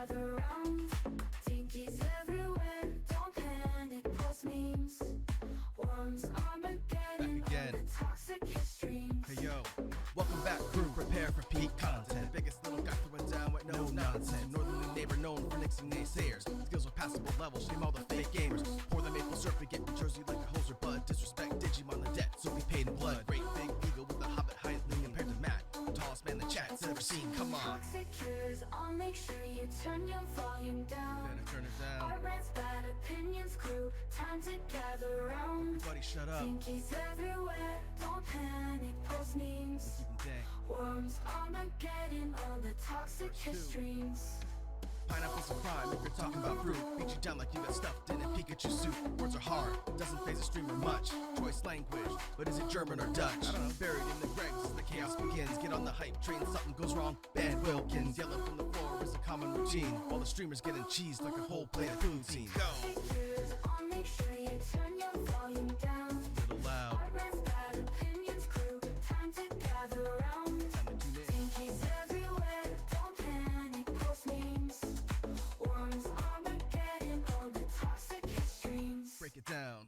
gather round. Dinkies everywhere, don't panic, post memes. Worms, Armageddon, Back again. toxic extremes. Hey yo, welcome back crew, prepare for peak content. Biggest little guy throwing down with no nonsense. Northerly neighbor known for nixing naysayers. Skills are passable levels, shame all the fake gamers. Pour the maple syrup and get New Jersey like a hoser bud. Disrespect Digimon the debt, so be paid in blood. Great big eagle with the hobbit height compared to Matt. Tallest man the chat's ever seen, come on. Toxic cures, I'll make sure you turn your volume down. Better turn it down. Our rants, bad opinions, crew, time to gather round. Everybody shut up. Dinkies everywhere, don't panic, post memes. Keep 'em dank. Worms, Armageddon, all the toxic extremes. Pineapple's a crime if you're talking about fruit. Beat you down like you got stuffed in a Pikachu suit. Words are hard, doesn't phase a streamer much. Choice language, but is it German or Dutch? I don't know. Buried in the dregs as the chaos begins. Get on the hype train, something goes wrong. Bad Wilkins, yelling from the floor is a common routine. While the streamers getting cheesed like a whole plate of poutine. Go! Toxic cures, I'll make sure you turn your volume down. Little loud, Our rants, bad opinions, crew, time to gather round. time to tune in. Dinkies everywhere, don't panic, post memes. Worms, Armageddon, all the toxic extremes. Break it down.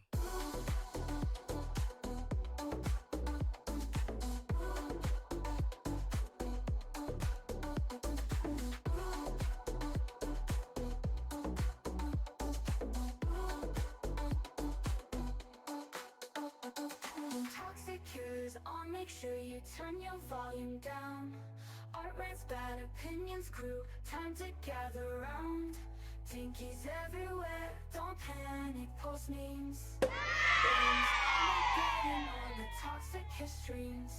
Toxic cures, I'll make sure you turn your volume down. Art rants, bad opinions, crew, time to gather round. Dinkies everywhere, don't panic, post memes. Worms, Armageddon, all the toxic extremes.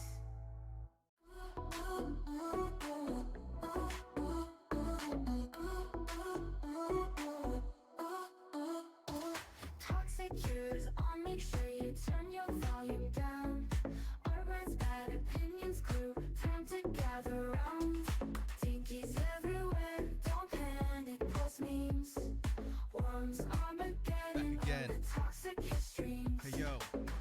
Toxic cures, I'll make sure you turn your volume down. Art rants, bad opinions, crew, time to gather round. Dinkies everywhere, don't panic, post memes. Worms, Armageddon, Back again. all the toxic extremes. Hey yo,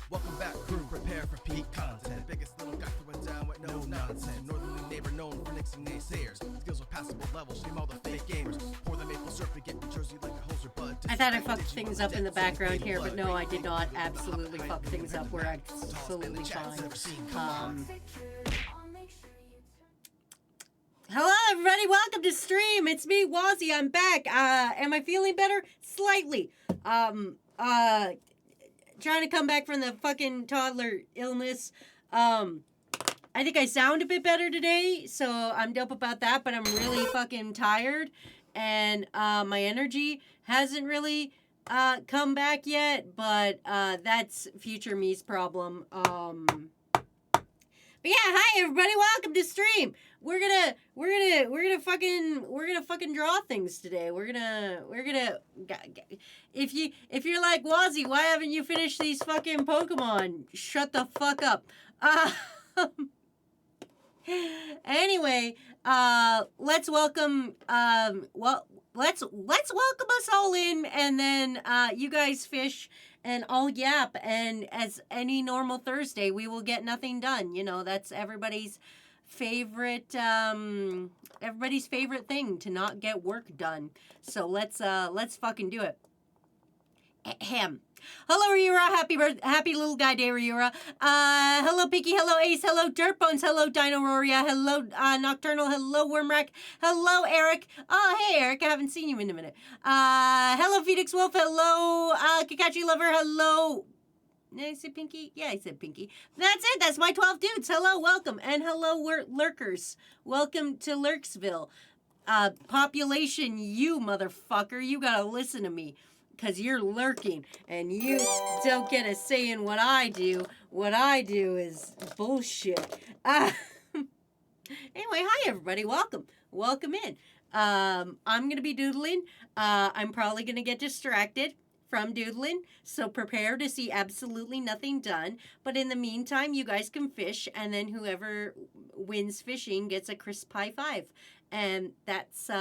welcome back crew, prepare for peak content. Biggest little guy throwing down with no nonsense. Northerly neighbor known for nixing naysayers. Skills are passable levels, shame all the fake gamers. Pour the maple syrup and get New Jersey like a hoser bud. I thought I fucked things up in the background here, but no, I did not absolutely fuck things up. We're absolutely fine. Toxic cures, I'll make sure you turn. Hello, everybody. Welcome to stream. It's me, Wazzy. I'm back. Am I feeling better? Slightly. Trying to come back from the fucking toddler illness. I think I sound a bit better today, so I'm dope about that, but I'm really fucking tired, and my energy hasn't really come back yet, but that's future me's problem. But yeah, hi everybody, welcome to stream. We're gonna fucking draw things today. We're gonna if you're like, Wazzy, why haven't you finished these fucking Pokemon? Shut the fuck up. Anyway, let's welcome let's welcome us all in, and then you guys fish and I'll yap, and as any normal Thursday, we will get nothing done. You know, that's everybody's favorite thing, to not get work done. So let's fucking do it. Ahem. Hello, Ryura. Happy little guy day, Ryura. Hello, Pinky. Hello, Ace. Hello, Dirtbones. Hello, Dino-Roria. Hello, Nocturnal. Hello, Wormrack. Hello, Eric. Oh, hey, Eric. I haven't seen you in a minute. Hello, Phoenix Wolf. Hello, Kakachi Lover. Hello. Did I say Pinky? Yeah, I said Pinky. That's it. That's my 12 dudes. Hello, welcome. And hello, lurkers. Welcome to Lurksville. Population, you motherfucker. You gotta listen to me. Because you're lurking, and you don't get a say in what I do. What I do is bullshit. Anyway, hi everybody, welcome in. I'm gonna be doodling. I'm probably gonna get distracted from doodling, so prepare to see absolutely nothing done. But in the meantime, you guys can fish, and then whoever wins fishing gets a crisp high five. And that's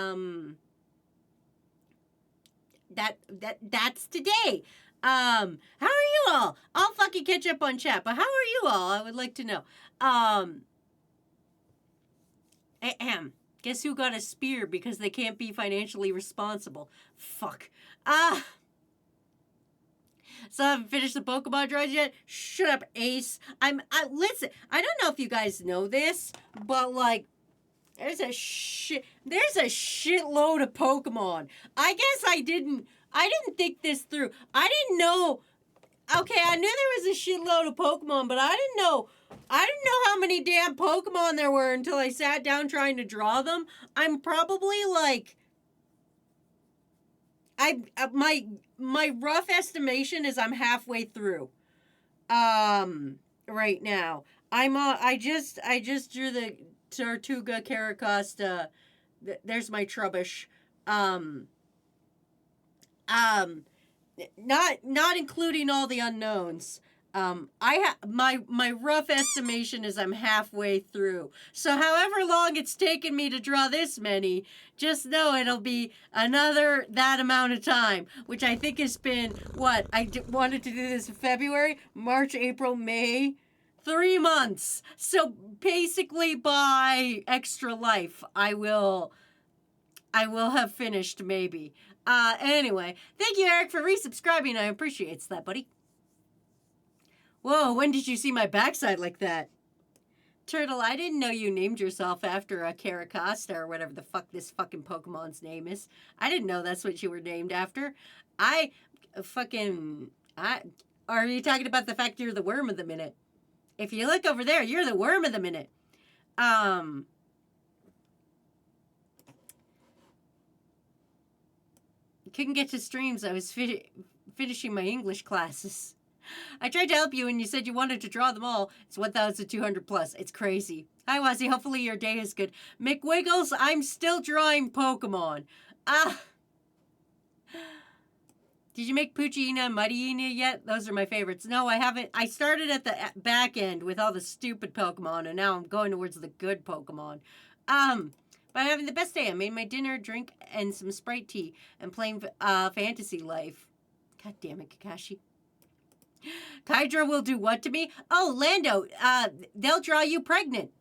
that's today. How are you all? I'll fucking catch up on chat, but how are you all? I would like to know. Ahem. Guess who got a spear because they can't be financially responsible? Fuck. So I haven't finished the Pokemon drawings yet? Shut up, Ace. Listen, I don't know if you guys know this, but like, there's a shitload of Pokemon. I guess I didn't think this through. I didn't know. Okay, I knew there was a shitload of Pokemon, but I didn't know how many damn Pokemon there were until I sat down trying to draw them. I'm probably like, my rough estimation is I'm halfway through. Right now. I just drew the Tortuga Caracosta. There's my Trubbish. Not including all the unknowns. My rough estimation is I'm halfway through. So however long it's taken me to draw this many, just know it'll be another that amount of time, which I think has been what wanted to do this in February, March, April, May, 3 months. So basically by extra life, I will have finished maybe. Anyway, thank you, Eric, for resubscribing. I appreciate that, buddy. Whoa, when did you see my backside like that? Turtle, I didn't know you named yourself after a Caracosta or whatever the fuck this fucking Pokemon's name is. I didn't know that's what you were named after. Are you talking about the fact you're the worm of the minute? If you look over there, you're the worm of the minute. Couldn't get to streams. I was finishing my English classes. I tried to help you and you said you wanted to draw them all. It's 1,200 plus. It's crazy. Hi, Wazzy. Hopefully your day is good. McWiggles, I'm still drawing Pokemon. Did you make Poochyena and Muddyena yet? Those are my favorites. No, I haven't. I started at the back end with all the stupid Pokemon, and now I'm going towards the good Pokemon. But I'm having the best day. I made my dinner, drink, and some Sprite tea, and playing Fantasy Life. God damn it, Kakashi. Kydra will do what to me? Oh, Lando, they'll draw you pregnant.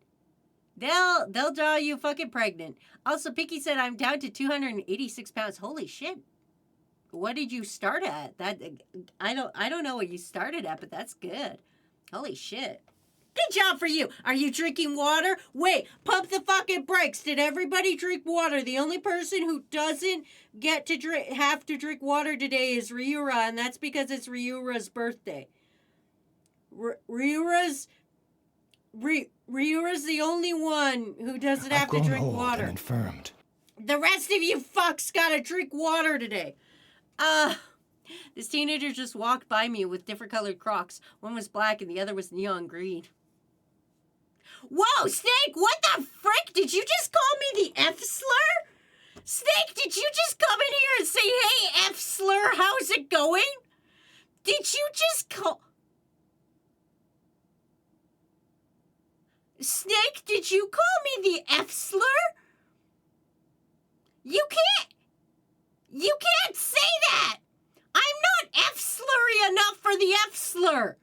They'll draw you fucking pregnant. Also, Picky said I'm down to 286 pounds. Holy shit. What did you start at? I don't know what you started at, but that's good. Holy shit. Good job for you. Are you drinking water? Wait, pump the fucking brakes. Did everybody drink water? The only person who doesn't get to have to drink water today is Ryura, and that's because it's Ryura's birthday. Ryura's the only one who doesn't have to drink water. And infirmed. The rest of you fucks gotta drink water today. This teenager just walked by me with different colored Crocs. One was black and the other was neon green. Whoa, Snake, what the frick? Did you just call me the F-slur? Snake, did you just come in here and say, hey, F-slur, how's it going? Did you just call... Snake, did you call me the F-slur? You can't say that! I'm not F-slurry enough for the F-slur!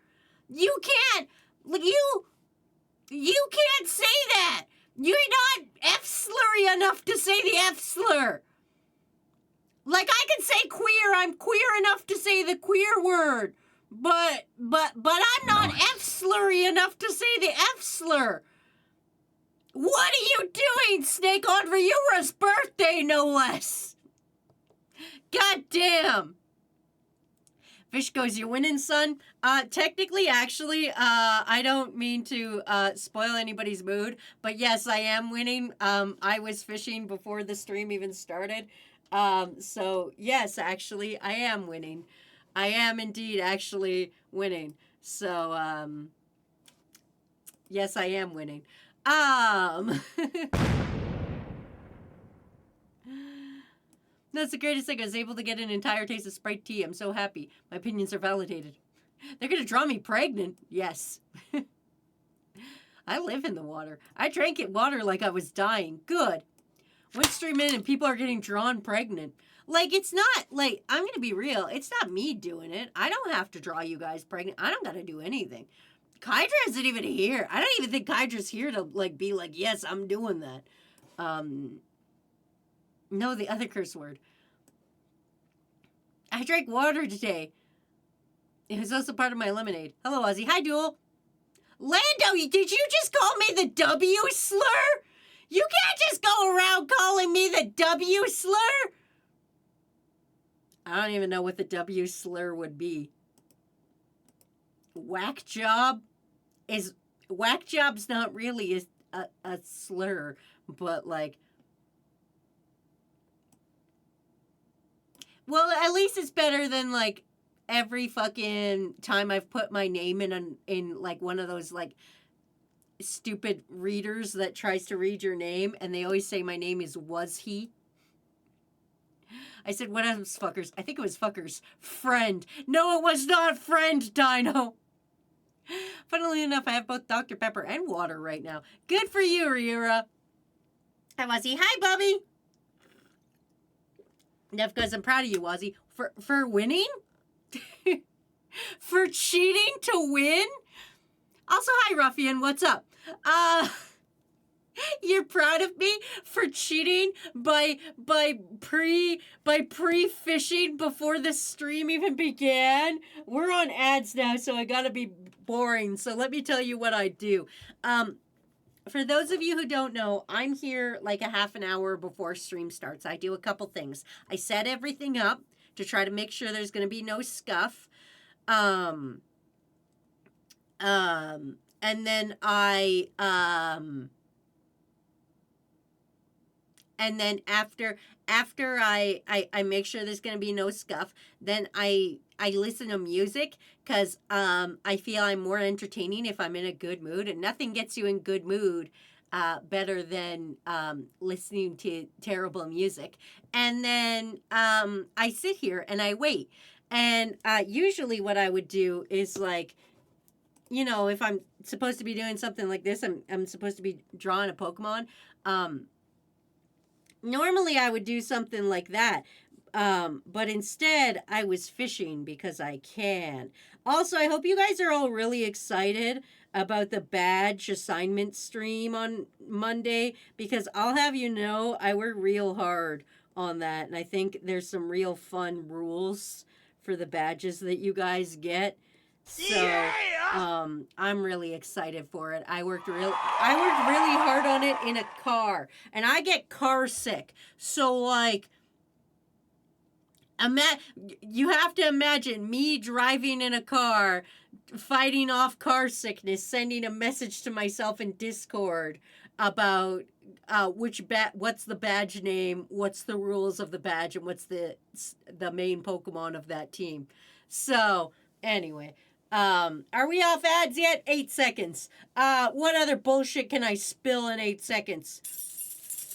You can't say that! You're not F-slurry enough to say the F-slur! Like, I can say queer, I'm queer enough to say the queer word, but I'm not F-slurry enough to say the F-slur! What are you doing, Snake, on Ryura's birthday, no less? God damn! Fish goes, you winning, son? Technically, actually, I don't mean to spoil anybody's mood, but yes, I am winning. I was fishing before the stream even started. So, yes, actually, I am winning. I am indeed actually winning. So, yes, I am winning. That's the greatest thing. I was able to get an entire taste of Sprite tea. I'm so happy. My opinions are validated. They're going to draw me pregnant. Yes. I live in the water. I drank it water like I was dying. Good. One stream in and people are getting drawn pregnant. Like, it's not, like, I'm going to be real. It's not me doing it. I don't have to draw you guys pregnant. I don't got to do anything. Kydra isn't even here. I don't even think Kydra's here to, like, be like, yes, I'm doing that. No, the other curse word. I drank water today. It was also part of my lemonade. Hello, Ozzy. Hi, Duel. Lando, did you just call me the W slur? You can't just go around calling me the W slur. I don't even know what the W slur would be. Whack job is whack job's not really a slur, but like, well, at least it's better than like every fucking time I've put my name in like one of those like stupid readers that tries to read your name, and they always say my name is was he. I said, what else, fuckers? I think it was fuckers. Friend. No, it was not friend, Dino. Funnily enough, I have both Dr. Pepper and water right now. Good for you, Riura. Hi, Wazzy. Hi, Bubby. Nev goes, I'm proud of you, Wazzy. For winning? For cheating to win? Also, hi, Ruffian. What's up? You're proud of me for cheating by pre-fishing before the stream even began? We're on ads now, so I gotta be boring. So let me tell you what I do. For those of you who don't know, I'm here like a half an hour before stream starts. I do a couple things. I set everything up to try to make sure there's gonna be no scuff. And then after I make sure there's gonna be no scuff, then I listen to music because I feel I'm more entertaining if I'm in a good mood, and nothing gets you in good mood better than listening to terrible music. And then I sit here and I wait. And usually what I would do is like, you know, if I'm supposed to be doing something like this, I'm supposed to be drawing a Pokemon. Normally I would do something like that. But instead I was fishing because I can. Also, I hope you guys are all really excited about the badge assignment stream on Monday, because I'll have you know I work real hard on that, and I think there's some real fun rules for the badges that you guys get. So, I'm really excited for it. I worked really hard on it in a car, and I get car sick. So like, you have to imagine me driving in a car, fighting off car sickness, sending a message to myself in Discord about what's the badge name, what's the rules of the badge, and what's the main Pokemon of that team. So anyway, are we off ads yet? 8 seconds. What other bullshit can I spill in 8 seconds?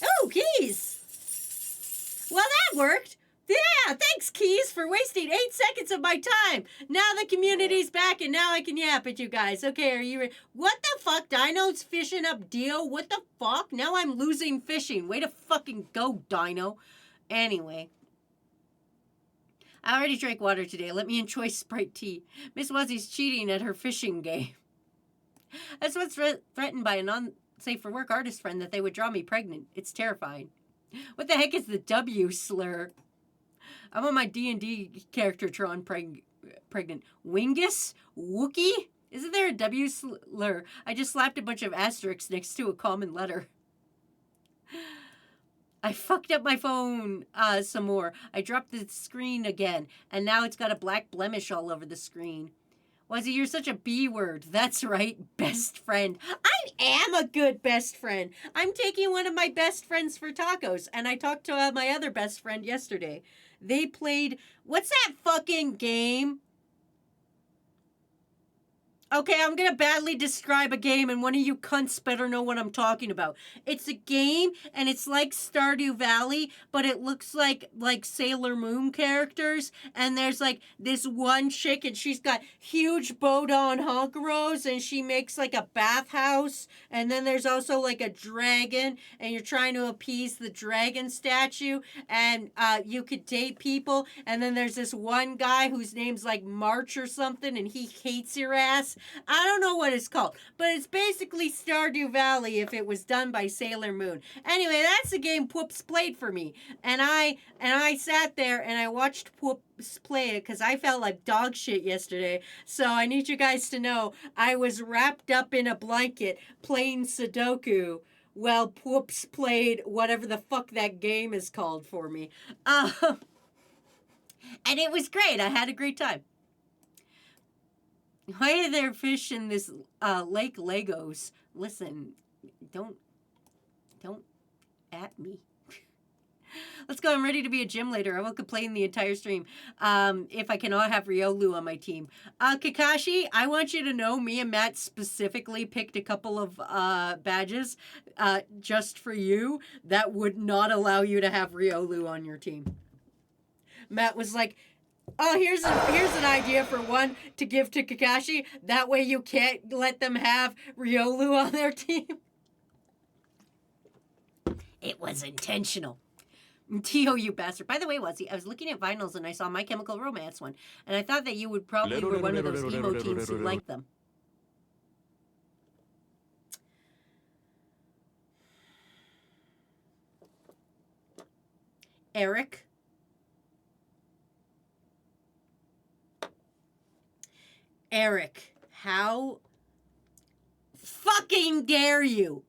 Oh, Keys. Well, that worked. Yeah, thanks, Keys, for wasting 8 seconds of my time. Now the community's back, and now I can yap at you guys. Okay, are you ready? What the fuck? Dino's fishing up Dio? What the fuck? Now I'm losing fishing. Way to fucking go, Dino. Anyway. I already drank water today. Let me enjoy Sprite tea. Miss Wuzzy's cheating at her fishing game. That's what's threatened by a non-safe for work artist friend, that they would draw me pregnant. It's terrifying. What the heck is the W slur? I'm on my D&D character drawn pregnant. Wingus? Wookie? Isn't there a W slur? I just slapped a bunch of asterisks next to a common letter. I fucked up my phone some more. I dropped the screen again, and now it's got a black blemish all over the screen. Wazzy, you're such a B word. That's right, best friend. I am a good best friend. I'm taking one of my best friends for tacos, and I talked to my other best friend yesterday. They played, what's that fucking game? Okay, I'm gonna badly describe a game, and one of you cunts better know what I'm talking about. It's a game, and it's like Stardew Valley, but it looks like Sailor Moon characters, and there's like this one chick, and she's got huge Bodon honkeros, and she makes like a bathhouse, and then there's also like a dragon, and you're trying to appease the dragon statue, and you could date people, and then there's this one guy whose name's like March or something, and he hates your ass, I don't know what it's called, but it's basically Stardew Valley if it was done by Sailor Moon. Anyway, that's the game Poops played for me, and I sat there and I watched Poops play it because I felt like dog shit yesterday. So I need you guys to know I was wrapped up in a blanket playing Sudoku while Poops played whatever the fuck that game is called for me. And it was great. I had a great time. Why are there fish in this Lake Legos? Listen, don't at me. Let's go. I'm ready to be a gym later. I will complain the entire stream if I cannot have Riolu on my team. Kakashi, I want you to know me and Matt specifically picked a couple of badges just for you that would not allow you to have Riolu on your team. Matt was like, oh, here's an idea for one to give to Kakashi. That way you can't let them have Riolu on their team. It was intentional. Tio, you bastard. By the way, Wazzy, I was looking at vinyls and I saw My Chemical Romance one. And I thought that you would probably were one of those emo teens who liked them. Eric. Eric, how fucking dare you?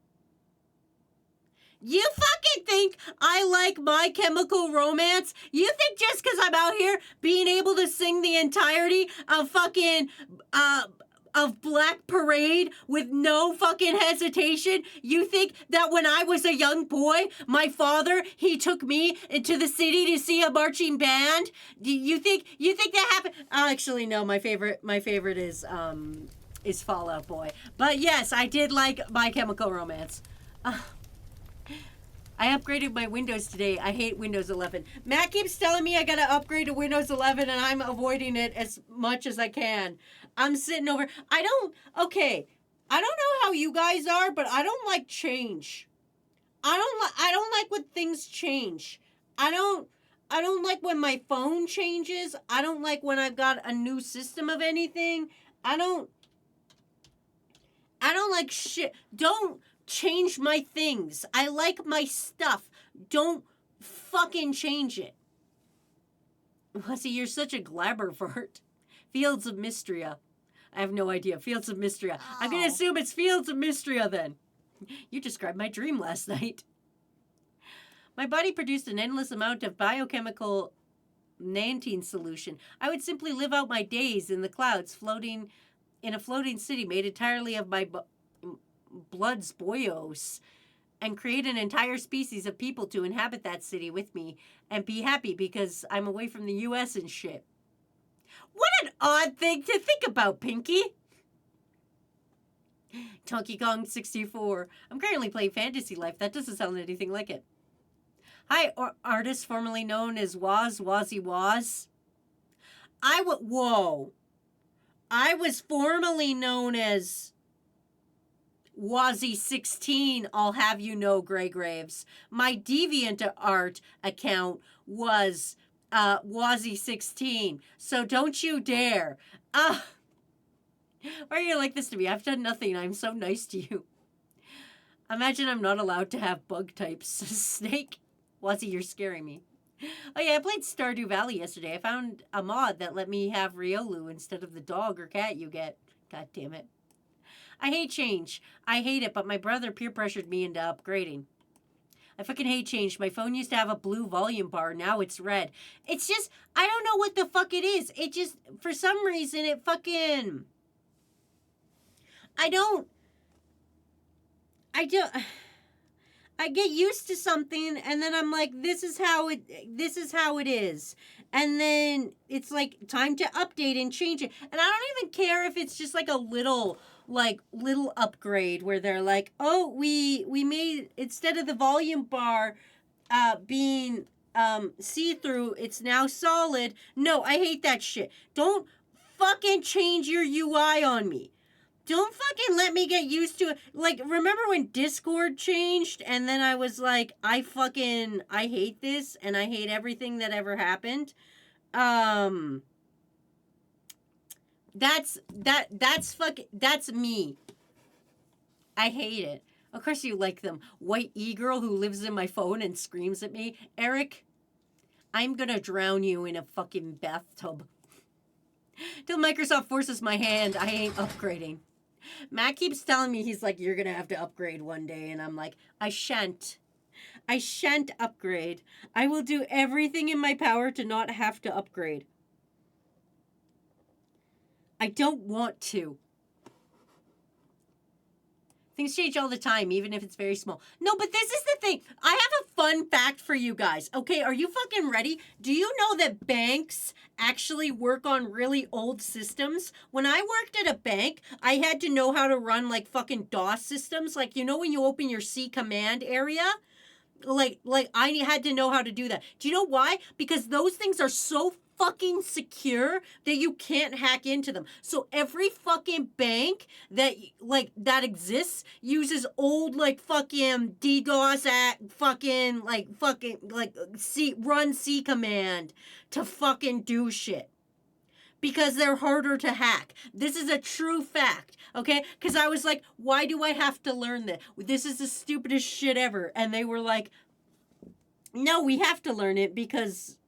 You fucking think I like My Chemical Romance? You think just because I'm out here being able to sing the entirety of fucking, of Black Parade with no fucking hesitation, you think that when I was a young boy, my father, he took me into the city to see a marching band? Do you think that happened? Actually, no, my favorite is Fall Out Boy. But yes, I did like My Chemical Romance. I upgraded my Windows today. I hate Windows 11. Matt keeps telling me I gotta upgrade to Windows 11 and I'm avoiding it as much as I can. I'm sitting over... I don't know how you guys are, but I don't like change. I don't like when things change. I don't like when my phone changes. I don't like when I've got a new system of anything. I don't like shit. Don't change my things. I like my stuff. Don't fucking change it. See, you're such a glabberfart. Fields of Mystria. I have no idea. Fields of Mystria. Oh. I'm going to assume it's Fields of Mystria then. You described my dream last night. My body produced an endless amount of biochemical Nantine solution. I would simply live out my days in the clouds, floating in a floating city made entirely of my blood's boyos, and create an entire species of people to inhabit that city with me and be happy because I'm away from the U.S. and shit. What an odd thing to think about, Pinky. Donkey Kong 64. I'm currently playing Fantasy Life. That doesn't sound anything like it. Hi, artist formerly known as Wazzy Waz. Whoa. I was formerly known as Wazzy16, I'll have you know, Grey Graves. My DeviantArt account was Wazzy16, so don't you dare. Why are you like this to me? I've done nothing. I'm so nice to you. Imagine I'm not allowed to have bug types. Snake? Wazzy, you're scaring me. Oh yeah, I played Stardew Valley yesterday. I found a mod that let me have Riolu instead of the dog or cat you get. God damn it. I hate change. I hate it, but my brother peer pressured me into upgrading. I fucking hate change. My phone used to have a blue volume bar. Now it's red. It's just, I don't know what the fuck it is. It just, for some reason, it fucking... I get used to something and then I'm like, this is how it is. And then it's like time to update and change it. And I don't even care if it's just like a little upgrade where they're like, oh, we made, instead of the volume bar being see-through, it's now solid. No, I hate that shit. Don't fucking change your UI on me. Don't fucking let me get used to it. Like, remember when Discord changed and then I was like, I hate this and I hate everything that ever happened? That's me. I hate it. Of course you like them. White e-girl who lives in my phone and screams at me. Eric, I'm gonna drown you in a fucking bathtub. Till Microsoft forces my hand, I ain't upgrading. Matt keeps telling me, he's like, you're gonna have to upgrade one day. And I'm like, I shan't. I shan't upgrade. I will do everything in my power to not have to upgrade. I don't want to. Things change all the time, even if it's very small. No, but this is the thing. I have a fun fact for you guys. Okay, are you fucking ready? Do you know that banks actually work on really old systems? When I worked at a bank, I had to know how to run like fucking DOS systems. Like, you know when you open your C command area? Like I had to know how to do that. Do you know why? Because those things are so fucking secure that you can't hack into them. So every fucking bank that exists uses old like fucking DDoS at fucking C command to fucking do shit. Because they're harder to hack. This is a true fact, okay? Because I was like, why do I have to learn this? This is the stupidest shit ever. And they were like, no, we have to learn it because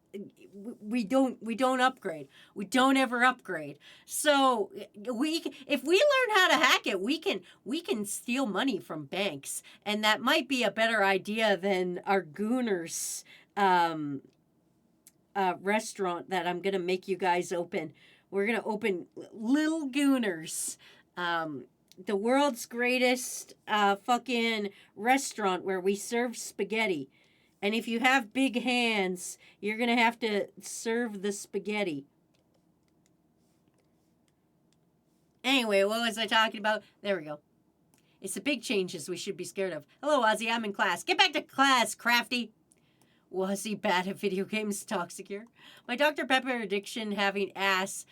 we don't upgrade. We don't ever upgrade. So if we learn how to hack it, we can steal money from banks, and that might be a better idea than our Gooners restaurant that I'm gonna make you guys open. We're gonna open Little Gooners, the world's greatest fucking restaurant where we serve spaghetti. And if you have big hands, you're going to have to serve the spaghetti. Anyway, what was I talking about? There we go. It's the big changes we should be scared of. Hello, Ozzy. I'm in class. Get back to class, Crafty. Was he bad at video games? Toxic here. My Dr. Pepper addiction having ass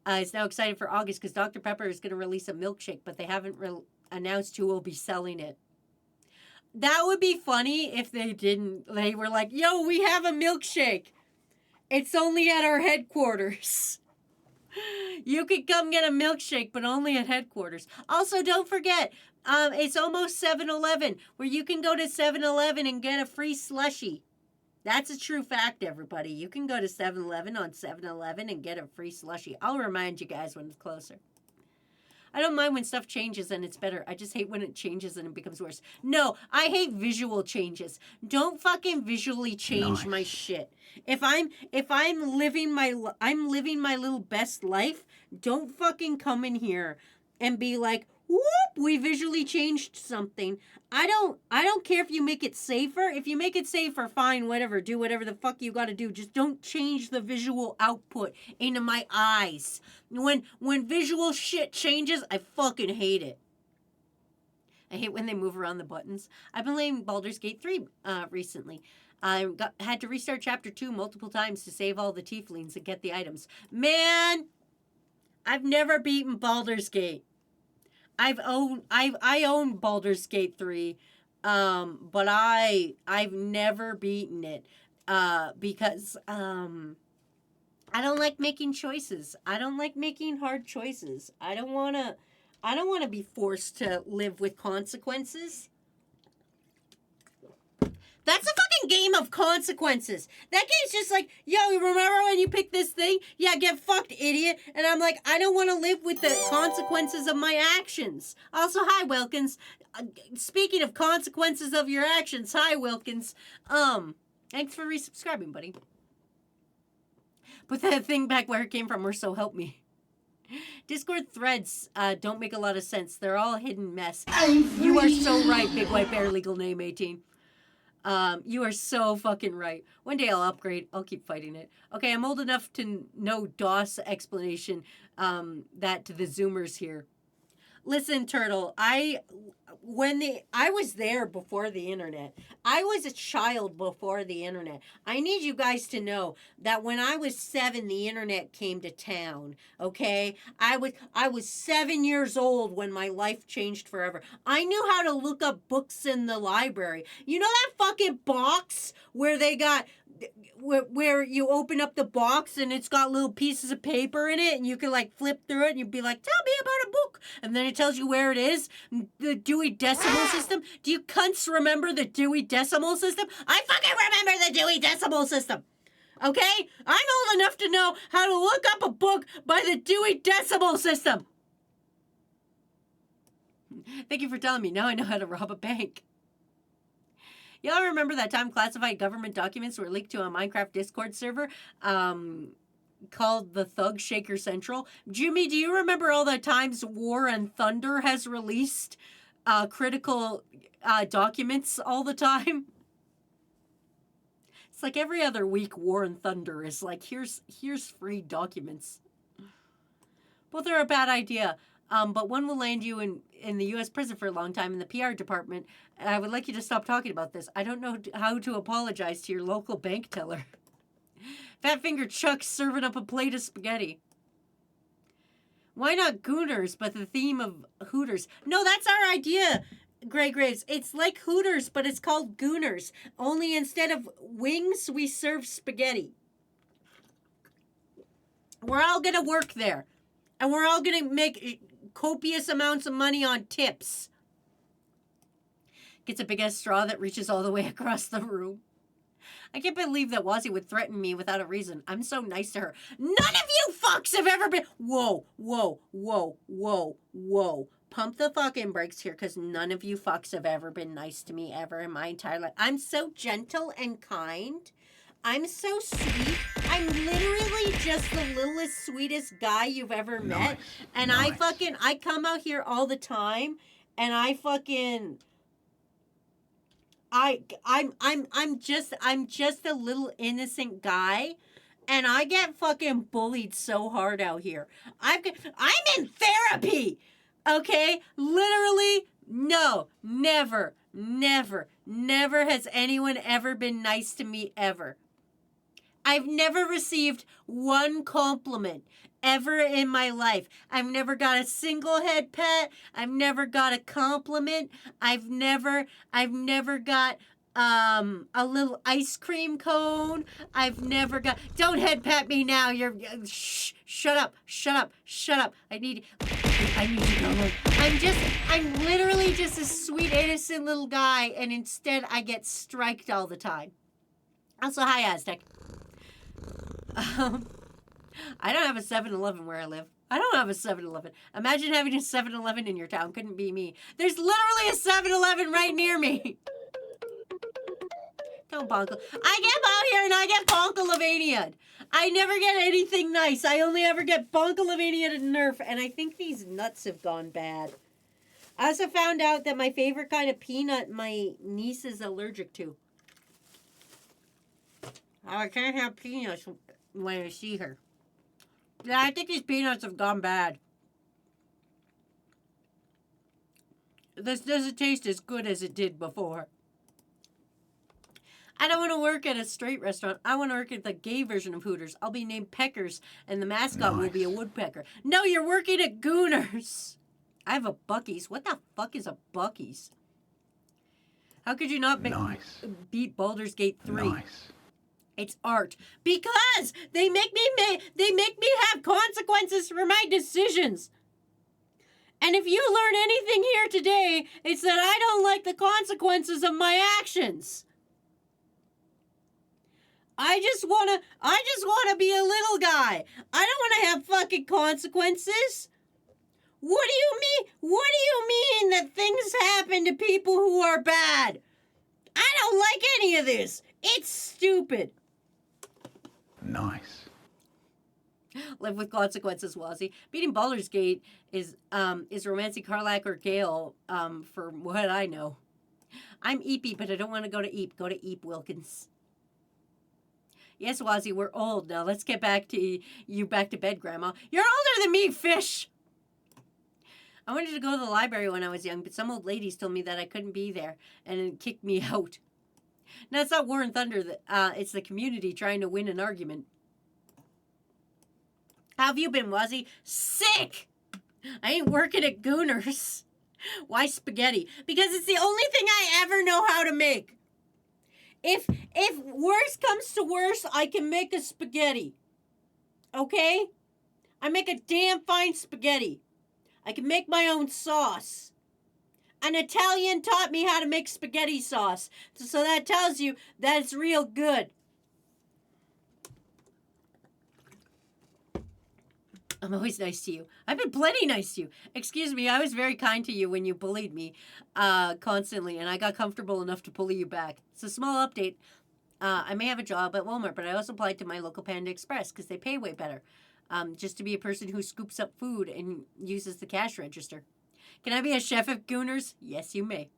is now excited for August because Dr. Pepper is going to release a milkshake, but they haven't announced who will be selling it. That would be funny if they didn't. They were like, yo, we have a milkshake. It's only at our headquarters. You could come get a milkshake, but only at headquarters. Also, don't forget, it's almost 7-Eleven, where you can go to 7-Eleven and get a free slushie. That's a true fact, everybody. You can go to 7-Eleven on 7-Eleven and get a free slushie. I'll remind you guys when it's closer. I don't mind when stuff changes and it's better. I just hate when it changes and it becomes worse. No, I hate visual changes. Don't fucking visually change my shit. If I'm living my little best life, don't fucking come in here and be like, whoop, we visually changed something. I don't care if you make it safer. If you make it safer, fine, whatever. Do whatever the fuck you gotta do. Just don't change the visual output into my eyes. When visual shit changes, I fucking hate it. I hate when they move around the buttons. I've been playing Baldur's Gate 3 recently. I had to restart Chapter 2 multiple times to save all the tieflings and get the items. Man, I've never beaten Baldur's Gate. I own Baldur's Gate 3, but I've never beaten it because I don't like making choices. I don't like making hard choices. I don't want to be forced to live with consequences. That's a fucking game of consequences. That game's just like, yo, remember when you picked this thing? Yeah, get fucked, idiot. And I'm like, I don't want to live with the consequences of my actions. Also, hi, Wilkins. Speaking of consequences of your actions, hi, Wilkins. Thanks for resubscribing, buddy. Put that thing back where it came from, or so help me. Discord threads don't make a lot of sense. They're all hidden mess. You are so right, Big White Bear, legal name 18. You are so fucking right. One day I'll upgrade. I'll keep fighting it. Okay, I'm old enough to know DOS explanation, that to the Zoomers here. Listen, Turtle, I was there before the internet. I was a child before the internet. I need you guys to know that when I was 7, the internet came to town, okay? I was 7 years old when my life changed forever. I knew how to look up books in the library. You know that fucking box where they got where you open up the box and it's got little pieces of paper in it and you can like flip through it and you'd be like, tell me about a book. And then it tells you where it is. The Dewey Decimal System. Do you cunts remember the Dewey Decimal System? I fucking remember the Dewey Decimal System. Okay? I'm old enough to know how to look up a book by the Dewey Decimal System. Thank you for telling me. Now I know how to rob a bank. Y'all remember that time classified government documents were leaked to a Minecraft Discord server called the Thug Shaker Central? Jimmy, do you remember all the times War and Thunder has released critical documents all the time? It's like every other week War and Thunder is like, here's free documents. Both are a bad idea. But one will land you in the U.S. prison for a long time in the PR department. And I would like you to stop talking about this. I don't know how to apologize to your local bank teller. Fat Finger Chuck's serving up a plate of spaghetti. Why not Gooners, but the theme of Hooters? No, that's our idea, Grey Graves. It's like Hooters, but it's called Gooners. Only instead of wings, we serve spaghetti. We're all going to work there. And we're all going to make copious amounts of money on tips. Gets a big ass straw that reaches all the way across the room. I can't believe that Wazzy would threaten me without a reason. I'm so nice to her. None of you fucks have ever been... Whoa, whoa, whoa, whoa, whoa. Pump the fucking brakes here, because none of you fucks have ever been nice to me ever in my entire life. I'm so gentle and kind. I'm so sweet. I'm literally just the littlest, sweetest guy you've ever met. And I come out here all the time, and I'm just a little innocent guy, and I get fucking bullied so hard out here. I'm in therapy, okay? Literally, no, never has anyone ever been nice to me ever. I've never received one compliment ever in my life. I've never got a single head pat. I've never got a compliment. I've never got a little ice cream cone. I've never got... Don't head pat me now. You're... Shut up. I need to go home. I'm literally just a sweet, innocent little guy, and instead I get striked all the time. Also, hi, Aztec. I don't have a 7-Eleven where I live. I don't have a 7-Eleven. Imagine having a 7-Eleven in your town. Couldn't be me. There's literally a 7-Eleven right near me. Don't bonkle. I get out here and I get bonkalavania'd. I never get anything nice. I only ever get bonkalavania'd and Nerf, and I think these nuts have gone bad. I also found out that my favorite kind of peanut my niece is allergic to. I can't have peanuts when I see her. Yeah, I think these peanuts have gone bad. This doesn't taste as good as it did before. I don't want to work at a straight restaurant. I want to work at the gay version of Hooters. I'll be named Peckers, and the mascot will be a woodpecker. No, you're working at Gooners. I have a Buc-ee's. What the fuck is a Buc-ee's? How could you not beat Baldur's Gate 3? Nice. It's art. Because they make me have consequences for my decisions. And if you learn anything here today, it's that I don't like the consequences of my actions. I just wanna be a little guy. I don't wanna have fucking consequences. What do you mean? What do you mean that things happen to people who are bad? I don't like any of this. It's stupid. Nice. Live with consequences, Wazzy. Beating Baldur's Gate is romancing Karlak or Gale, for what I know. I'm Eepy, but I don't want to go to Eep. Go to Eep, Wilkins. Yes, Wazzy, we're old now. Let's get back to bed, Grandma. You're older than me, fish! I wanted to go to the library when I was young, but some old ladies told me that I couldn't be there and it kicked me out. Now, it's not War and Thunder. It's the community trying to win an argument. How have you been, Wazzy? Sick! I ain't working at Gooners. Why spaghetti? Because it's the only thing I ever know how to make. If worse comes to worse, I can make a spaghetti. Okay? I make a damn fine spaghetti. I can make my own sauce. An Italian taught me how to make spaghetti sauce. So that tells you that it's real good. I'm always nice to you. I've been plenty nice to you. Excuse me, I was very kind to you when you bullied me constantly, and I got comfortable enough to bully you back. It's a small update. I may have a job at Walmart, but I also applied to my local Panda Express because they pay way better. Just to be a person who scoops up food and uses the cash register. Can I be a chef at Gooners? Yes, you may.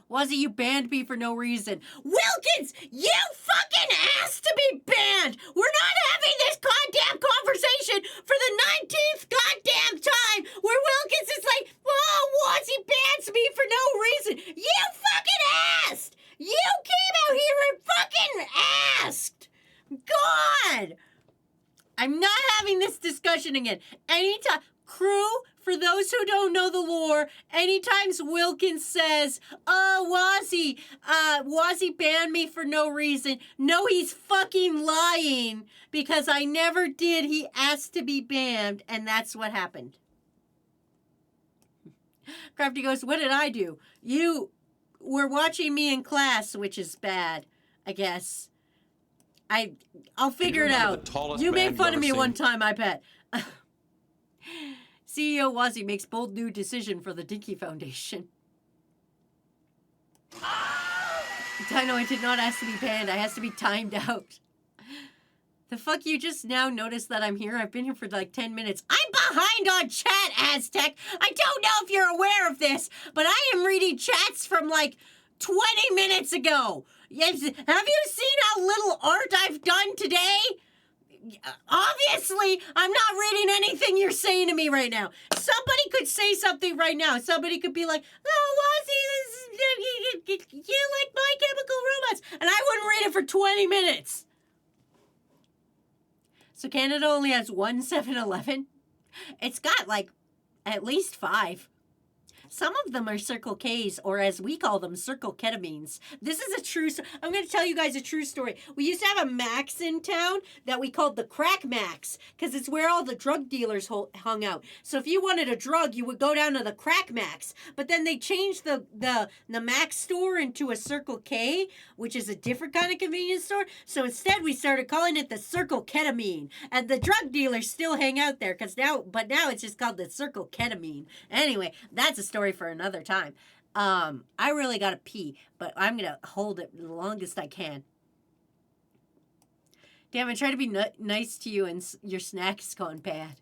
Wazzy, you banned me for no reason. Wilkins, you fucking asked to be banned! We're not having this goddamn conversation for the 19th goddamn time where Wilkins is like, oh, Wazzy bans me for no reason. You fucking asked! You came out here and fucking asked! God! I'm not having this discussion again. Anytime, crew, for those who don't know the lore, anytime Wilkins says, oh, Wazzy banned me for no reason. No, he's fucking lying because I never did. He asked to be banned, and that's what happened. Crafty goes, what did I do? You were watching me in class, which is bad, I guess. I'll figure it out. You made fun of me one time, I bet. CEO Wazzy makes bold new decision for the Dinky Foundation. Dino, I did not ask to be banned. I has to be timed out. The fuck, you just now noticed that I'm here? I've been here for like 10 minutes. I'm behind on chat, Aztec. I don't know if you're aware of this, but I am reading chats from like 20 minutes ago. Yes, have you seen how little art I've done today? Obviously, I'm not reading anything you're saying to me right now. Somebody could say something right now. Somebody could be like, oh, Wazzy, you like My Chemical Romance. And I wouldn't read it for 20 minutes. So Canada only has one 7-Eleven? It's got like at least 5. Some of them are Circle Ks, or as we call them, Circle Ketamines. This is a true story. I'm going to tell you guys a true story. We used to have a Max in town that we called the Crack Max, because it's where all the drug dealers hung out. So if you wanted a drug, you would go down to the Crack Max. But then they changed the Max store into a Circle K, which is a different kind of convenience store. So instead, we started calling it the Circle Ketamine. And the drug dealers still hang out there, but now it's just called the Circle Ketamine. Anyway, that's a story for another time. I really gotta pee, but I'm gonna hold it the longest I can. Damn, I try to be nice to you and your snack's gone bad.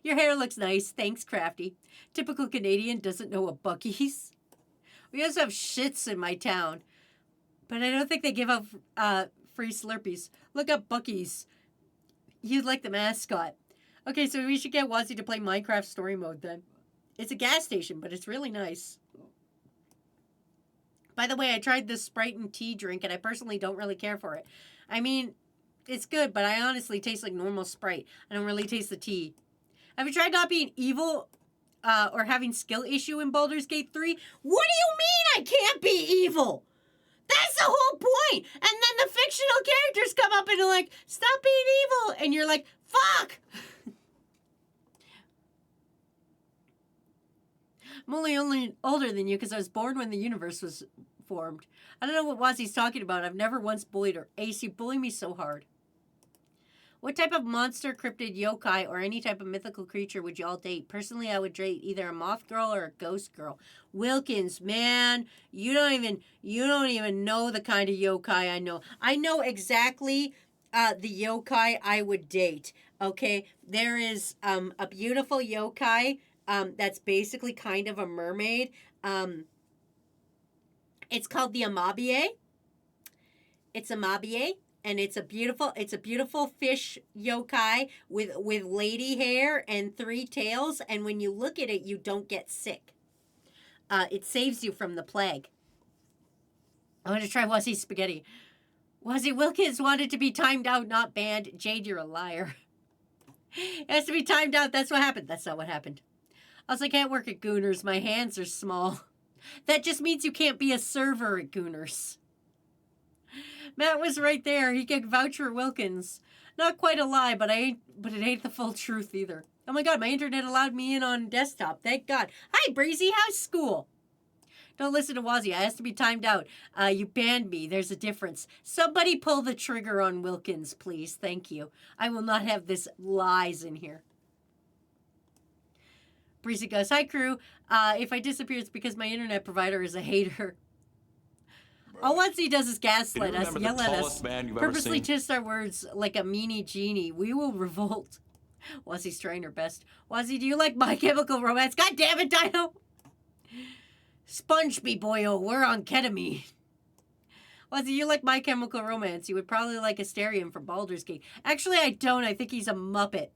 Your hair looks nice. Thanks, Crafty. Typical Canadian doesn't know what Buc-ee's. We also have shits in my town, but I don't think they give out free Slurpees. Look up Buc-ee's. You'd like the mascot. Okay, so we should get Wazzy to play Minecraft story mode then. It's a gas station, but it's really nice. By the way, I tried this Sprite and tea drink, and I personally don't really care for it. I mean, it's good, but I honestly taste like normal Sprite. I don't really taste the tea. Have you tried not being evil or having skill issue in Baldur's Gate 3? What do you mean I can't be evil? That's the whole point. And then the fictional characters come up and are like, stop being evil. And you're like, fuck. I'm only older than you because I was born when the universe was formed. I don't know what Wazzy's talking about. I've never once bullied her. Ace, you bully me so hard. What type of monster, cryptid, yokai, or any type of mythical creature would y'all date? Personally, I would date either a moth girl or a ghost girl. Wilkins, man, you don't even know the kind of yokai I know. I know exactly the yokai I would date. Okay, there is a beautiful yokai. That's basically kind of a mermaid. It's called the Amabie. It's Amabie, and it's a beautiful fish yokai with lady hair and 3 tails. And when you look at it, you don't get sick. It saves you from the plague. I want to try Wazzy's spaghetti. Wazzy Wilkins wanted to be timed out, not banned. Jade, you're a liar. It has to be timed out. That's what happened. That's not what happened. Also, I can't work at Gooners. My hands are small. That just means you can't be a server at Gooners. Matt was right there. He could vouch for Wilkins. Not quite a lie, but it ain't the full truth either. Oh my god, my internet allowed me in on desktop. Thank God. Hi, Breezy. How's school? Don't listen to Wazzy. I has to be timed out. You banned me. There's a difference. Somebody pull the trigger on Wilkins, please. Thank you. I will not have this lies in here. Breezy goes, hi, crew. If I disappear, it's because my internet provider is a hater. All Wazzy does is gaslight us, yell at us, purposely twist our words like a meanie genie. We will revolt. Wazzy's trying her best. Wazzy, do you like My Chemical Romance? God damn it, Dino! Sponge me, boyo. We're on ketamine. Wazzy, you like My Chemical Romance. You would probably like Asterion from Baldur's Gate. Actually, I don't. I think he's a Muppet.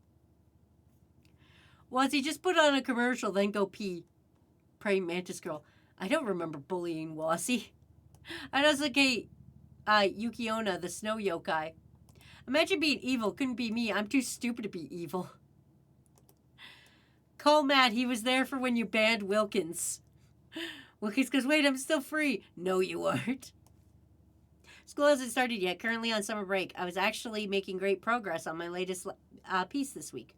Wazzy, just put on a commercial, then go pee. Praying Mantis Girl. I don't remember bullying Wazzy. I was like Yukiona, the snow yokai. Imagine being evil. Couldn't be me. I'm too stupid to be evil. Call Matt. He was there for when you banned Wilkins. Wilkins goes, wait, I'm still free. No, you aren't. School hasn't started yet. Currently on summer break. I was actually making great progress on my latest piece this week.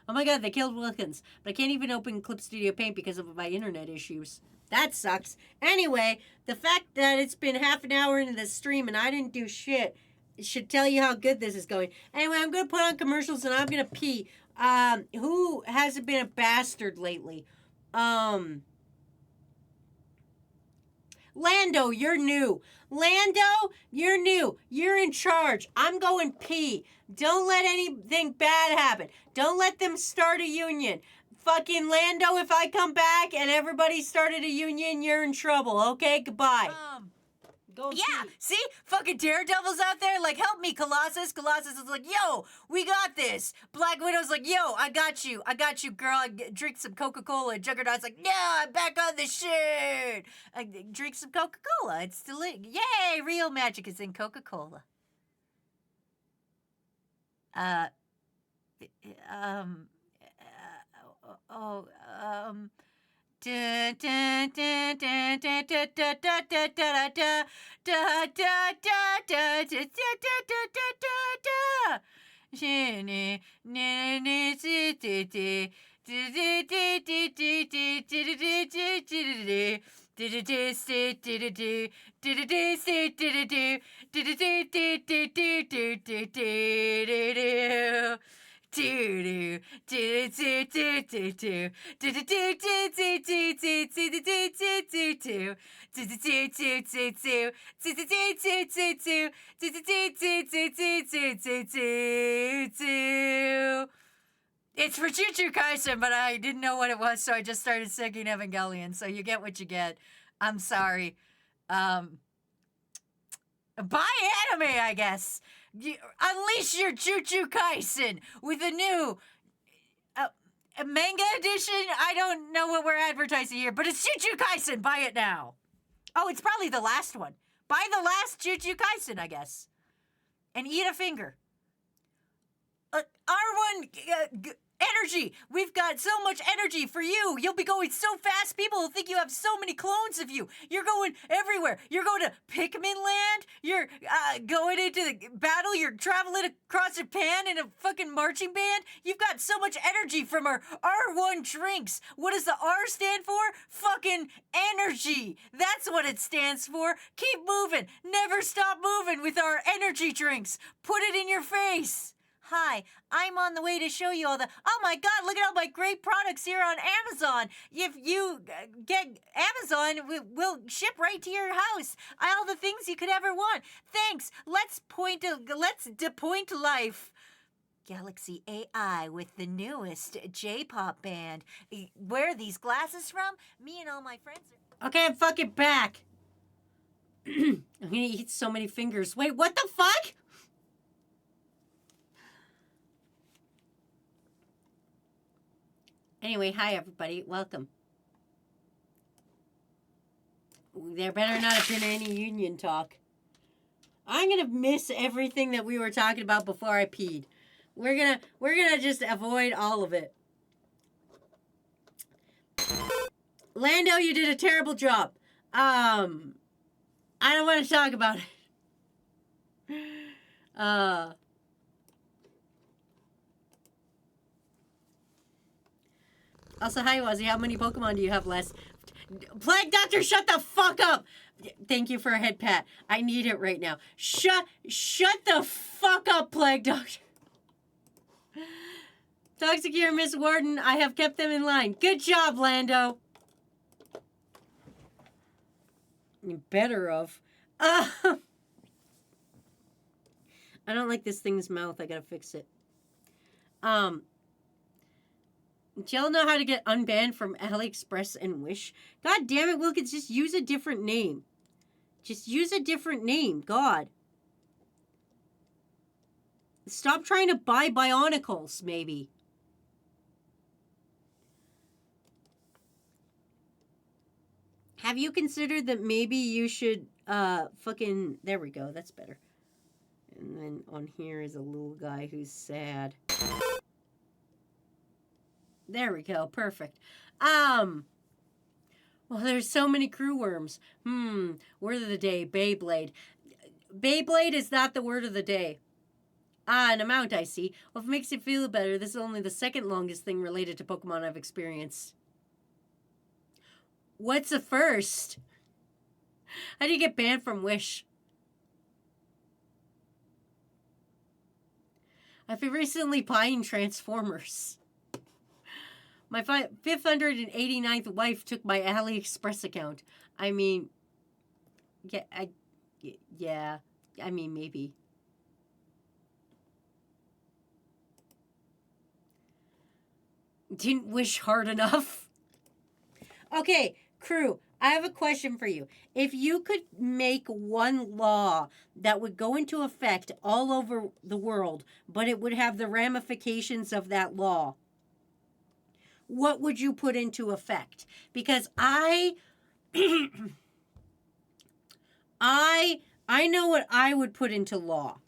Oh my god, they killed Wilkins. But I can't even open Clip Studio Paint because of my internet issues. That sucks. Anyway, the fact that it's been half an hour into the stream and I didn't do shit should tell you how good this is going. Anyway, I'm going to put on commercials and I'm going to pee. Who hasn't been a bastard lately? Lando, you're new. Lando, you're new. You're in charge. I'm going pee. Don't let anything bad happen. Don't let them start a union. Fucking Lando, if I come back and everybody started a union, you're in trouble, okay? Goodbye. Go Yeah, pee. see? Fucking daredevils out there, like, help me, Colossus. Colossus is like, yo, we got this. Black Widow's like, yo, I got you, girl. Drink some Coca-Cola. Juggernaut's like, yeah, I'm back on the shit. Drink some Coca-Cola. It's still, yay, real magic is in Coca-Cola. Dun, dun, dun, dun, dun, dun, dun, dun, dun, dun, dun, dun, dun, dun, dun, dun, It's for Choo-Choo Kaisen, but I didn't know what it was, so I just started singing Evangelion, so you get what you get. I'm sorry. Buy anime, I guess. Unleash your Choo-Choo Kaisen with a new a manga edition. I don't know what we're advertising here, but it's Choo-Choo Kaisen. Buy it now. Oh, it's probably the last one. Buy the last Choo-Choo Kaisen, I guess. And eat a finger. R1 energy. We've got so much energy for you. You'll be going so fast. People will think you have so many clones of you. You're going everywhere. You're going to Pikmin Land. You're going into the battle. You're traveling across Japan in a fucking marching band. You've got so much energy from our R1 drinks. What does the R stand for? Fucking energy. That's what it stands for. Keep moving. Never stop moving with our energy drinks. Put it in your face. Hi, I'm on the way to show you all the... Oh my god, look at all my great products here on Amazon. If you get Amazon, we'll ship right to your house. All the things you could ever want. Thanks. Let's depoint life. Galaxy AI with the newest J-pop band. Where are these glasses from? Me and all my friends are... Okay, I'm fucking back. I'm gonna eat so many fingers. Wait, what the fuck? Anyway, hi everybody. Welcome. There better not have been any union talk. I'm gonna miss everything that we were talking about before I peed. We're gonna just avoid all of it. Lando, you did a terrible job. I don't want to talk about it. Also, hi, Wazzy. How many Pokemon do you have left? Plague Doctor, shut the fuck up! Thank you for a head pat. I need it right now. Shut the fuck up, Plague Doctor. Toxicure, Miss Warden, I have kept them in line. Good job, Lando. You better of. I don't like this thing's mouth. I gotta fix it. Do y'all know how to get unbanned from AliExpress and Wish? God damn it, Wilkins, just use a different name. Just use a different name. God. Stop trying to buy Bionicles, maybe. Have you considered that maybe you should, fucking... There we go, that's better. And then on here is a little guy who's sad. There we go, perfect. Well, there's so many crew worms. Word of the day, Beyblade. Beyblade is not the word of the day. An amount, I see. Well, if it makes you feel better, this is only the second longest thing related to Pokemon I've experienced. What's the first? How do you get banned from Wish? I've recently buying Transformers. My 589th wife took my AliExpress account. I mean, yeah, I mean, maybe. Didn't wish hard enough. Okay, crew, I have a question for you. If you could make one law that would go into effect all over the world, but it would have the ramifications of that law, what would you put into effect? Because I know what I would put into law.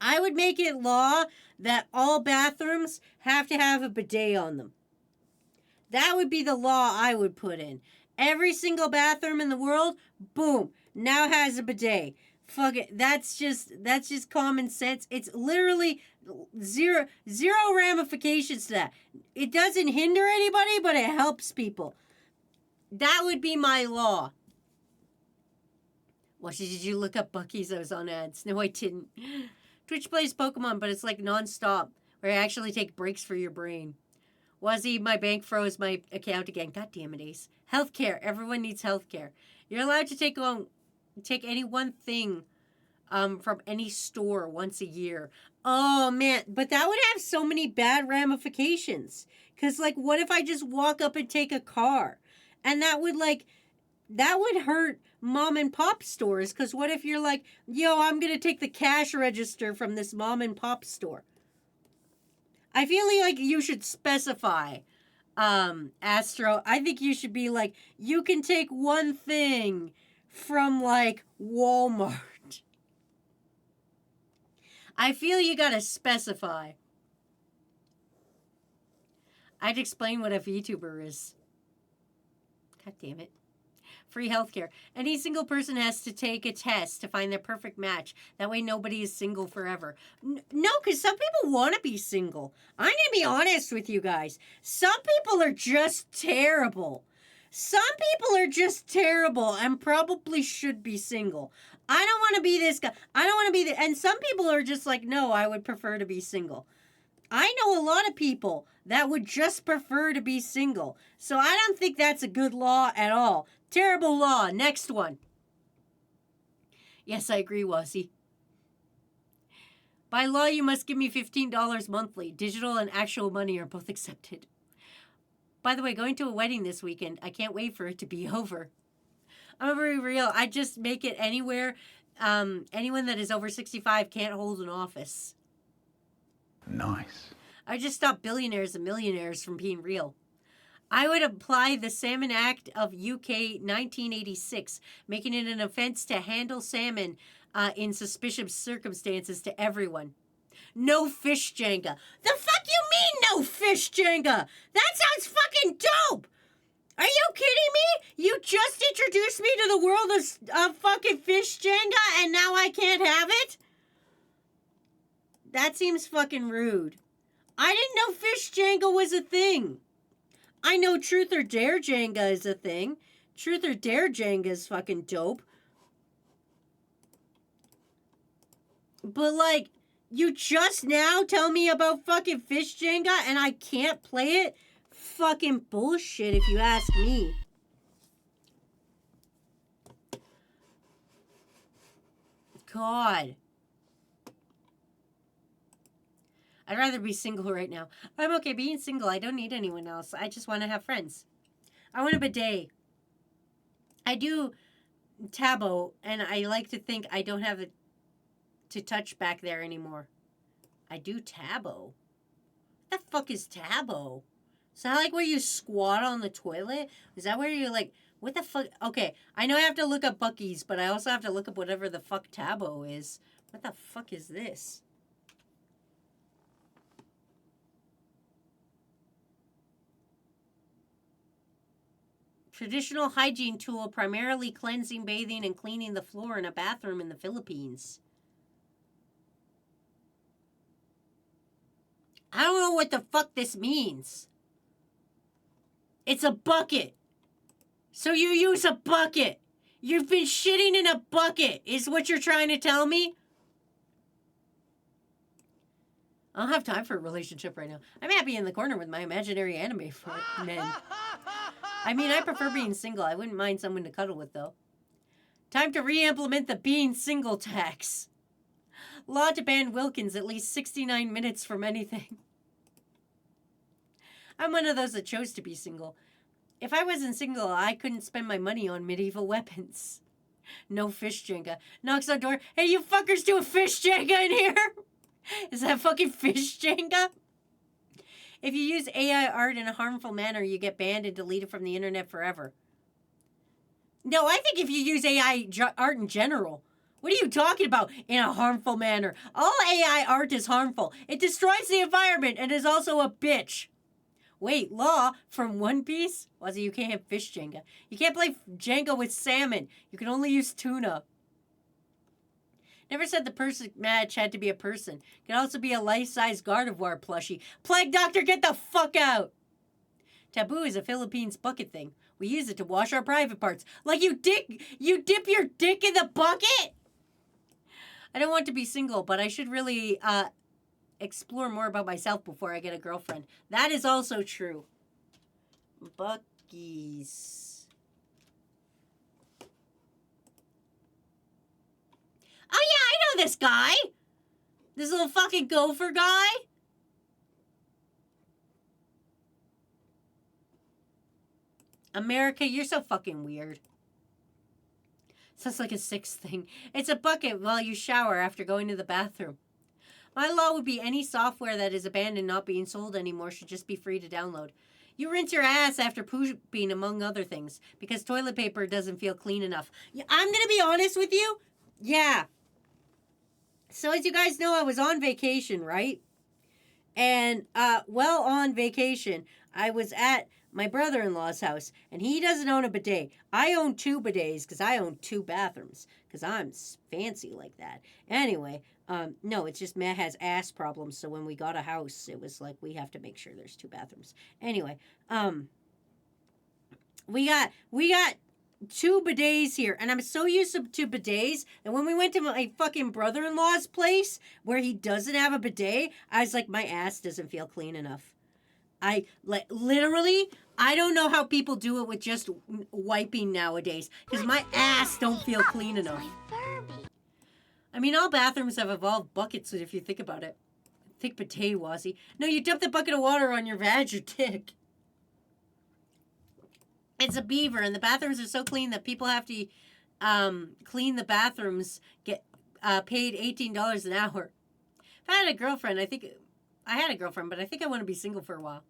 I would make it law that all bathrooms have to have a bidet on them. That would be the law I would put in. Every single bathroom in the world, boom, now has a bidet. Fuck it. That's just common sense. It's literally zero ramifications to that. It doesn't hinder anybody, but it helps people. That would be my law. What, did you look up Bucky's? I was on ads. No, I didn't. Twitch plays Pokemon, but it's like non-stop, where I actually take breaks for your brain. Wazzy, my bank froze my account again. God damn it, Ace. Healthcare. Everyone needs healthcare. You're allowed to take any one thing from any store once a year. Oh, man. But that would have so many bad ramifications. Because, like, what if I just walk up and take a car? And that would hurt mom and pop stores. Because what if you're like, yo, I'm going to take the cash register from this mom and pop store? I feel like you should specify, Astro. I think you should be like, you can take one thing from, like, Walmart. I feel you gotta specify. I'd explain what a VTuber is. God damn it. Free healthcare. Any single person has to take a test to find their perfect match. That way nobody is single forever. No, because some people want to be single. I'm going to be honest with you guys. Some people are just terrible. Some people are just terrible and probably should be single. I don't want to be this guy. I don't want to be and some people are just like, no, I would prefer to be single. I know a lot of people that would just prefer to be single. So I don't think that's a good law at all. Terrible law. Next one. Yes, I agree, Wazzy. By law, you must give me $15 monthly. Digital and actual money are both accepted. By the way, going to a wedding this weekend. I can't wait for it to be over. I'm very real. I just make it anywhere. Anyone that is over 65 can't hold an office. Nice. I just stop billionaires and millionaires from being real. I would apply the Salmon Act of UK 1986, making it an offense to handle salmon in suspicious circumstances to everyone. No fish Jenga. The fuck you mean no fish Jenga? That sounds fucking dope! Are you kidding me? You just introduced me to the world of fucking fish Jenga and now I can't have it? That seems fucking rude. I didn't know fish Jenga was a thing. I know Truth or Dare Jenga is a thing. Truth or Dare Jenga is fucking dope. But like, you just now tell me about fucking fish Jenga and I can't play it? Fucking bullshit if you ask me. God. I'd rather be single right now. I'm okay being single. I don't need anyone else. I just want to have friends. I want a bidet. I do Tabo, and I like to think I don't have it to touch back there anymore. I do Tabo. What the fuck is Tabo? Is that like where you squat on the toilet? Is that where you like, what the fuck? Okay, I know I have to look up Buc-ee's, but I also have to look up whatever the fuck Tabo is. What the fuck is this? Traditional hygiene tool, primarily cleansing, bathing, and cleaning the floor in a bathroom in the Philippines. I don't know what the fuck this means. It's a bucket. So you use a bucket. You've been shitting in a bucket, is what you're trying to tell me? I don't have time for a relationship right now. I'm happy in the corner with my imaginary anime men. I mean, I prefer being single. I wouldn't mind someone to cuddle with, though. Time to re-implement the being single tax. Law to ban Wilkins at least 69 minutes from anything. I'm one of those that chose to be single. If I wasn't single, I couldn't spend my money on medieval weapons. No fish Jenga. Knocks on door. Hey, you fuckers do a fish Jenga in here? Is that fucking fish Jenga? If you use AI art in a harmful manner, you get banned and deleted from the internet forever. No, I think if you use AI art in general. What are you talking about? In a harmful manner. All AI art is harmful. It destroys the environment and is also a bitch. Wait, Law from One Piece? Wazzy, you can't have fish Jenga. You can't play Jenga with salmon. You can only use tuna. Never said the perfect match had to be a person. It could also be a life-size Gardevoir plushie. Plague Doctor, get the fuck out! Taboo is a Philippines bucket thing. We use it to wash our private parts. Like you dip your dick in the bucket? I don't want to be single, but I should really explore more about myself before I get a girlfriend. That is also true. Buc-ee's. Oh yeah, I know this guy. This little fucking gopher guy. America, you're so fucking weird. Sounds like a sixth thing. It's a bucket while you shower after going to the bathroom. My law would be any software that is abandoned not being sold anymore should just be free to download. You rinse your ass after pooping, among other things, because toilet paper doesn't feel clean enough. I'm going to be honest with you. Yeah. So as you guys know, I was on vacation, right? And while on vacation, I was at my brother-in-law's house, and he doesn't own a bidet. I own 2 bidets because I own 2 bathrooms because I'm fancy like that. Anyway, no, it's just Matt has ass problems, so when we got a house, it was like we have to make sure there's 2 bathrooms. Anyway, we got 2 bidets here, and I'm so used to bidets that when we went to my fucking brother-in-law's place where he doesn't have a bidet, I was like, my ass doesn't feel clean enough. Literally, I don't know how people do it with just wiping nowadays, because my ass don't feel clean enough. I mean, all bathrooms have evolved buckets, if you think about it. Think bidet, Wazzy. No, you dump the bucket of water on your vag or dick. It's a beaver, and the bathrooms are so clean that people have to clean the bathrooms, get paid $18 an hour. If I had a girlfriend, I had a girlfriend, but I think I want to be single for a while.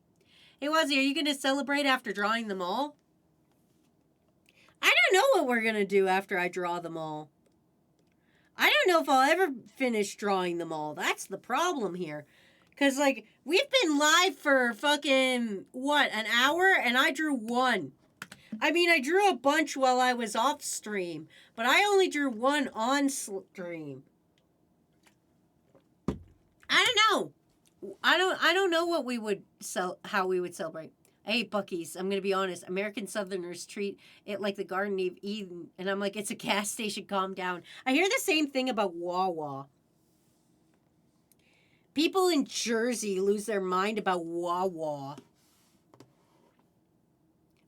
Hey, Wazzy, are you going to celebrate after drawing them all? I don't know what we're going to do after I draw them all. I don't know if I'll ever finish drawing them all. That's the problem here. Because, like, we've been live for fucking, what, an hour? And I drew 1. I mean, I drew a bunch while I was off stream, but I only drew one on stream. I don't know. I don't know what we would how we would celebrate. I hate Buc-ee's. I'm gonna be honest. American Southerners treat it like the Garden of Eden, and I'm like, it's a gas station. Calm down. I hear the same thing about Wawa. People in Jersey lose their mind about Wawa,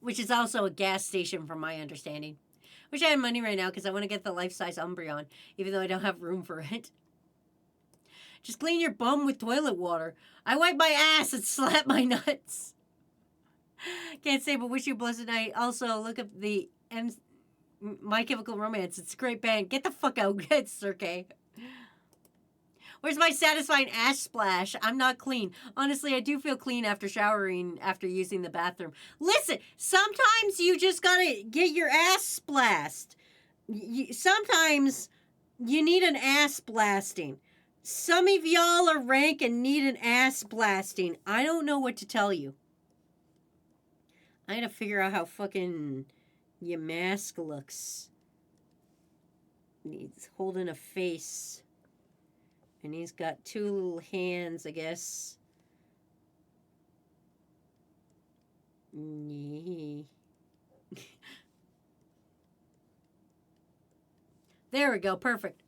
which is also a gas station, from my understanding. Wish I had money right now because I want to get the life-size Umbreon, even though I don't have room for it. Just clean your bum with toilet water. I wipe my ass and slap my nuts. Can't say, but wish you a blessed night. Also, look up the My Chemical Romance. It's a great band. Get the fuck out. Get Cirque. Where's my satisfying ass splash? I'm not clean. Honestly, I do feel clean after showering, after using the bathroom. Listen, sometimes you just gotta get your ass splashed. Sometimes you need an ass blasting. Some of y'all are rank and need an ass blasting. I don't know what to tell you. I gotta figure out how fucking your mask looks. He's holding a face. And he's got two little hands, I guess. There we go. Perfect.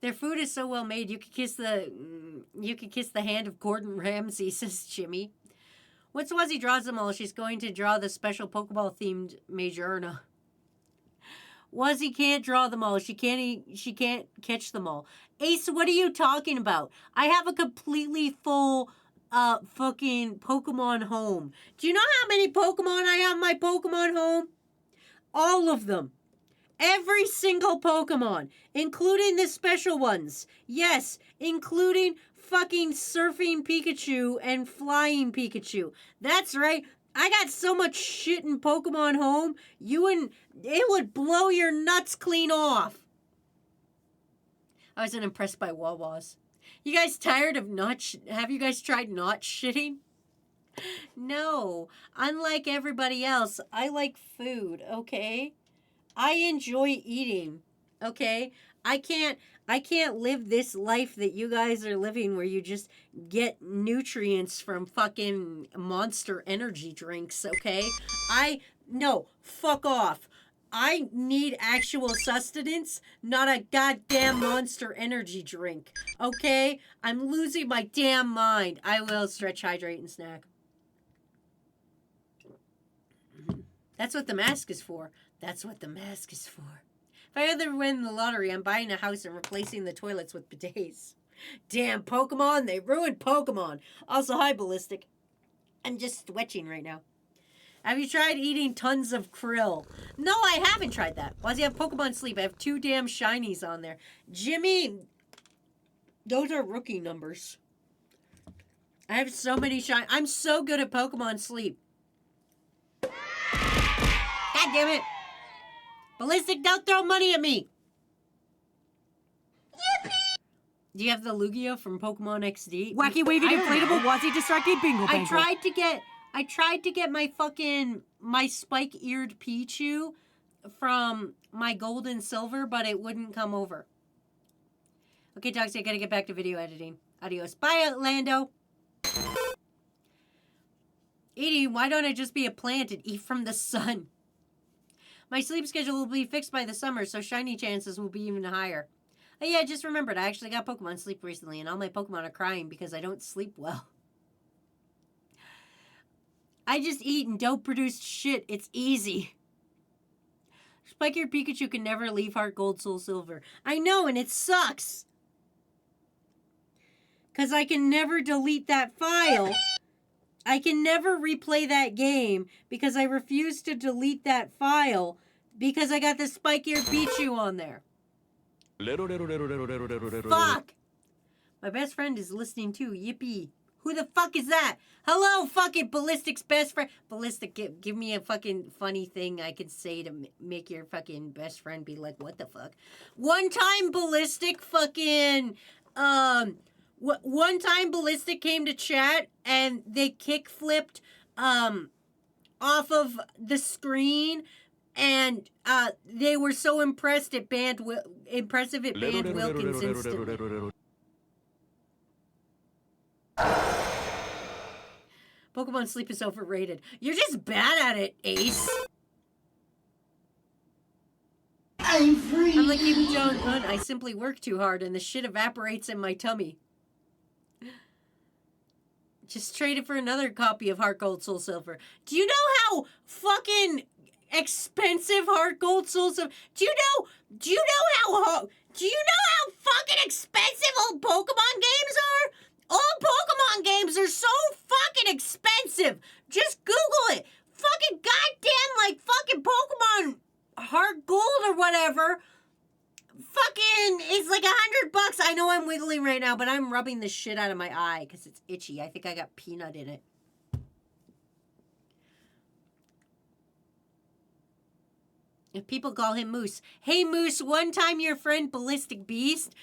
Their food is so well made. You could kiss the hand of Gordon Ramsay, says Jimmy. When Swazi draws them all, she's going to draw the special Pokeball themed Majorna. Wazzy can't draw them all. She can't catch them all. Ace, what are you talking about? I have a completely full fucking Pokemon home. Do you know how many Pokemon I have in my Pokemon home? All of them. Every single Pokemon, including the special ones. Yes, including fucking surfing Pikachu and flying Pikachu. That's right. I got so much shit in Pokemon Home, it would blow your nuts clean off. I wasn't impressed by Wawas. You guys tired of have you guys tried not shitting? No. Unlike everybody else, I like food, okay? I enjoy eating, okay? I can't live this life that you guys are living where you just get nutrients from fucking Monster energy drinks, okay? No, fuck off. I need actual sustenance, not a goddamn Monster energy drink, okay? I'm losing my damn mind. I will stretch, hydrate, and snack. That's what the mask is for. That's what the mask is for. If I ever win the lottery, I'm buying a house and replacing the toilets with bidets. Damn Pokemon, they ruined Pokemon. Also, hi, Ballistic. I'm just stretching right now. Have you tried eating tons of krill? No, I haven't tried that. Why does he have Pokemon Sleep? I have 2 damn shinies on there. Jimmy, those are rookie numbers. I have so many shinies. I'm so good at Pokemon Sleep. God damn it. Ballistic, don't throw money at me! Yippee! Do you have the Lugia from Pokemon XD? Wacky waving inflatable Wazzy distracted bingo bango. I tried to get my spike-eared Pichu from my gold and silver, but it wouldn't come over. Okay, Toxic, I gotta get back to video editing. Adios. Bye, Orlando! Edie, why don't I just be a plant and eat from the sun? My sleep schedule will be fixed by the summer, so shiny chances will be even higher. Oh yeah, I just remembered, I actually got Pokemon Sleep recently, and all my Pokemon are crying because I don't sleep well. I just eat and don't produce shit. It's easy. Spike your Pikachu can never leave Heart Gold, Soul Silver. I know, and it sucks. Because I can never delete that file. I can never replay that game because I refuse to delete that file because I got the Spike-eared Pichu on there. Fuck! My best friend is listening too. Yippee. Who the fuck is that? Hello, fucking Ballistic's best friend. Ballistic, give me a fucking funny thing I could say to make your fucking best friend be like, what the fuck? One time Ballistic fucking, one time Ballistic came to chat and they kick flipped, off of the screen, and they were so impressed it banned impressive it banned Wilkins instantly. Pokemon Sleep is overrated. You're just bad at it, Ace. I'm free. I'm like Kim Jong-un. I simply work too hard and the shit evaporates in my tummy. Just trade it for another copy of Heart Gold Soul Silver. Do you know how fucking expensive Heart Gold Soul Silver? Do you know how fucking expensive old Pokemon games are? Old Pokemon games are so fucking expensive. Just Google it. Fucking goddamn, like, fucking Pokemon Heart Gold or whatever. Fucking, it's like $100. I know I'm wiggling right now, but I'm rubbing the shit out of my eye because it's itchy. I think I got peanut in it. If people call him Moose. Hey, Moose, one time your friend Ballistic Beast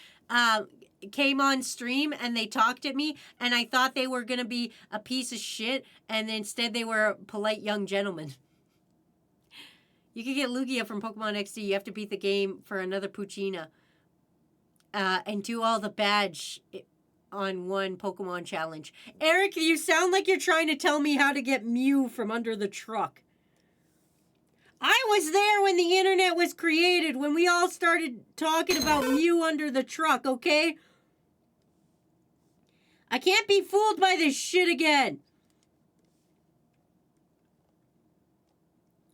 came on stream and they talked at me and I thought they were going to be a piece of shit and instead they were a polite young gentleman. You can get Lugia from Pokemon XD. You have to beat the game for another Poochyena. And do all the badge on one Pokemon challenge. Eric, you sound like you're trying to tell me how to get Mew from under the truck. I was there when the internet was created, when we all started talking about Mew under the truck, okay? I can't be fooled by this shit again.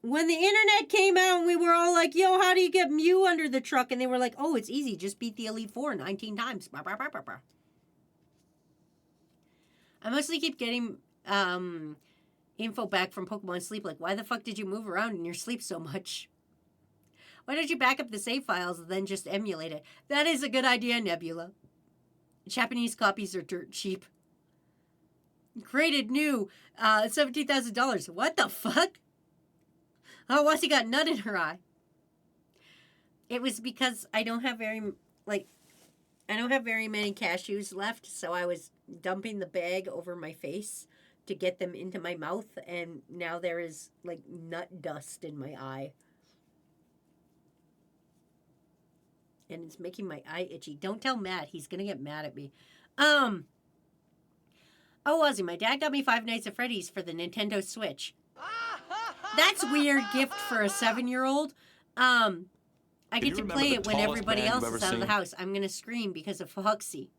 When the internet came out and we were all like, yo, how do you get Mew under the truck? And they were like, oh, it's easy. Just beat the Elite Four 19 times. I mostly keep getting info back from Pokemon Sleep. Like, why the fuck did you move around in your sleep so much? Why don't you back up the save files and then just emulate it? That is a good idea, Nebula. Japanese copies are dirt cheap. Created new, $17,000. What the fuck? Oh, Wasi got nut in her eye. It was because I don't have very many cashews left, so I was dumping the bag over my face to get them into my mouth, and now there is, like, nut dust in my eye. And it's making my eye itchy. Don't tell Matt. He's gonna get mad at me. Oh, Ozzy, my dad got me Five Nights at Freddy's for the Nintendo Switch. That's weird gift for a 7-year-old. I get to play it when everybody else is out of the house. I'm gonna scream because of Foxy.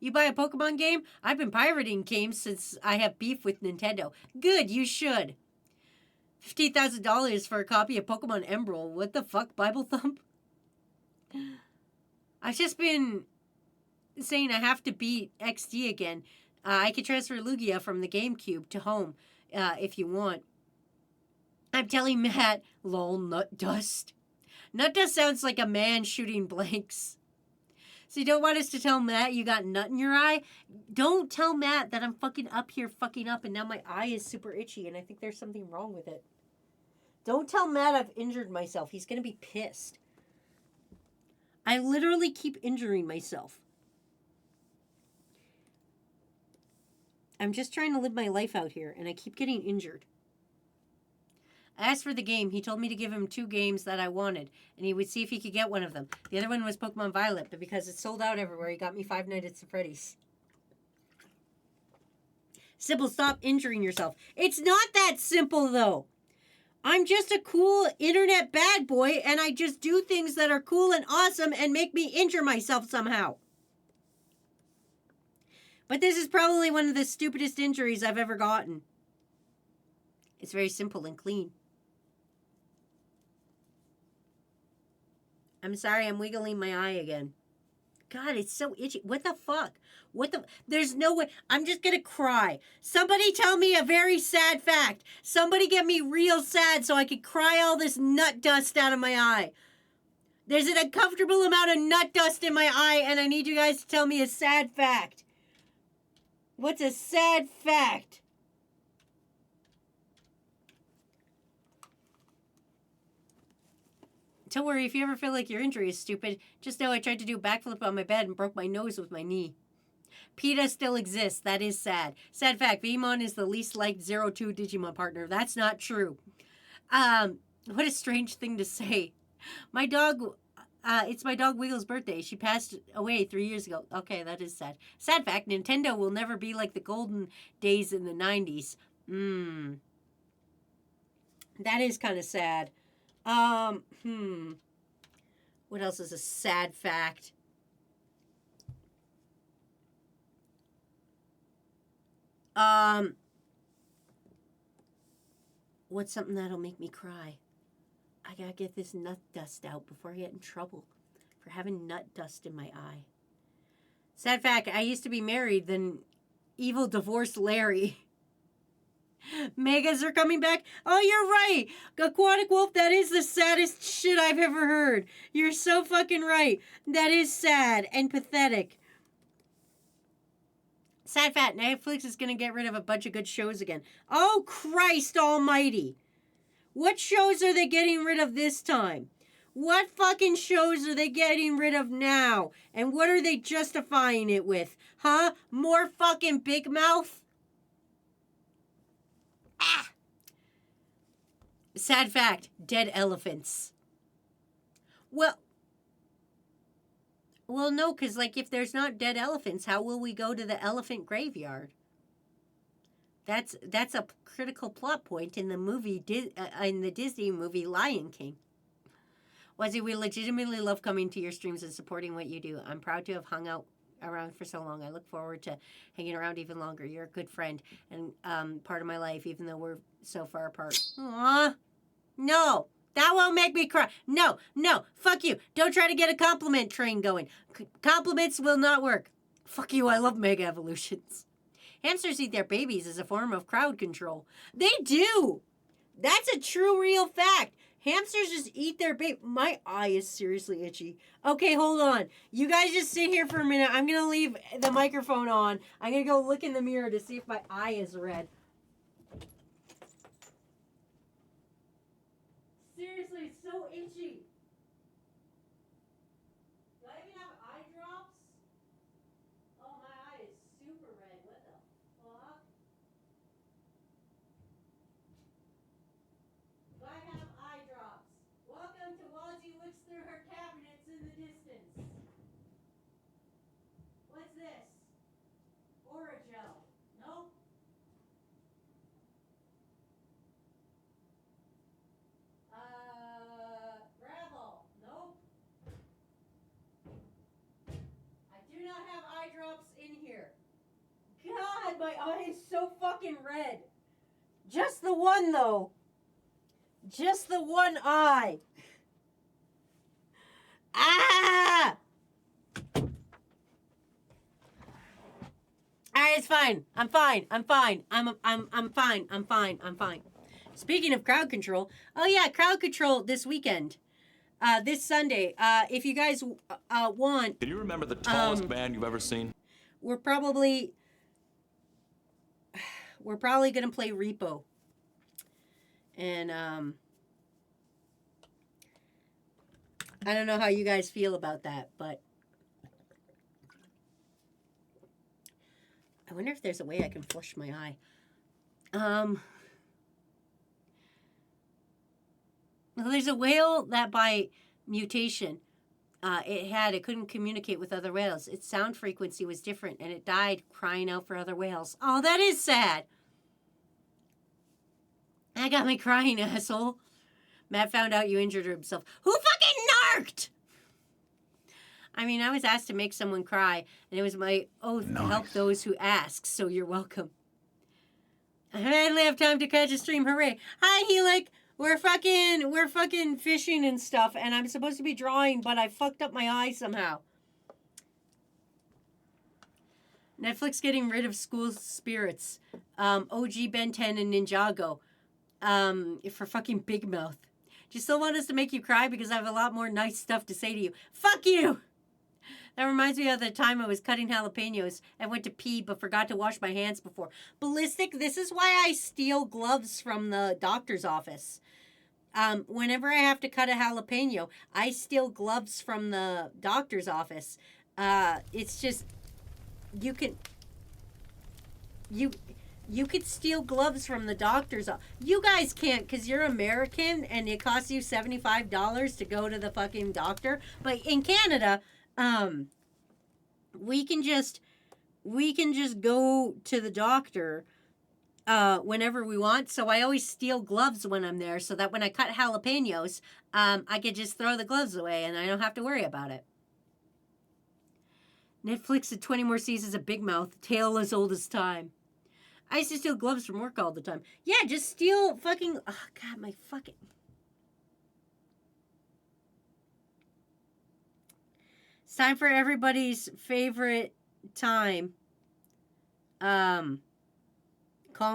You buy a Pokemon game? I've been pirating games since I have beef with Nintendo. Good, you should. $15,000 for a copy of Pokemon Emerald. What the fuck, Bible Thump? I've just been saying I have to beat XD again. I can transfer Lugia from the GameCube to home if you want. I'm telling Matt, lol, nut dust. Nut dust sounds like a man shooting blanks. So you don't want us to tell Matt you got nut in your eye? Don't tell Matt that I'm fucking up here fucking up and now my eye is super itchy and I think there's something wrong with it. Don't tell Matt I've injured myself. He's going to be pissed. I literally keep injuring myself. I'm just trying to live my life out here, and I keep getting injured. I asked for the game. He told me to give him 2 games that I wanted, and he would see if he could get one of them. The other one was Pokemon Violet, but because it's sold out everywhere, he got me Five Nights at Freddy's. Sybil, stop injuring yourself. It's not that simple, though. I'm just a cool internet bad boy, and I just do things that are cool and awesome and make me injure myself somehow. But this is probably one of the stupidest injuries I've ever gotten. It's very simple and clean. I'm sorry, I'm wiggling my eye again. God, it's so itchy. What the fuck? There's no way. I'm just gonna cry. Somebody tell me a very sad fact. Somebody get me real sad so I can cry all this nut dust out of my eye. There's an uncomfortable amount of nut dust in my eye, and I need you guys to tell me a sad fact. What's a sad fact? Don't worry, if you ever feel like your injury is stupid, just know I tried to do a backflip on my bed and broke my nose with my knee. PETA still exists. That is sad. Sad fact, Veemon is the least liked 02 Digimon partner. That's not true. What a strange thing to say. My dog, it's my dog Wiggle's birthday. She passed away 3 years ago. Okay, that is sad. Sad fact, Nintendo will never be like the golden days in the 90s. That is kind of sad. What else is a sad fact? What's something that'll make me cry? I gotta get this nut dust out before I get in trouble for having nut dust in my eye. Sad fact, I used to be married, then evil divorced Larry. Megas are coming back. Oh, you're right. Aquatic Wolf, that is the saddest shit I've ever heard. You're so fucking right. That is sad and pathetic. Sad fact, Netflix is going to get rid of a bunch of good shows again. Oh, Christ almighty. What shows are they getting rid of this time? What fucking shows are they getting rid of now? And what are they justifying it with? Huh? More fucking Big Mouth? Ah! Sad fact, dead elephants. Well, no, because, like, if there's not dead elephants, how will we go to the elephant graveyard? That's a critical plot point in the movie, in the Disney movie Lion King. Wazzy, we legitimately love coming to your streams and supporting what you do. I'm proud to have hung out around for so long. I look forward to hanging around even longer. You're a good friend and part of my life, even though we're so far apart. Aww. No. That won't make me cry. No, fuck you. Don't try to get a compliment train going. Compliments will not work. Fuck you, I love Mega Evolutions. Hamsters eat their babies as a form of crowd control. They do. That's a true, real fact. Hamsters just eat their baby. My eye is seriously itchy. Okay, hold on. You guys just sit here for a minute. I'm going to leave the microphone on. I'm going to go look in the mirror to see if my eye is red. Seriously, it's so itchy. Do I even have eye drops? Oh, my eye is super red. What the fuck? Do I have eye drops? Welcome to Wazzy looks through her cabinets in the distance. What's this? Oragel. Nope. Gravel. Nope. I do not have eye drops in here. God, my eye is so fucking red. Just the one, though. Just the one eye. Ah! Alright, it's fine. I'm fine. I'm fine. I'm fine. I'm fine. I'm fine. Speaking of crowd control, oh yeah, crowd control this weekend. This Sunday. If you guys want... Can you remember the tallest man you've ever seen? We're probably gonna play Repo. And I don't know how you guys feel about that, but I wonder if there's a way I can flush my eye. Well, there's a whale that by mutation, it couldn't communicate with other whales. Its sound frequency was different, and it died crying out for other whales. Oh, that is sad. That got me crying, asshole. Matt found out you injured himself. Who fucking narked? I mean, I was asked to make someone cry, and it was my oath to help those who ask, so you're welcome. I finally have time to catch a stream. Hooray. Hi, Helic. We're fucking fishing and stuff, and I'm supposed to be drawing, but I fucked up my eye somehow. Netflix getting rid of school spirits. OG Ben 10 and Ninjago. For fucking Big Mouth. Do you still want us to make you cry? Because I have a lot more nice stuff to say to you. Fuck you! That reminds me of the time I was cutting jalapenos. I went to pee but forgot to wash my hands before. Ballistic, this is why I steal gloves from the doctor's office. Whenever I have to cut a jalapeno, I steal gloves from the doctor's office. It's just... you can you could steal gloves from the doctor's office. You guys can't because you're American and it costs you $75 to go to the fucking doctor. But in Canada, we can just go to the doctor whenever we want. So I always steal gloves when I'm there so that when I cut jalapenos, I could just throw the gloves away and I don't have to worry about it. Netflix had 20 more seasons of Big Mouth, tale as old as time. I used to steal gloves from work all the time. Yeah, just steal fucking... Oh, God, my fucking... It's time for everybody's favorite time. Call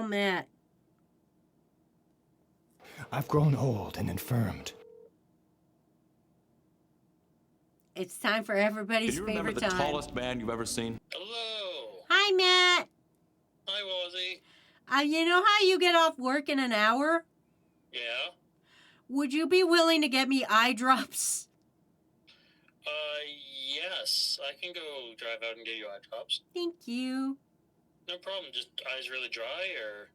Matt. I've grown old and infirmed. It's time for everybody's Do you remember favorite the time. tallest man you've ever seen? Hello. Hi, Matt. Hi, Wazzy. You know how you get off work in an hour? Yeah? Would you be willing to get me eye drops? Yes. I can go drive out and get you eye drops. Thank you. No problem. Just eyes really dry, or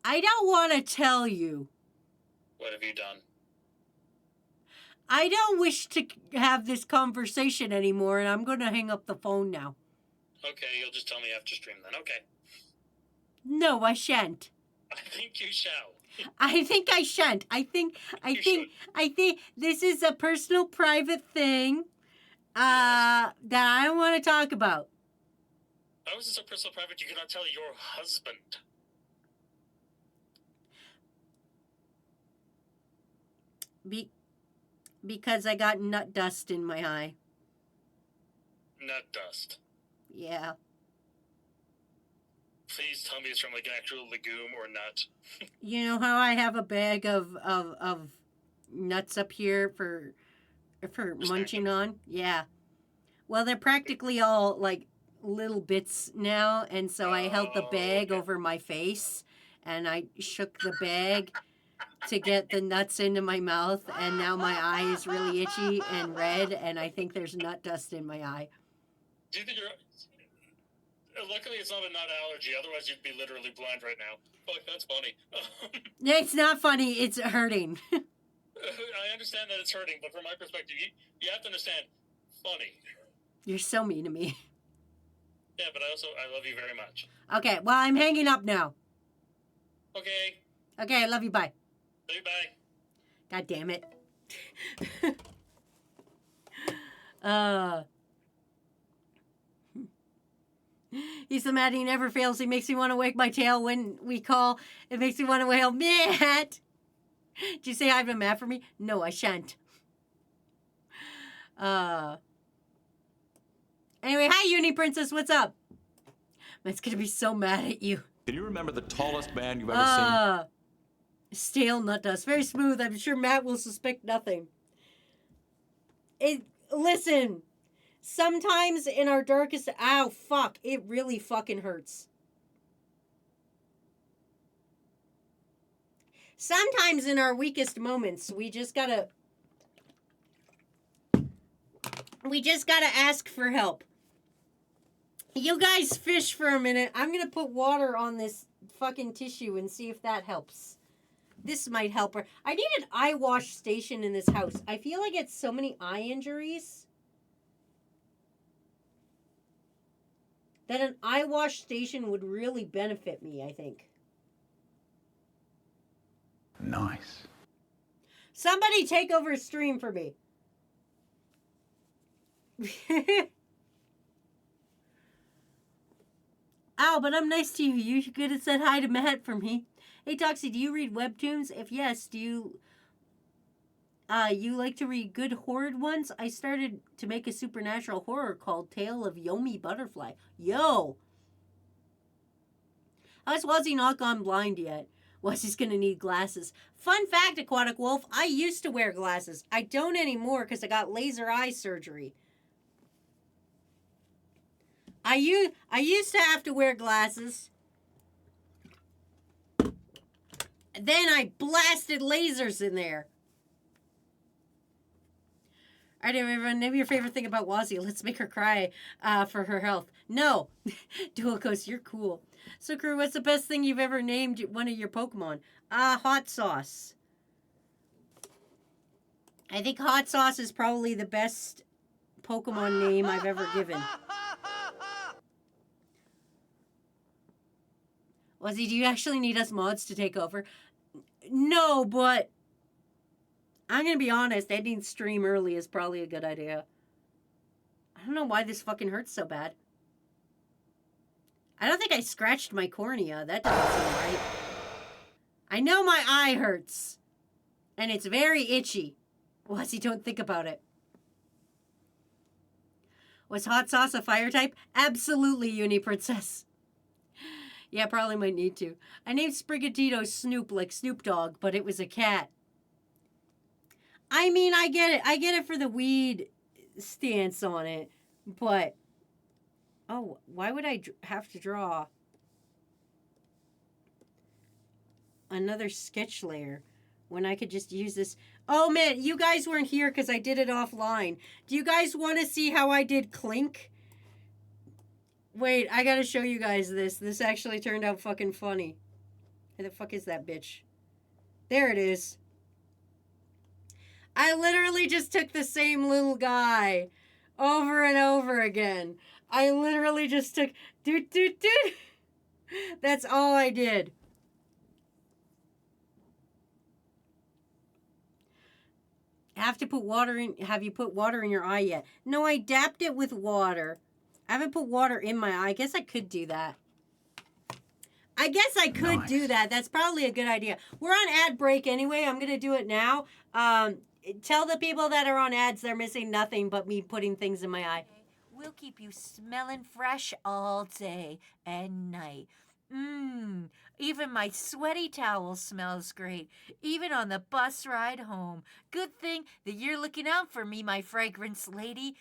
I don't want to tell you. what have you done? I don't wish to have this conversation anymore, and I'm going to hang up the phone now. Okay, you'll just tell me after stream then. Okay. No, I shan't. I think you shall. I think I shan't. I think this is a personal, private thing that I don't want to talk about. How is this so personal private you cannot tell your husband? Because I got nut dust in my eye. Nut dust. Yeah. Please tell me it's from like an actual legume or nut. You know how I have a bag of nuts up here for munching on? Yeah. Well, they're practically all like little bits now, and so I held the bag over my face and I shook the bag to get the nuts into my mouth, and now my eye is really itchy and red, and I think there's nut dust in my eye. Do you think you're... Luckily, it's not a nut allergy. Otherwise, you'd be literally blind right now. Fuck, that's funny. It's not funny. It's hurting. I understand that it's hurting, but from my perspective, you have to understand, funny. You're so mean to me. Yeah, but I love you very much. Okay, well, I'm hanging up now. Okay. Okay, I love you. Bye. Love you, bye. God damn it. He's so mad he never fails. He makes me want to wag my tail when we call. It makes me want to wail, Matt. Did you say hi to Matt for me? No, I shan't. Anyway, hi, Uni Princess. What's up? Matt's gonna be so mad at you. Can you remember the tallest man you've ever seen? Stale nut dust. Very smooth. I'm sure Matt will suspect nothing. Listen. Sometimes in our darkest... Ow, fuck. It really fucking hurts. Sometimes in our weakest moments, we just gotta ask for help. You guys fish for a minute. I'm gonna put water on this fucking tissue and see if that helps. This might help her. I need an eye wash station in this house. I feel I get so many eye injuries that an eye wash station would really benefit me, I think. Nice. Somebody take over stream for me. Ow, but I'm nice to you. You could have said hi to Matt for me. Hey, Toxie, do you read webtoons? If yes, do you like to read good horror ones? I started to make a supernatural horror called Tale of Yomi Butterfly. Yo! How's Wazzy not gone blind yet? Wazzy's gonna need glasses. Fun fact, Aquatic Wolf, I used to wear glasses. I don't anymore because I got laser eye surgery. I used to have to wear glasses. Then I blasted lasers in there. All right, everyone, name your favorite thing about Wazzy. Let's make her cry for her health. No. Dual you're cool. So, crew, what's the best thing you've ever named one of your Pokemon? Hot Sauce. I think Hot Sauce is probably the best Pokemon name I've ever given. Wazzy, do you actually need us mods to take over? No, but I'm going to be honest, ending stream early is probably a good idea. I don't know why this fucking hurts so bad. I don't think I scratched my cornea. That doesn't seem right. I know my eye hurts. And it's very itchy. Wazzy, don't think about it. Was Hot Sauce a fire type? Absolutely, Uni Princess. Yeah, probably might need to. I named Sprigatito Snoop like Snoop Dogg, but it was a cat. I mean, I get it. I get it for the weed stance on it, but... Oh, why would I have to draw another sketch layer when I could just use this? Oh, man, you guys weren't here because I did it offline. Do you guys want to see how I did Clink? Wait, I gotta show you guys this. This actually turned out fucking funny. Where the fuck is that bitch? There it is. I literally just took the same little guy over and over again. I literally just took... Doot, doot, doot. That's all I did. Have to put water in... Have you put water in your eye yet? No, I dapped it with water. I haven't put water in my eye. I guess I could do that. I guess I could do that. That's probably a good idea. We're on ad break anyway. I'm going to do it now. Tell the people that are on ads they're missing nothing but me putting things in my eye. We'll keep you smelling fresh all day and night. Even my sweaty towel smells great, even on the bus ride home. Good thing that you're looking out for me, my fragrance lady.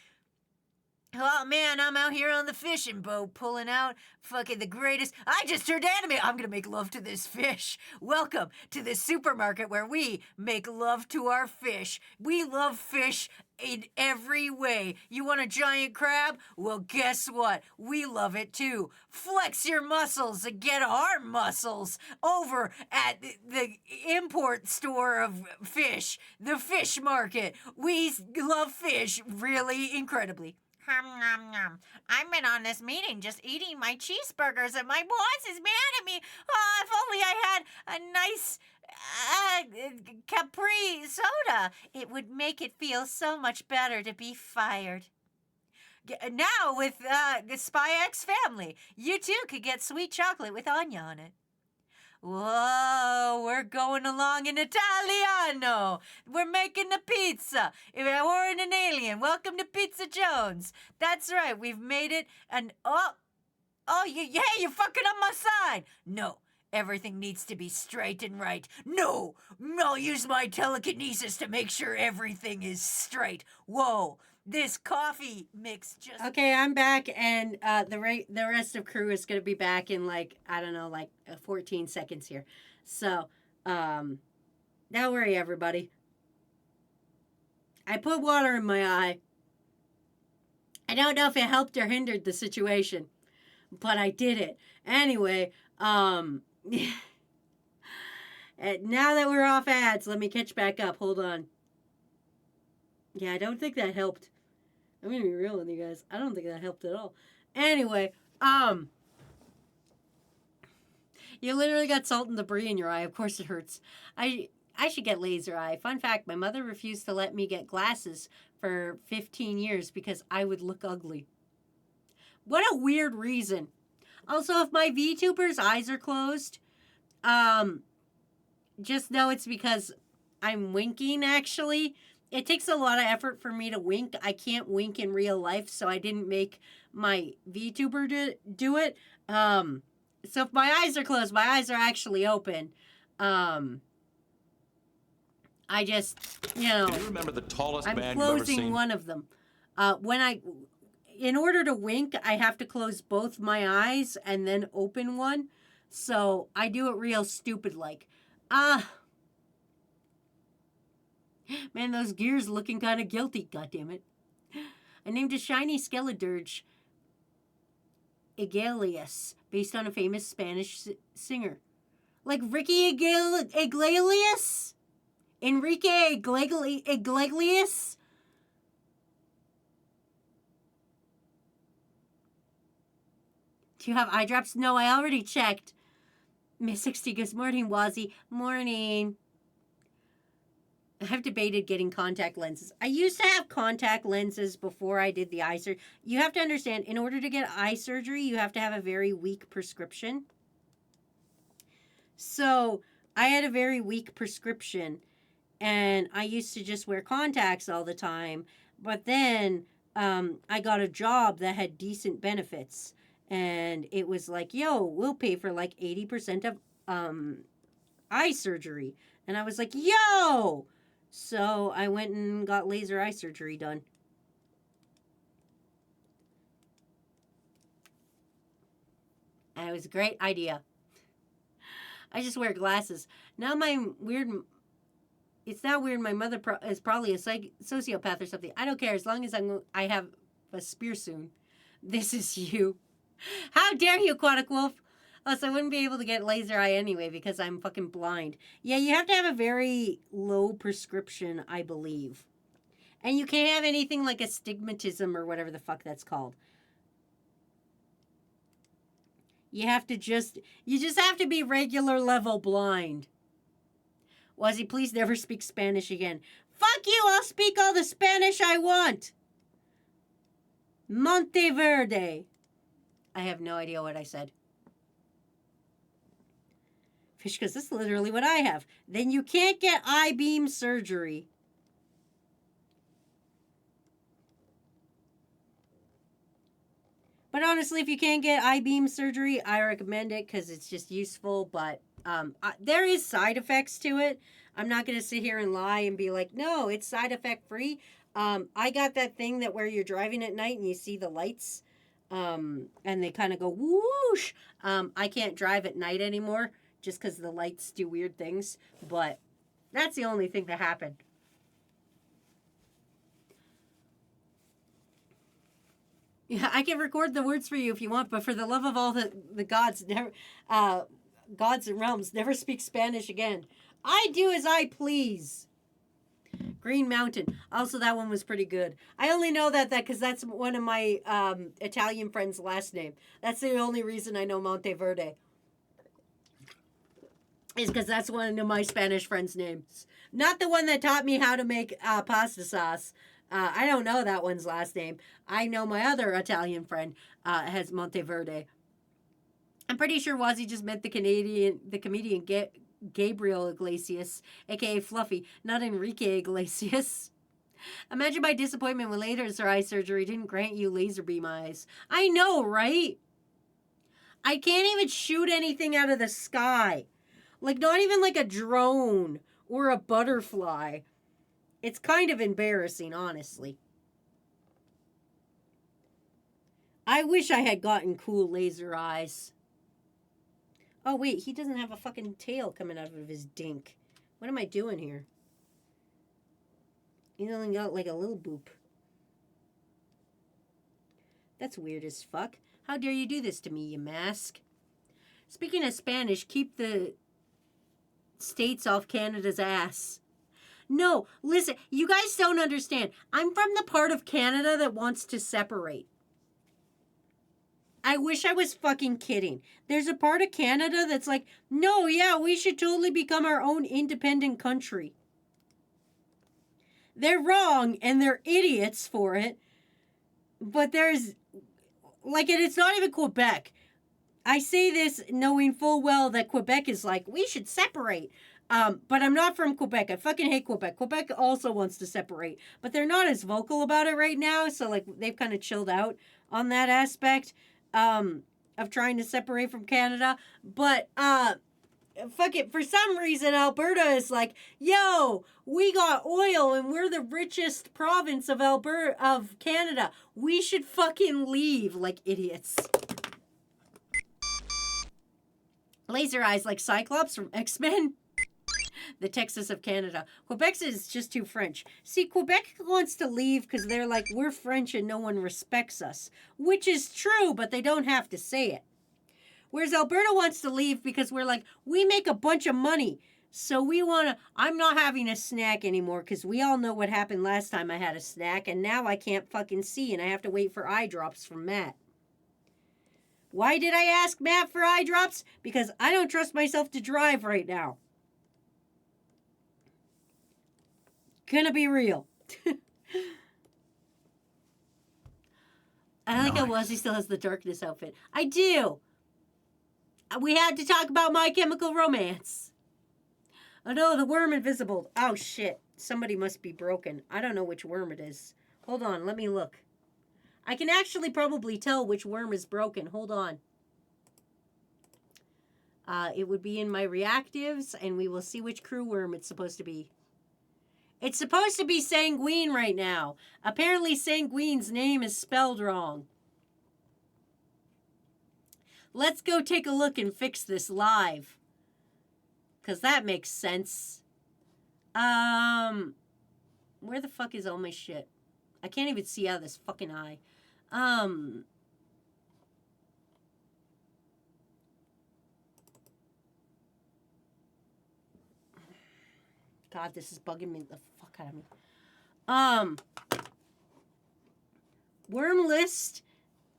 Oh, man, I'm out here on the fishing boat pulling out fucking the greatest... I just turned anime. I'm going to make love to this fish. Welcome to the supermarket where we make love to our fish. We love fish in every way. You want a giant crab? Well, guess what? We love it too. Flex your muscles and get our muscles over at the import store of fish, the fish market. We love fish really incredibly. I've been on this meeting just eating my cheeseburgers and my boss is mad at me. Oh, if only I had a nice Capri soda. It would make it feel so much better to be fired. Now with the Spy X family, you too could get sweet chocolate with Anya on it. Whoa, we're going along in Italiano. We're making the pizza. If I weren't an alien, welcome to Pizza Jones. That's right, we've made it. And you're fucking up my sign. No, everything needs to be straight and right. No, I'll use my telekinesis to make sure everything is straight. Whoa. This coffee mix just... Okay, I'm back, and the rest of crew is going to be back in, 14 seconds here. So, don't worry, everybody. I put water in my eye. I don't know if it helped or hindered the situation, but I did it. Anyway, and now that we're off ads, let me catch back up. Hold on. Yeah, I don't think that helped. I'm gonna be real with you guys. I don't think that helped at all. Anyway, you literally got salt and debris in your eye. Of course it hurts. I should get laser eye. Fun fact, my mother refused to let me get glasses for 15 years because I would look ugly. What a weird reason. Also, if my VTuber's eyes are closed, just know it's because I'm winking, actually. It takes a lot of effort for me to wink. I can't wink in real life, so I didn't make my VTuber do it. So if my eyes are closed, my eyes are actually open. I just, Do you remember the tallest I'm man you've ever closing seen? one of them. In order to wink, I have to close both my eyes and then open one. So I do it real stupid like. Man, those gears looking kind of guilty. God damn it. I named a shiny Skeledirge Iglesias, based on a famous Spanish singer. Like Ricky Iglesias? Enrique Iglesias? Do you have eye drops? No, I already checked. Miss 60, good morning, Wazzy. Morning. I have debated getting contact lenses. I used to have contact lenses before I did the eye surgery. You have to understand, in order to get eye surgery, you have to have a very weak prescription. So, I had a very weak prescription, and I used to just wear contacts all the time. But then, I got a job that had decent benefits. And it was like, yo, we'll pay for like 80% of eye surgery. And I was like, yo! So I went and got laser eye surgery done. And it was a great idea. I just wear glasses. Now it's not weird my mother is probably a sociopath or something. I don't care as long as I have a spear soon. This is you. How dare you, Aquatic Wolf? Oh, so I wouldn't be able to get laser eye anyway because I'm fucking blind. Yeah, you have to have a very low prescription, I believe. And you can't have anything like astigmatism or whatever the fuck that's called. You just have to be regular level blind. Wazzy, please never speak Spanish again. Fuck you, I'll speak all the Spanish I want. Monteverde. I have no idea what I said. Fish, because this is literally what I have. Then you can't get I-beam surgery. But honestly, if you can't get I-beam surgery, I recommend it because it's just useful. But there is side effects to it. I'm not going to sit here and lie and be like, no, it's side effect free. I got that thing that where you're driving at night and you see the lights. And they kind of go whoosh. I can't drive at night anymore just because the lights do weird things. But that's the only thing that happened. Yeah, I can record the words for you if you want, but for the love of all the gods, never, gods and realms, never speak Spanish again. I do as I please. Green Mountain. Also, that one was pretty good. I only know that because that's one of my Italian friends' last name. That's the only reason I know Monteverde. Is because that's one of my Spanish friends' names. Not the one that taught me how to make pasta sauce. I don't know that one's last name. I know my other Italian friend has Monteverde. I'm pretty sure Wazzy just meant the comedian Gabriel Iglesias, aka Fluffy, not Enrique Iglesias. Imagine my disappointment when laser eye surgery didn't grant you laser beam eyes. I know, right? I can't even shoot anything out of the sky. Like, not even like a drone or a butterfly. It's kind of embarrassing, honestly. I wish I had gotten cool laser eyes. Oh, wait, he doesn't have a fucking tail coming out of his dink. What am I doing here? He's only got like a little boop. That's weird as fuck. How dare you do this to me, you mask? Speaking of Spanish, keep the states off Canada's ass. No, listen, you guys don't understand. I'm from the part of Canada that wants to separate. I wish I was fucking kidding. There's a part of Canada that's like, no, yeah, we should totally become our own independent country. They're wrong and they're idiots for it. But there's, like, and it's not even Quebec. I say this knowing full well that Quebec is like, we should separate. But I'm not from Quebec. I fucking hate Quebec. Quebec also wants to separate. But they're not as vocal about it right now. So, like, they've kind of chilled out on that aspect. Of trying to separate from Canada. But, fuck it. For some reason, Alberta is like, yo, we got oil and we're the richest province of Canada. We should fucking leave like idiots. Laser eyes like Cyclops from X-Men. The Texas of Canada. Quebec is just too French. See, Quebec wants to leave because they're like, we're French and no one respects us. Which is true, but they don't have to say it. Whereas Alberta wants to leave because we're like, we make a bunch of money. So we want to, I'm not having a snack anymore because we all know what happened last time I had a snack. And now I can't fucking see and I have to wait for eye drops from Matt. Why did I ask Matt for eye drops? Because I don't trust myself to drive right now. Gonna be real. I like how Wazzy still has the darkness outfit. I do. We had to talk about My Chemical Romance. Oh no, the worm invisible. Oh shit. Somebody must be broken. I don't know which worm it is. Hold on, let me look. I can actually probably tell which worm is broken. Hold on. It would be in my reactives, and we will see which crew worm it's supposed to be. It's supposed to be Sanguine right now. Apparently Sanguine's name is spelled wrong. Let's go take a look and fix this live. Because that makes sense. Where the fuck is all my shit? I can't even see out of this fucking eye. God, this is bugging me the fuck out of me. Worm list.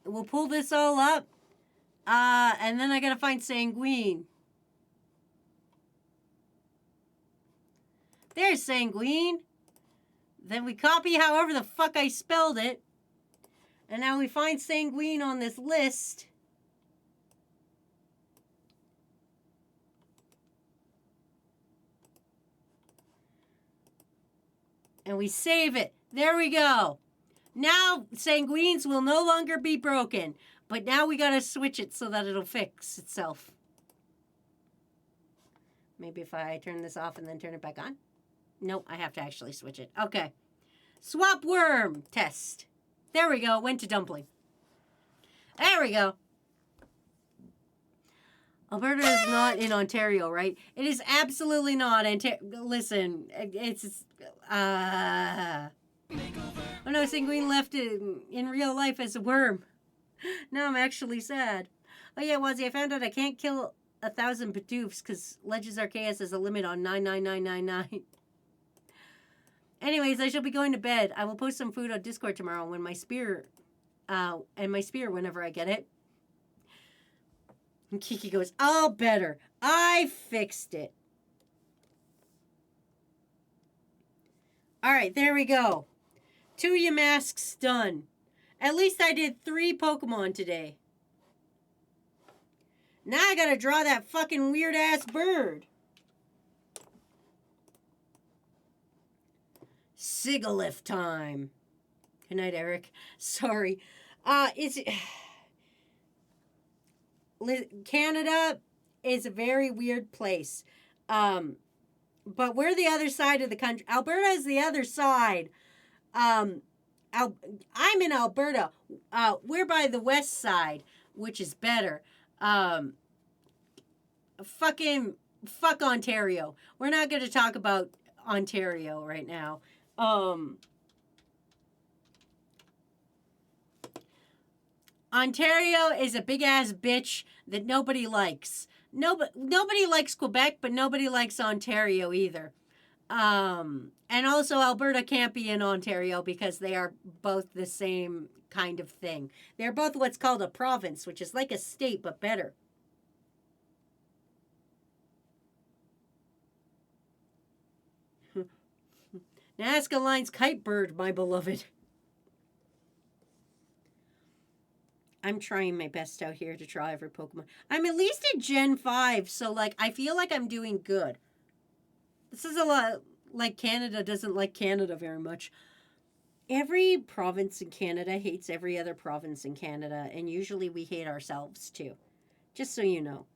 We'll pull this all up. And then I gotta find Sanguine. There's Sanguine. Then we copy however the fuck I spelled it. And now we find Sanguine on this list. And we save it. There we go. Now Sanguines will no longer be broken. But now we gotta switch it so that it'll fix itself. Maybe if I turn this off and then turn it back on. Nope, I have to actually switch it. Okay. Swap worm test. There we go. Went to dumpling. There we go. Alberta is not in Ontario, right? It is absolutely not. Listen, it's... Oh no, Sanguine left in real life as a worm. Now I'm actually sad. Oh yeah, Wazzy, I found out I can't kill 1,000 Padoofs because Legends Arceus has a limit on 99999. Anyways, I shall be going to bed. I will post some food on Discord tomorrow when my spear, whenever I get it. And Kiki goes, all better. I fixed it. All right, there we go. 2 Ymasks done. At least I did 3 Pokemon today. Now I gotta draw that fucking weird-ass bird. Sigalith time. Good night, Eric. Sorry. Canada is a very weird place. But we're the other side of the country. Alberta is the other side. I'm in Alberta. We're by the west side, which is better. Fuck Ontario. We're not going to talk about Ontario right now. Ontario is a big ass bitch that nobody likes. Nobody likes Quebec, but nobody likes Ontario either. And also Alberta can't be in Ontario because they are both the same kind of thing. They're both what's called a province, which is like a state, but better. Nazca Line's kite bird, my beloved. I'm trying my best out here to try every Pokemon. I'm at least at Gen 5, so, like, I feel like I'm doing good. This is a lot like Canada doesn't like Canada very much. Every province in Canada hates every other province in Canada, and usually we hate ourselves, too. Just so you know.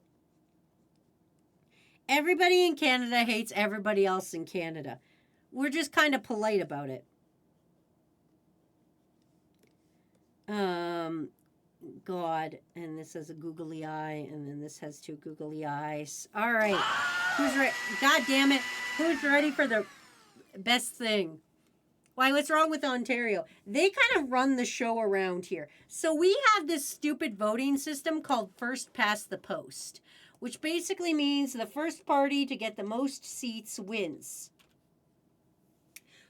Everybody in Canada hates everybody else in Canada. We're just kind of polite about it. God. And this has a googly eye. And then this has 2 googly eyes. All right. Who's right? God damn it. Who's ready for the best thing? Why, what's wrong with Ontario? They kind of run the show around here. So we have this stupid voting system called first past the post, which basically means the first party to get the most seats wins,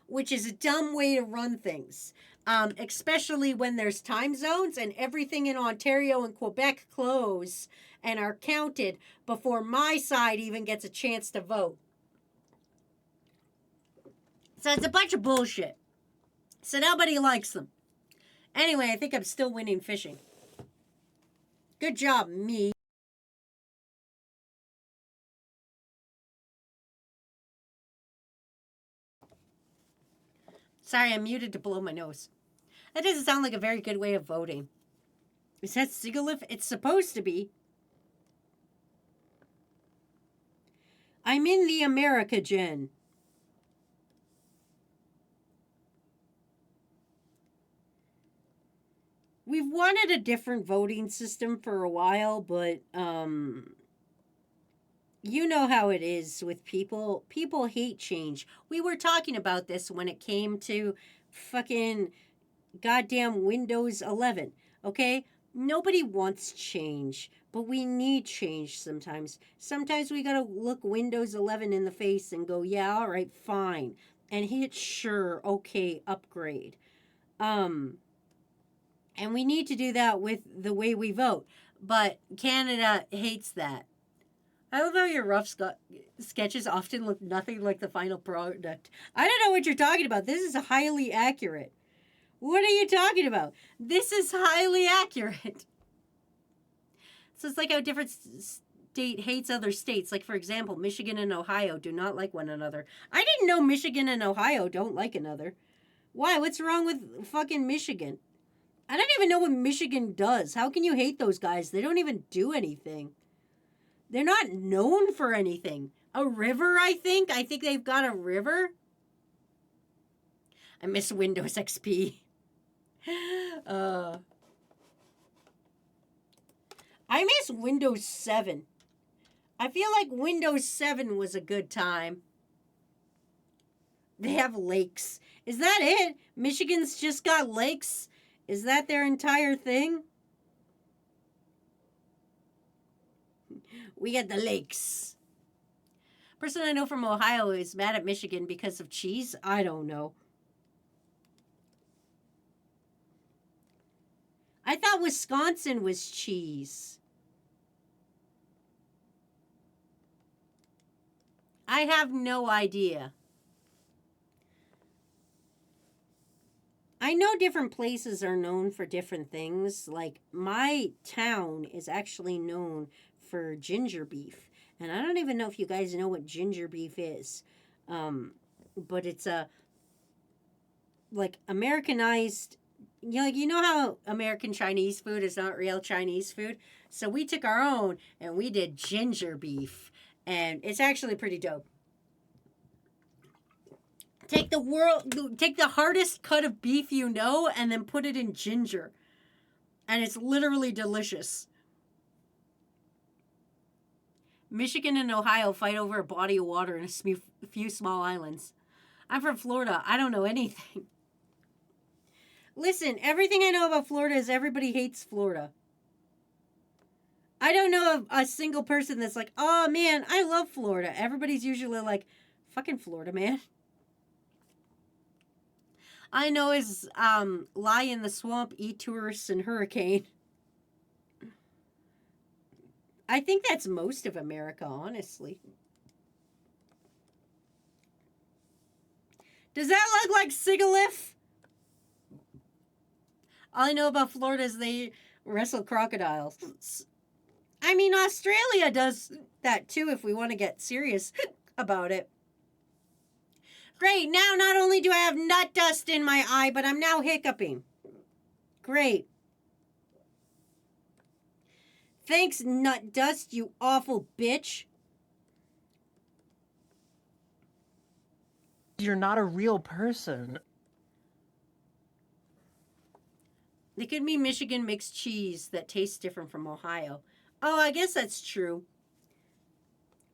which is a dumb way to run things, especially when there's time zones and everything in Ontario and Quebec close and are counted before my side even gets a chance to vote. So it's a bunch of bullshit. So nobody likes them. Anyway, I think I'm still winning fishing. Good job, me. Sorry, I'm muted to blow my nose. That doesn't sound like a very good way of voting. Is that Sigalith? It's supposed to be. I'm in the America gen. We've wanted a different voting system for a while, but you know how it is with people. People hate change. We were talking about this when it came to fucking goddamn Windows 11, okay? Nobody wants change, but we need change sometimes. Sometimes we gotta look Windows 11 in the face and go, yeah, all right, fine. And hit sure, okay, upgrade. And we need to do that with the way we vote. But Canada hates that. I love how your rough sketches often look nothing like the final product. I don't know what you're talking about. This is highly accurate. What are you talking about? This is highly accurate. So it's like how different state hates other states. Like, for example, Michigan and Ohio do not like one another. I didn't know Michigan and Ohio don't like another. Why? What's wrong with fucking Michigan? I don't even know what Michigan does. How can you hate those guys? They don't even do anything. They're not known for anything. A river, I think. I think they've got a river. I miss Windows XP. I miss Windows 7. I feel like Windows 7 was a good time. They have lakes. Is that it? Michigan's just got lakes? Is that their entire thing? We got the lakes. Person I know from Ohio is mad at Michigan because of cheese. I don't know. I thought Wisconsin was cheese. I have no idea. I know different places are known for different things. Like, my town is actually known for ginger beef. And I don't even know if you guys know what ginger beef is. But it's a, like, Americanized, you know how American Chinese food is not real Chinese food? So we took our own and we did ginger beef. And it's actually pretty dope. Take the hardest cut of beef you know and then put it in ginger. And it's literally delicious. Michigan and Ohio fight over a body of water and a few small islands. I'm from Florida. I don't know anything. Listen, everything I know about Florida is everybody hates Florida. I don't know of a single person that's like, oh man, I love Florida. Everybody's usually like, fucking Florida, man. I know is lie in the swamp, eat tourists, and hurricane. I think that's most of America, honestly. Does that look like Sigalith? All I know about Florida is they wrestle crocodiles. I mean, Australia does that too if we want to get serious about it. Great, now not only do I have nut dust in my eye, but I'm now hiccuping. Great. Thanks, nut dust, you awful bitch. You're not a real person. It could mean Michigan makes cheese that tastes different from Ohio. Oh, I guess that's true.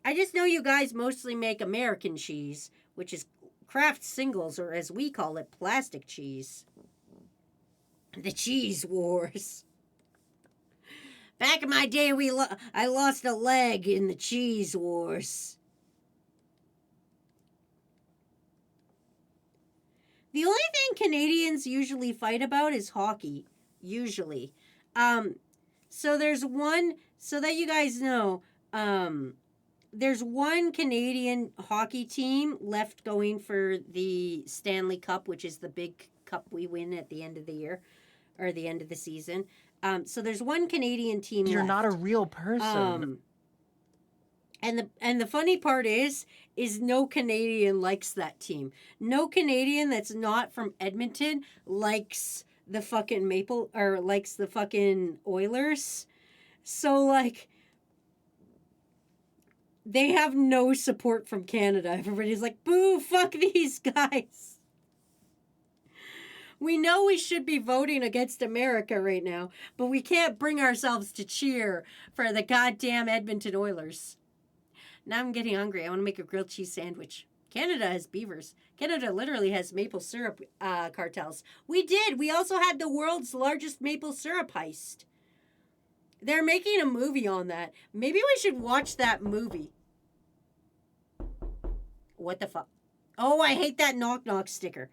I just know you guys mostly make American cheese, which is Kraft singles, or as we call it, plastic cheese. The cheese wars. Back in my day, I lost a leg in the cheese wars. The only thing Canadians usually fight about is hockey. Usually. So there's one, so that you guys know, there's one Canadian hockey team left going for the Stanley Cup, which is the big cup we win at the end of the year, or the end of the season. So there's one Canadian team You're left. not a real person. And the funny part is no Canadian likes that team. No Canadian that's not from Edmonton likes the fucking likes the fucking Oilers. So like they have no support from Canada. Everybody's like, boo, fuck these guys. We know we should be voting against America right now, but we can't bring ourselves to cheer for the goddamn Edmonton Oilers. Now I'm getting hungry. I want to make a grilled cheese sandwich. Canada has beavers. Canada literally has maple syrup cartels. We did. We also had the world's largest maple syrup heist. They're making a movie on that. Maybe we should watch that movie. What the fuck? Oh, I hate that knock knock sticker.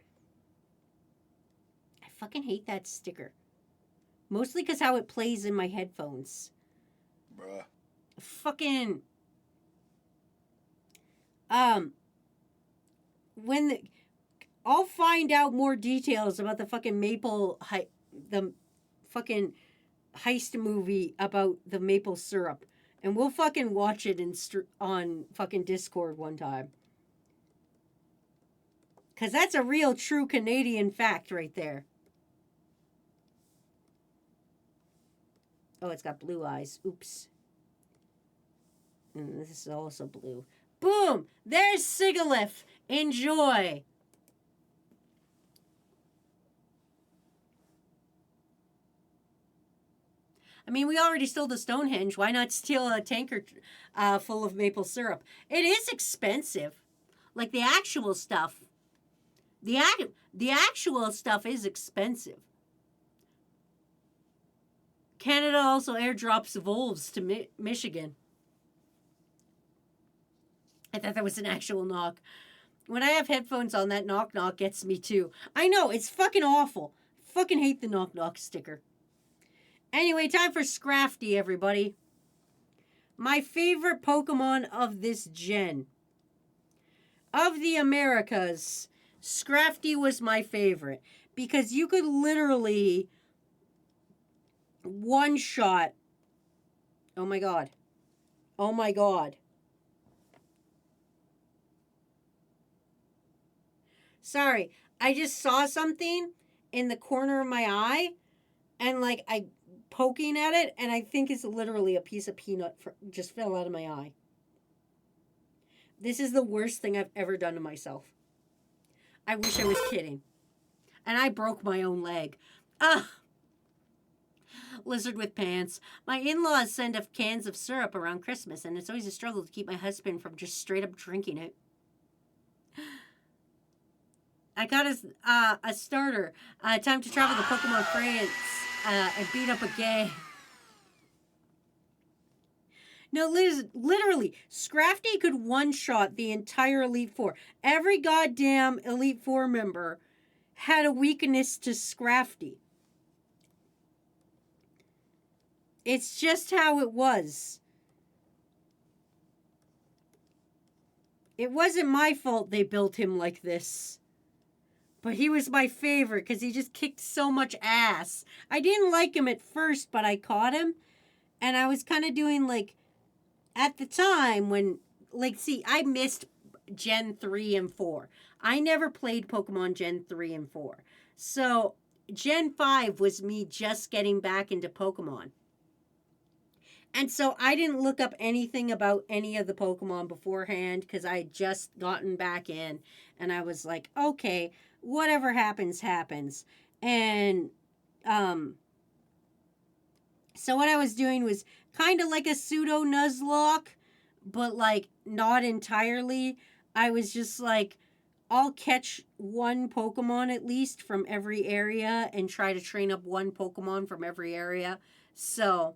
I fucking hate that sticker. Mostly because how it plays in my headphones. Bruh. Fucking... I'll find out more details about the fucking the fucking heist movie about the maple syrup, and we'll fucking watch it on fucking Discord one time. Cause that's a real true Canadian fact right there. Oh, it's got blue eyes. Oops. And this is also blue. Boom! There's Sigalith. Enjoy. I mean, we already stole the Stonehenge. Why not steal a tanker full of maple syrup? It is expensive. Like the actual stuff. The actual stuff is expensive. Canada also airdrops wolves to Michigan. I thought that was an actual knock. When I have headphones on, that knock knock gets me too. I know, it's fucking awful. Fucking hate the knock knock sticker. Anyway, time for Scrafty, everybody. My favorite Pokemon of this gen. Of the Americas, Scrafty was my favorite. Because you could literally one-shot. Oh my god. Oh my god. Sorry, I just saw something in the corner of my eye, and like I poking at it, and I think it's literally a piece of peanut just fell out of my eye. This is the worst thing I've ever done to myself. I wish I was kidding. And I broke my own leg. Lizard with pants. My in-laws send us cans of syrup around Christmas, and it's always a struggle to keep my husband from just straight up drinking it. I got a starter. Time to travel to Pokemon France and beat up a gay. No, literally, Scrafty could one-shot the entire Elite Four. Every goddamn Elite Four member had a weakness to Scrafty. It's just how it was. It wasn't my fault they built him like this. But he was my favorite because he just kicked so much ass. I didn't like him at first, but I caught him. And I was kind of doing like, at the time when, like, see, I missed Gen 3 and 4. I never played Pokemon Gen 3 and 4. So Gen 5 was me just getting back into Pokemon. And so I didn't look up anything about any of the Pokemon beforehand because I had just gotten back in. And I was like, okay, whatever happens, happens. And so what I was doing was kind of like a pseudo Nuzlocke, but like not entirely. I was just like, I'll catch one Pokemon at least from every area and try to train up one Pokemon from every area. So,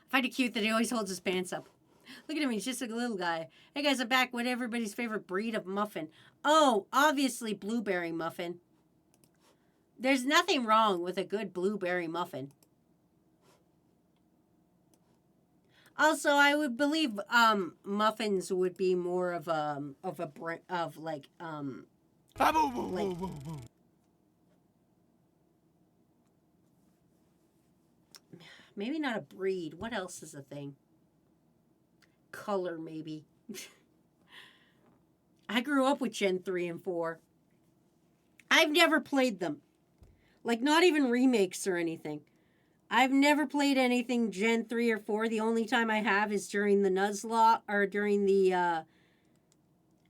I find it cute that he always holds his pants up. Look at him, he's just a little guy. Hey guys, I'm back with everybody's favorite breed of muffin. Oh, obviously blueberry muffin. There's nothing wrong with a good blueberry muffin. Also, I would believe muffins would be more of like maybe not a breed. What else is a thing? Color, maybe. I grew up with Gen 3 and 4. I've never played them. Like, not even remakes or anything. I've never played anything Gen 3 or 4. The only time I have is during the Nuzlocke, or during the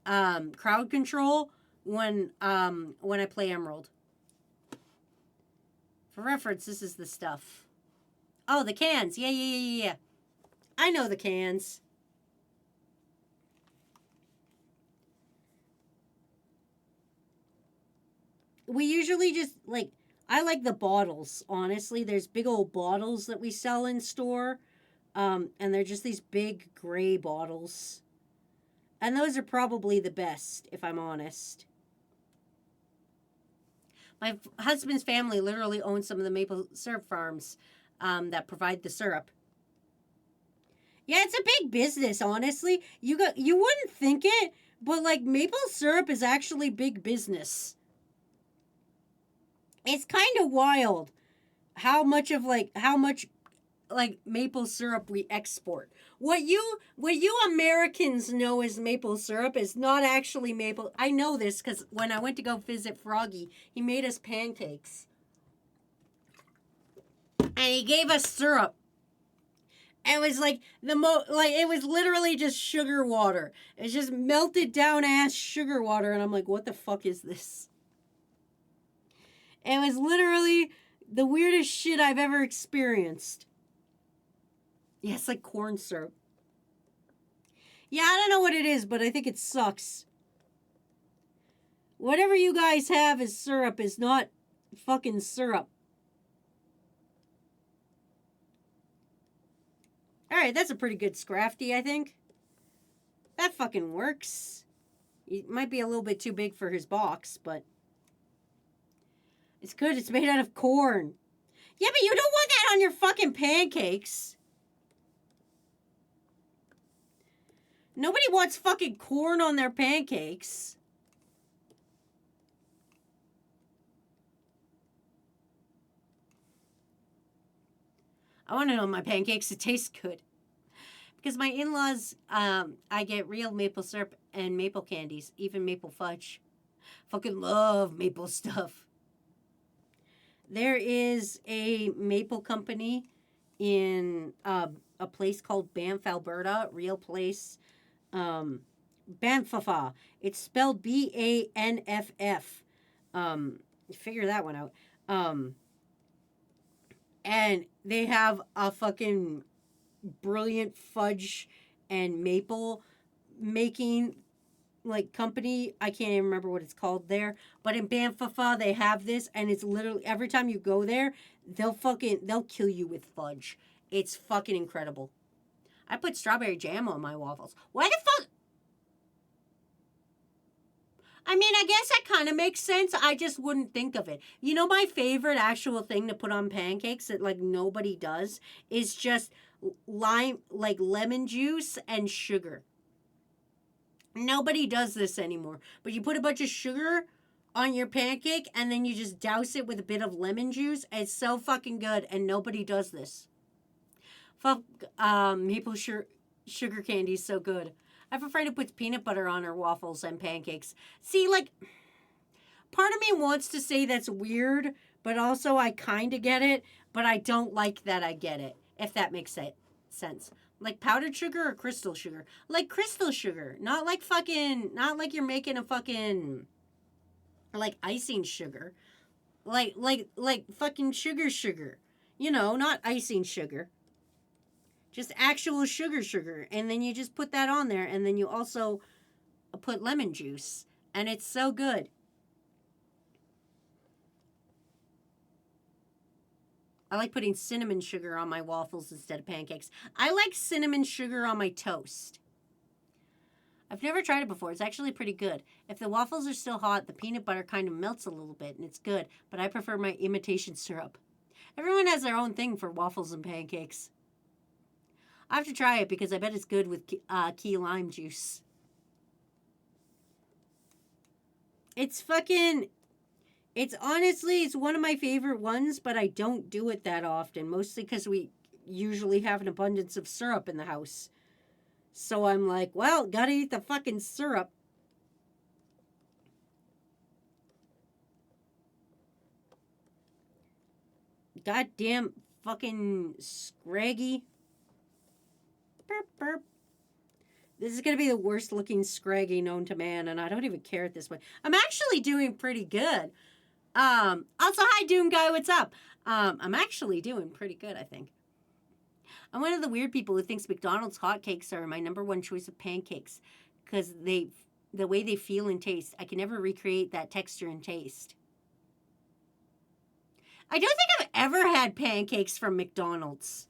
crowd control when I play Emerald. For reference, this is the stuff. Oh, the cans. Yeah. I know the cans. We usually just, like, I like the bottles, honestly. There's big old bottles that we sell in store. And they're just these big gray bottles. And those are probably the best, if I'm honest. My husband's family literally owns some of the maple syrup farms that provide the syrup. Yeah, it's a big business, honestly. You wouldn't think it, but like maple syrup is actually big business. It's kind of wild how much maple syrup we export. What you Americans know as maple syrup is not actually maple. I know this because when I went to go visit Froggy, he made us pancakes. And he gave us syrup. And it was like it was literally just sugar water. It's just melted down ass sugar water, and I'm like, what the fuck is this? It was literally the weirdest shit I've ever experienced. Yeah, it's like corn syrup. Yeah, I don't know what it is, but I think it sucks. Whatever you guys have as syrup is not fucking syrup. Alright, that's a pretty good Scrafty, I think. That fucking works. It might be a little bit too big for his box, but it's good. It's made out of corn. Yeah, but you don't want that on your fucking pancakes. Nobody wants fucking corn on their pancakes. I want to know my pancakes that taste good. Because my in-laws, I get real maple syrup and maple candies, even maple fudge. Fucking love maple stuff. There is a maple company in a place called Banff, Alberta. Real place. Banffafa. It's spelled Banff. Figure that one out. And they have a fucking brilliant fudge and maple making like company. I can't even remember what it's called there, but in Banffafa they have this, and it's literally every time you go there, they'll kill you with fudge. It's fucking incredible. I put strawberry jam on my waffles. Why the fuck? I mean, I guess that kind of makes sense. I just wouldn't think of it. You know, my favorite actual thing to put on pancakes that like nobody does is just lemon juice and sugar. Nobody does this anymore. But you put a bunch of sugar on your pancake and then you just douse it with a bit of lemon juice. It's so fucking good, and nobody does this. Fuck, maple sugar candy is so good. I have a friend who puts peanut butter on her waffles and pancakes. See, like, part of me wants to say that's weird, but also I kind of get it, but I don't like that I get it, if that makes sense. Like powdered sugar or crystal sugar? Like crystal sugar, not like you're making a fucking, like icing sugar. Like fucking sugar. You know, not icing sugar. Just actual sugar. And then you just put that on there. And then you also put lemon juice. And it's so good. I like putting cinnamon sugar on my waffles instead of pancakes. I like cinnamon sugar on my toast. I've never tried it before. It's actually pretty good. If the waffles are still hot, the peanut butter kind of melts a little bit, and it's good. But I prefer my imitation syrup. Everyone has their own thing for waffles and pancakes. I have to try it because I bet it's good with key lime juice. It's fucking... It's honestly, it's one of my favorite ones, but I don't do it that often. Mostly because we usually have an abundance of syrup in the house. So I'm like, well, gotta eat the fucking syrup. Goddamn fucking scraggy. Burp, burp. This is gonna be the worst looking scraggy known to man, and I don't even care at this point. I'm actually doing pretty good. Also, hi, Doom Guy, what's up? I'm actually doing pretty good, I think. I'm one of the weird people who thinks McDonald's hotcakes are my number one choice of pancakes because the way they feel and taste. I can never recreate that texture and taste. I don't think I've ever had pancakes from McDonald's.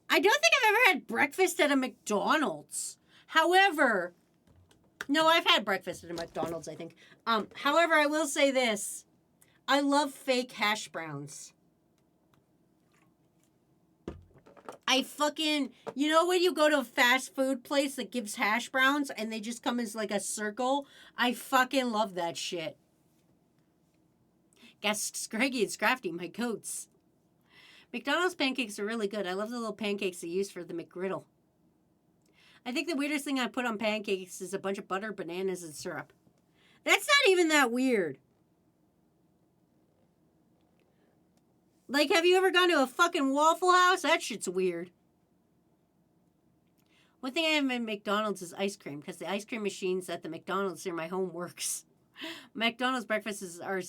I don't think I've ever had breakfast at a McDonald's. However, no, I've had breakfast at a McDonald's, I think. However, I will say this. I love fake hash browns. I fucking... You know when you go to a fast food place that gives hash browns and they just come as like a circle? I fucking love that shit. Guess Scraggy and Scrafty, my goats. McDonald's pancakes are really good. I love the little pancakes they use for the McGriddle. I think the weirdest thing I put on pancakes is a bunch of butter, bananas, and syrup. That's not even that weird. Like, have you ever gone to a fucking Waffle House? That shit's weird. One thing I have in McDonald's is ice cream, because the ice cream machines at the McDonald's near my home works. McDonald's breakfasts are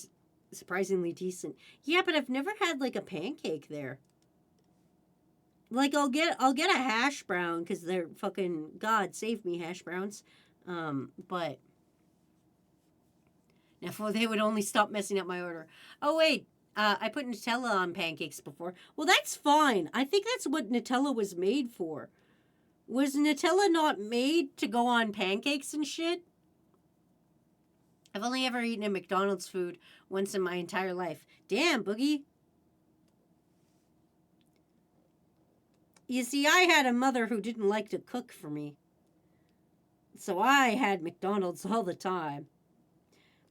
surprisingly decent. Yeah, but I've never had, like, a pancake there. Like, I'll get a hash brown, because they're fucking, God save me, hash browns. But now they would only stop messing up my order. Oh, wait. I put Nutella on pancakes before. Well, that's fine. I think that's what Nutella was made for. Was Nutella not made to go on pancakes and shit? I've only ever eaten a McDonald's food once in my entire life. Damn, Boogie. You see, I had a mother who didn't like to cook for me. So I had McDonald's all the time.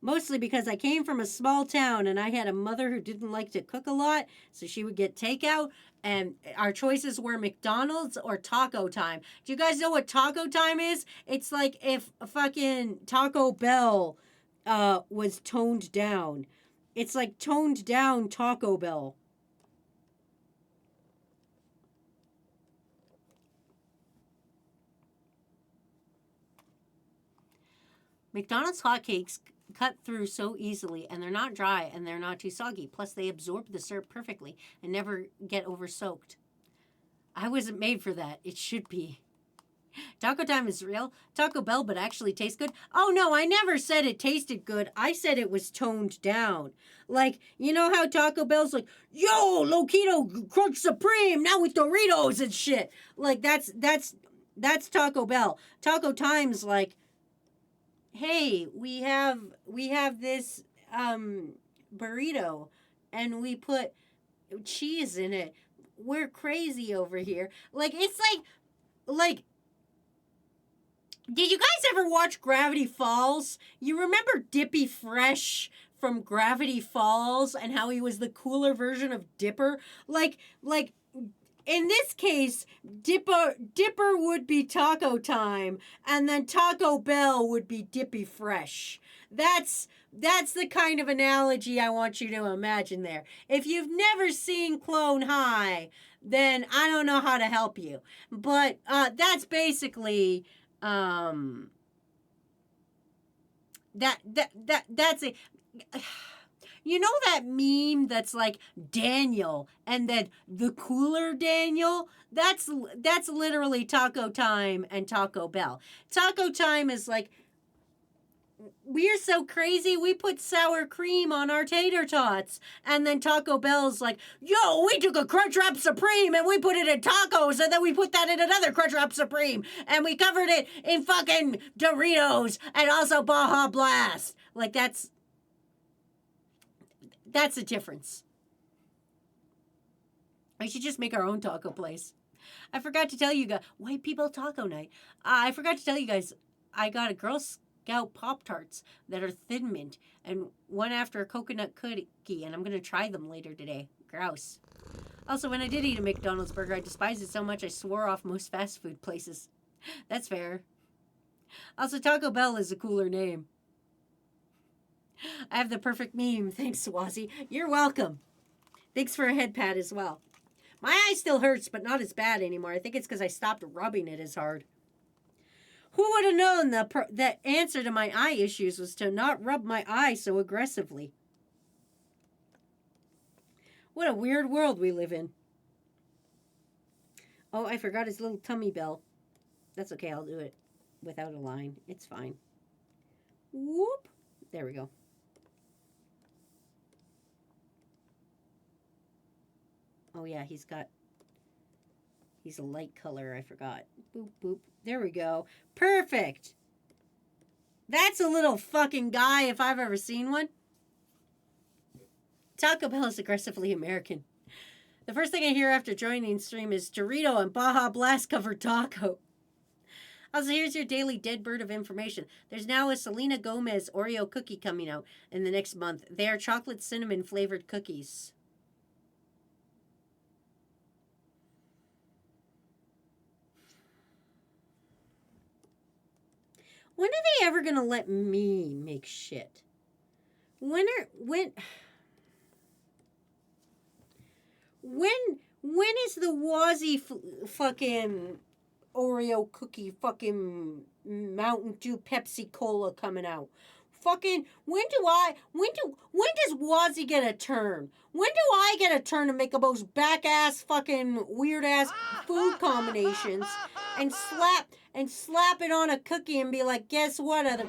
Mostly because I came from a small town and I had a mother who didn't like to cook a lot, so she would get takeout, and our choices were McDonald's or Taco Time. Do you guys know what Taco Time is? It's like if fucking Taco Bell was toned down. It's like toned down Taco Bell. McDonald's hotcakes cut through so easily, and they're not dry and they're not too soggy. Plus, they absorb the syrup perfectly and never get over soaked. I wasn't made for that. It should be. Taco Time is real. Taco Bell, but actually tastes good. Oh no, I never said it tasted good. I said it was toned down. Like, you know how Taco Bell's like, yo, Loquito Crunch Supreme, now with Doritos and shit. Like, that's Taco Bell. Taco Time's like, hey, we have this burrito and we put cheese in it. We're crazy over here. Like, it's like did you guys ever watch Gravity Falls? You remember Dippy Fresh from Gravity Falls and how he was the cooler version of Dipper? Like in this case, Dipper would be Taco Time, and then Taco Bell would be Dippy Fresh. That's the kind of analogy I want you to imagine there. If you've never seen Clone High, then I don't know how to help you. But that's basically that's it. You know that meme that's like Daniel and then the cooler Daniel? That's literally Taco Time and Taco Bell. Taco Time is like, we're so crazy, we put sour cream on our tater tots. And then Taco Bell's like, yo, we took a Crunchwrap Supreme and we put it in tacos, and then we put that in another Crunchwrap Supreme, and we covered it in fucking Doritos and also Baja Blast. Like, that's a difference. I should just make our own taco place. I forgot to tell you guys, White People Taco Night. I forgot to tell you guys, I got a Girl Scout Pop-Tarts that are Thin Mint, and one after a coconut cookie, and I'm going to try them later today. Grouse. Also, when I did eat a McDonald's burger, I despised it so much I swore off most fast food places. That's fair. Also, Taco Bell is a cooler name. I have the perfect meme. Thanks, Swazi. You're welcome. Thanks for a head pat as well. My eye still hurts, but not as bad anymore. I think it's because I stopped rubbing it as hard. Who would have known the answer to my eye issues was to not rub my eye so aggressively? What a weird world we live in. Oh, I forgot his little tummy bell. That's okay, I'll do it without a line. It's fine. Whoop. There we go. Oh yeah, he's a light color, I forgot. Boop, boop. There we go. Perfect. That's a little fucking guy if I've ever seen one. Taco Bell is aggressively American. The first thing I hear after joining stream is Dorito and Baja Blast covered taco. Also, here's your daily dead bird of information. There's now a Selena Gomez Oreo cookie coming out in the next month. They are chocolate cinnamon flavored cookies. When are they ever gonna let me make shit? When is the Wazzy fucking Oreo cookie fucking Mountain Dew Pepsi Cola coming out? Fucking when does Wazzy get a turn? When do I get a turn to make the most back ass fucking weird ass food combinations and slap it on a cookie and be like, guess what, other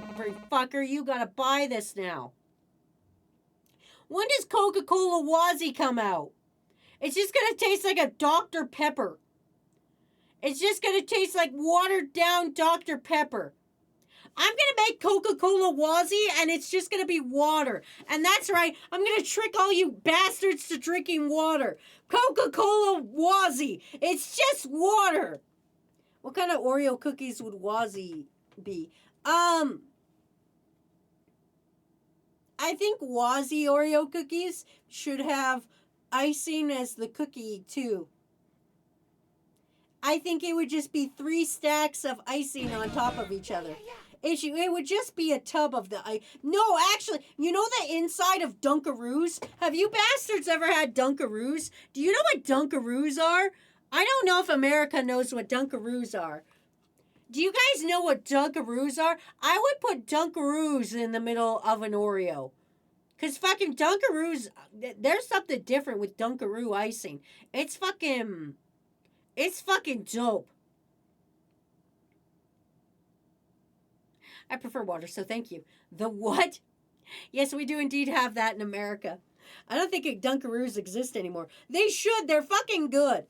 fucker, you gotta buy this now. When does Coca-Cola Wazzy come out? It's just gonna taste like a Dr. Pepper. It's just gonna taste like watered down Dr. Pepper. I'm gonna make Coca-Cola Wazzy and it's just gonna be water. And that's right, I'm gonna trick all you bastards to drinking water. Coca-Cola Wazzy. It's just water. What kind of Oreo cookies would Wazzy be? I think Wazzy Oreo cookies should have icing as the cookie too. I think it would just be 3 stacks of icing on top of each other. It would just be a tub of the ice. No, actually, you know the inside of Dunkaroos? Have you bastards ever had Dunkaroos? Do you know what Dunkaroos are? I don't know if America knows what Dunkaroos are. Do you guys know what Dunkaroos are? I would put Dunkaroos in the middle of an Oreo. Because fucking Dunkaroos, there's something different with Dunkaroo icing. It's fucking dope. I prefer water, so thank you. The what? Yes, we do indeed have that in America. I don't think Dunkaroos exist anymore. They should. They're fucking good.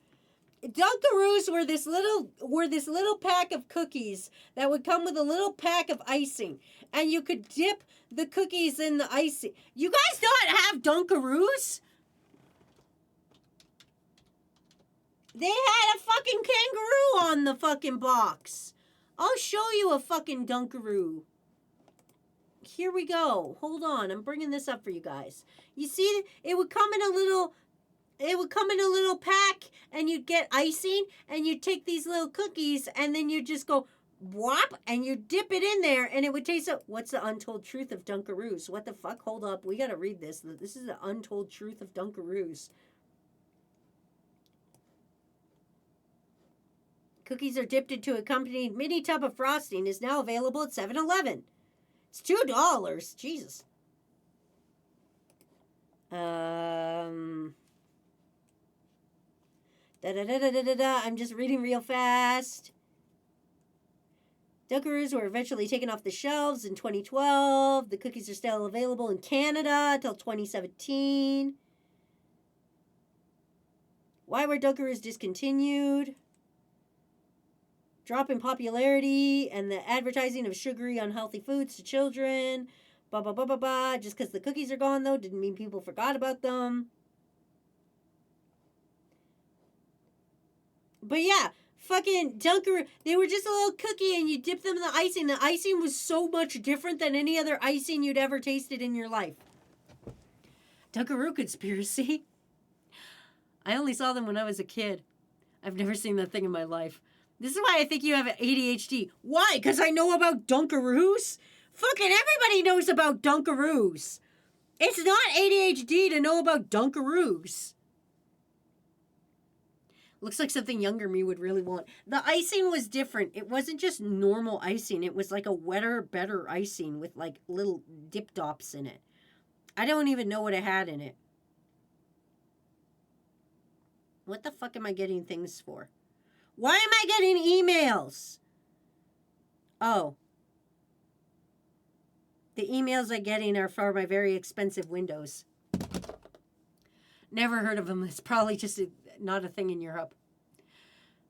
Dunkaroos were this little pack of cookies that would come with a little pack of icing, and you could dip the cookies in the icing. You guys don't have Dunkaroos? They had a fucking kangaroo on the fucking box. I'll show you a fucking Dunkaroo. Here we go. Hold on, I'm bringing this up for you guys. You see, it would come in a little pack, and you'd get icing, and you'd take these little cookies, and then you'd just go whop, and you dip it in there, and it would taste like, what's the untold truth of Dunkaroos? What the fuck? Hold up, we gotta read this. This is the untold truth of Dunkaroos. Cookies are dipped into accompanying mini tub of frosting is now available at 7-Eleven. It's $2. Jesus. I'm just reading real fast. Dunkaroos were eventually taken off the shelves in 2012. The cookies are still available in Canada until 2017. Why were Dunkaroos discontinued? Drop in popularity and the advertising of sugary, unhealthy foods to children. Blah, blah, blah, blah, blah. Just because the cookies are gone, though, didn't mean people forgot about them. But yeah, fucking Dunkaroo, they were just a little cookie and you dip them in the icing. The icing was so much different than any other icing you'd ever tasted in your life. Dunkaroo conspiracy. I only saw them when I was a kid. I've never seen that thing in my life. This is why I think you have ADHD. Why? Because I know about Dunkaroos? Fucking everybody knows about Dunkaroos. It's not ADHD to know about Dunkaroos. Looks like something younger me would really want. The icing was different. It wasn't just normal icing. It was like a wetter, better icing with like little dip dops in it. I don't even know what it had in it. What the fuck am I getting things for? Why am I getting emails? Oh. The emails I'm getting are for my very expensive windows. Never heard of them. It's probably just not a thing in Europe.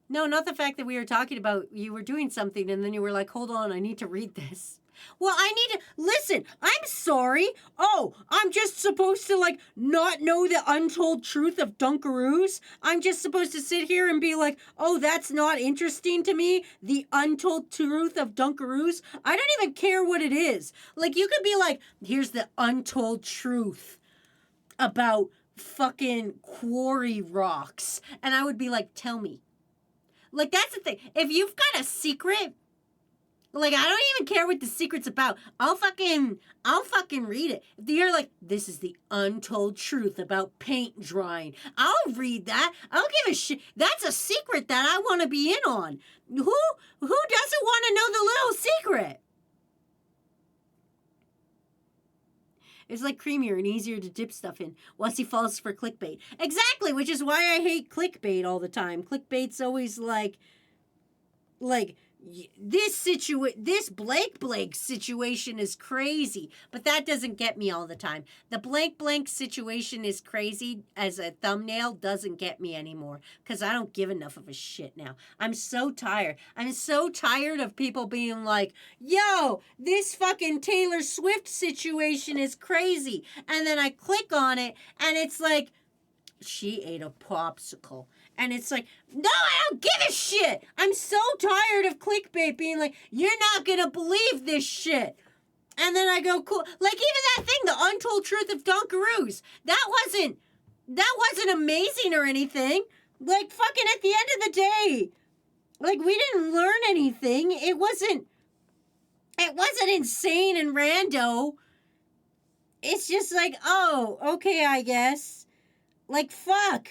No, not the fact that we were talking about you were doing something and then you were like, hold on, I need to read this. Well, I need to listen. I'm sorry. Oh, I'm just supposed to like not know the untold truth of Dunkaroos. I'm just supposed to sit here and be like, oh, that's not interesting to me. The untold truth of Dunkaroos. I don't even care what it is. Like you could be like, here's the untold truth about fucking quarry rocks. And I would be like, tell me. Like that's the thing. If you've got a secret, like, I don't even care what the secret's about. I'll fucking read it. If you're like, this is the untold truth about paint drying, I'll read that. I don't give a shit. That's a secret that I want to be in on. Who doesn't want to know the little secret? It's like creamier and easier to dip stuff in once he falls for clickbait. Exactly, which is why I hate clickbait all the time. Clickbait's always like this blank situation is crazy, but that doesn't get me all the time. The blank situation is crazy as a thumbnail doesn't get me anymore because I don't give enough of a shit now. I'm so tired. I'm so tired of people being like, yo, this fucking Taylor Swift situation is crazy. And then I click on it and it's like, she ate a popsicle. And it's like, no, I don't give a shit. I'm so tired of clickbait being like, you're not going to believe this shit. And then I go, cool. Like even that thing, the untold truth of Dunkaroos. That wasn't amazing or anything. Like fucking at the end of the day, like we didn't learn anything. It wasn't insane and rando. It's just like, oh, okay, I guess. Like, fuck.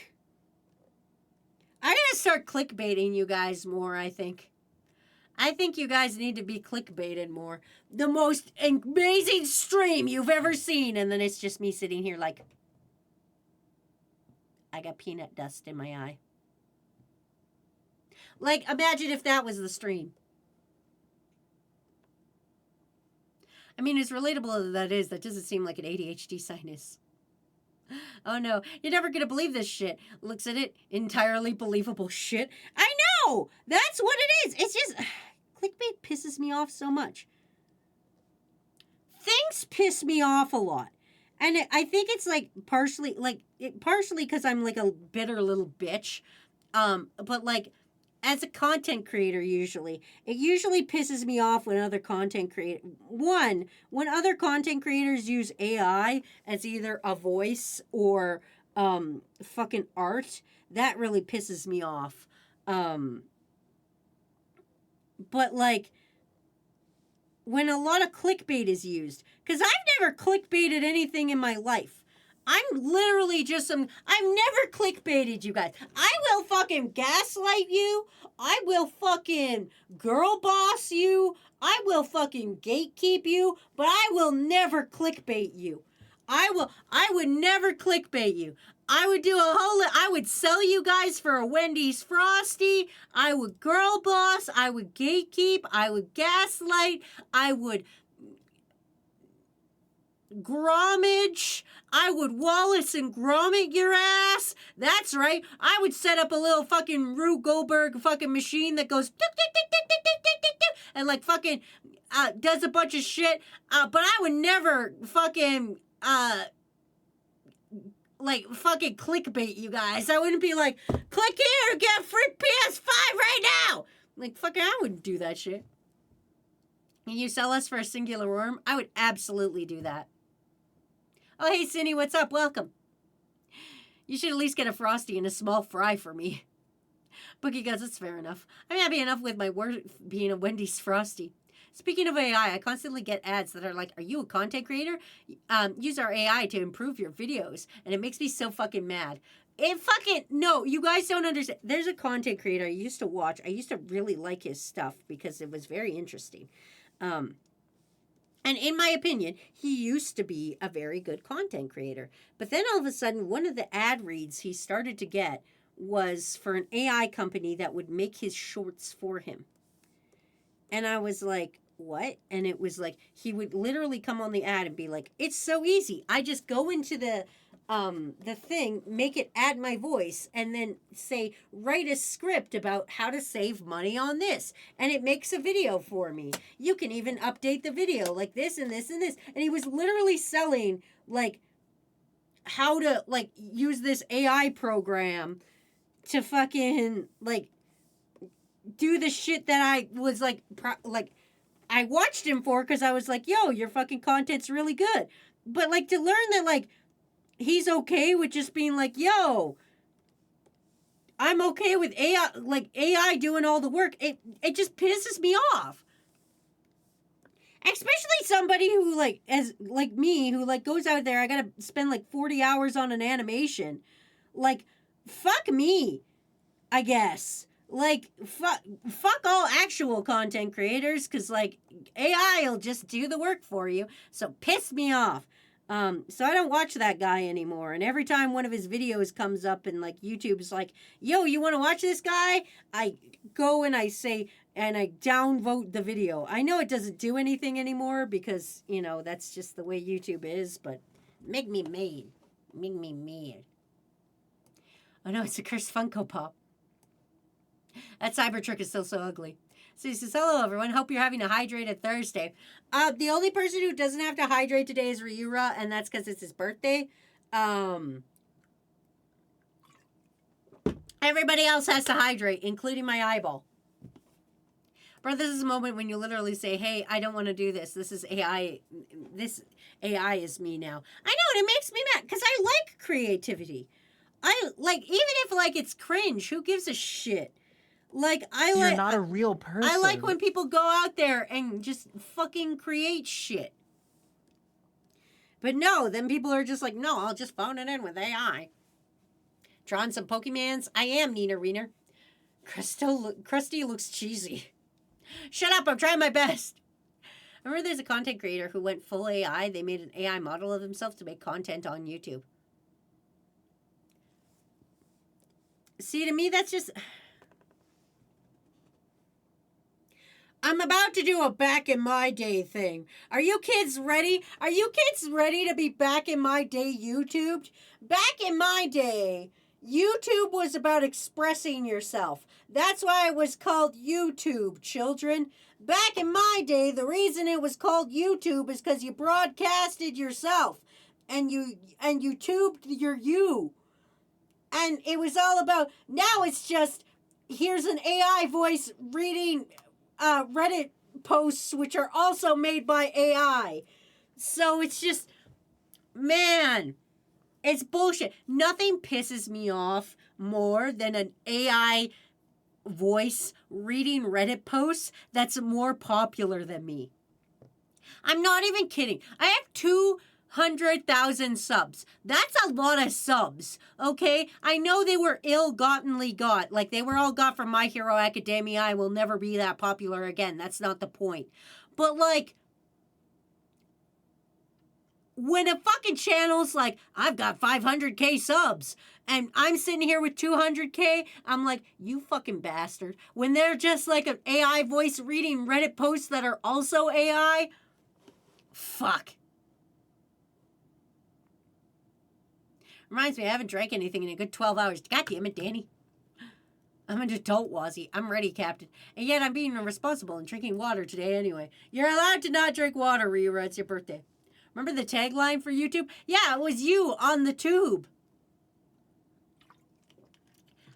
I gotta start clickbaiting you guys more, I think. I think you guys need to be clickbaited more. The most amazing stream you've ever seen. And then it's just me sitting here like, I got peanut dust in my eye. Like, imagine if that was the stream. I mean, as relatable as that is, that doesn't seem like an ADHD sinus. Oh no, you're never gonna believe this shit. Looks at it, entirely believable shit. I know! That's what it is. It's just, clickbait pisses me off so much. Things piss me off a lot. And I think it's like partially because I'm like a bitter little bitch. But like, as a content creator, it usually pisses me off when other content when other content creators use AI as either a voice or fucking art. That really pisses me off. But like, when a lot of clickbait is used, because I've never clickbaited anything in my life. I'm literally just I've never clickbaited you guys. I will fucking gaslight you. I will fucking girl boss you. I will fucking gatekeep you. But I will never clickbait you. I would never clickbait you. I would do I would sell you guys for a Wendy's Frosty. I would girl boss. I would gatekeep. I would gaslight. I would Grommage. I would Wallace and Gromit your ass. That's right. I would set up a little fucking Rube Goldberg fucking machine that goes tick, tick, tick, tick, tick, tick, tick, tick, tick, and like fucking does a bunch of shit. But I would never fucking like fucking clickbait you guys. I wouldn't be like, click here to get a free PS5 right now. Like fucking, I wouldn't do that shit. Can you sell us for a singular worm? I would absolutely do that. Oh, hey, Cindy, what's up? Welcome. You should at least get a Frosty and a small fry for me. Bookie goes, that's fair enough. I'm happy enough with my work being a Wendy's Frosty. Speaking of AI, I constantly get ads that are like, are you a content creator? Use our AI to improve your videos. And it makes me so fucking mad. No, you guys don't understand. There's a content creator I used to watch. I used to really like his stuff because it was very interesting. And in my opinion, he used to be a very good content creator. But then all of a sudden, one of the ad reads he started to get was for an AI company that would make his shorts for him. And I was like, what? And it was like, he would literally come on the ad and be like, it's so easy. I just go into the thing, make it add my voice, and then say, write a script about how to save money on this. And it makes a video for me. You can even update the video like this and this and this. And he was literally selling like how to like use this AI program to fucking like do the shit that I was like, I watched him for because I was like, yo, your fucking content's really good. But like to learn that like he's okay with just being like, yo, I'm okay with AI doing all the work. It just pisses me off. Especially somebody who like me who like goes out there, I gotta spend like 40 hours on an animation. Like, fuck me, I guess. Like, fuck all actual content creators, because like AI will just do the work for you. So piss me off. So I don't watch that guy anymore. And every time one of his videos comes up and like YouTube's like, yo, you want to watch this guy? I go and I say, and I downvote the video. I know it doesn't do anything anymore because, you know, that's just the way YouTube is, but make me mad. Make me mad. Oh no, it's a cursed Funko Pop. That Cybertruck is still so ugly. So he says, hello, everyone. Hope you're having a hydrated Thursday. The only person who doesn't have to hydrate today is Ryura, and that's because it's his birthday. Everybody else has to hydrate, including my eyeball. Bro, this is a moment when you literally say, hey, I don't want to do this. This is AI. This AI is me now. I know, and it makes me mad, because I like creativity. I, like, even if, like, it's cringe, who gives a shit? Like, You're not a real person. I like when people go out there and just fucking create shit. But no, then people are just like, no, I'll just phone it in with AI. Drawing some Pokemans. I am Nina Reener. Krusty looks cheesy. Shut up, I'm trying my best. I remember there's a content creator who went full AI. They made an AI model of himself to make content on YouTube. See, to me, that's just... I'm about to do a back in my day thing. Are you kids ready? Are you kids ready to be back in my day YouTubed? Back in my day, YouTube was about expressing yourself. That's why it was called YouTube, children. Back in my day, the reason it was called YouTube is because you broadcasted yourself. And you tubed your you. And it was all about, now it's just, here's an AI voice reading Reddit posts, which are also made by AI. So it's just, man, it's bullshit. Nothing pisses me off more than an AI voice reading Reddit posts that's more popular than me. I'm not even kidding. I have 200,000 subs. That's a lot of subs, okay? I know they were ill-gottenly got. Like, they were all got from My Hero Academia. I will never be that popular again. That's not the point. But, like, when a fucking channel's like, I've got 500K subs, and I'm sitting here with 200K, I'm like, you fucking bastard. When they're just like an AI voice reading Reddit posts that are also AI, fuck. Reminds me, I haven't drank anything in a good 12 hours. God damn it, Danny. I'm an adult, Wazzy. I'm ready, Captain. And yet I'm being irresponsible and drinking water today anyway. You're allowed to not drink water, Ryura. It's your birthday. Remember the tagline for YouTube? Yeah, it was you on the tube.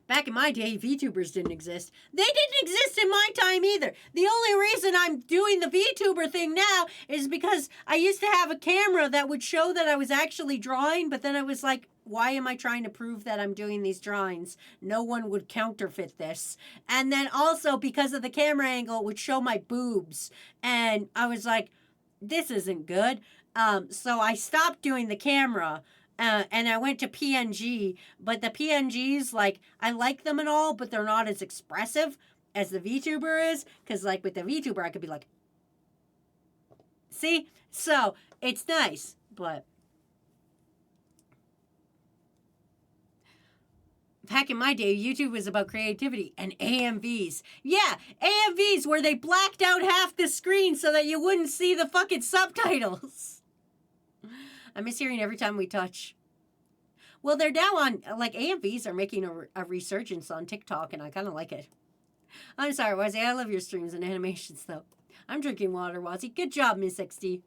Back in my day, VTubers didn't exist. They didn't exist in my time either. The only reason I'm doing the VTuber thing now is because I used to have a camera that would show that I was actually drawing, but then I was like, why am I trying to prove that I'm doing these drawings? No one would counterfeit this. And then also because of the camera angle, it would show my boobs. And I was like, this isn't good. So I stopped doing the camera. And I went to PNG, but the PNGs, like, I like them and all, but they're not as expressive as the VTuber is, because, like, with the VTuber, I could be like, see? So, it's nice, but back in my day, YouTube was about creativity and AMVs. Yeah, AMVs where they blacked out half the screen so that you wouldn't see the fucking subtitles. I miss hearing every time we touch. Well, they're now on, like, AMVs are making a resurgence on TikTok, and I kind of like it. I'm sorry, Wazzy. I love your streams and animations, though. I'm drinking water, Wazzy. Good job, Miss XD.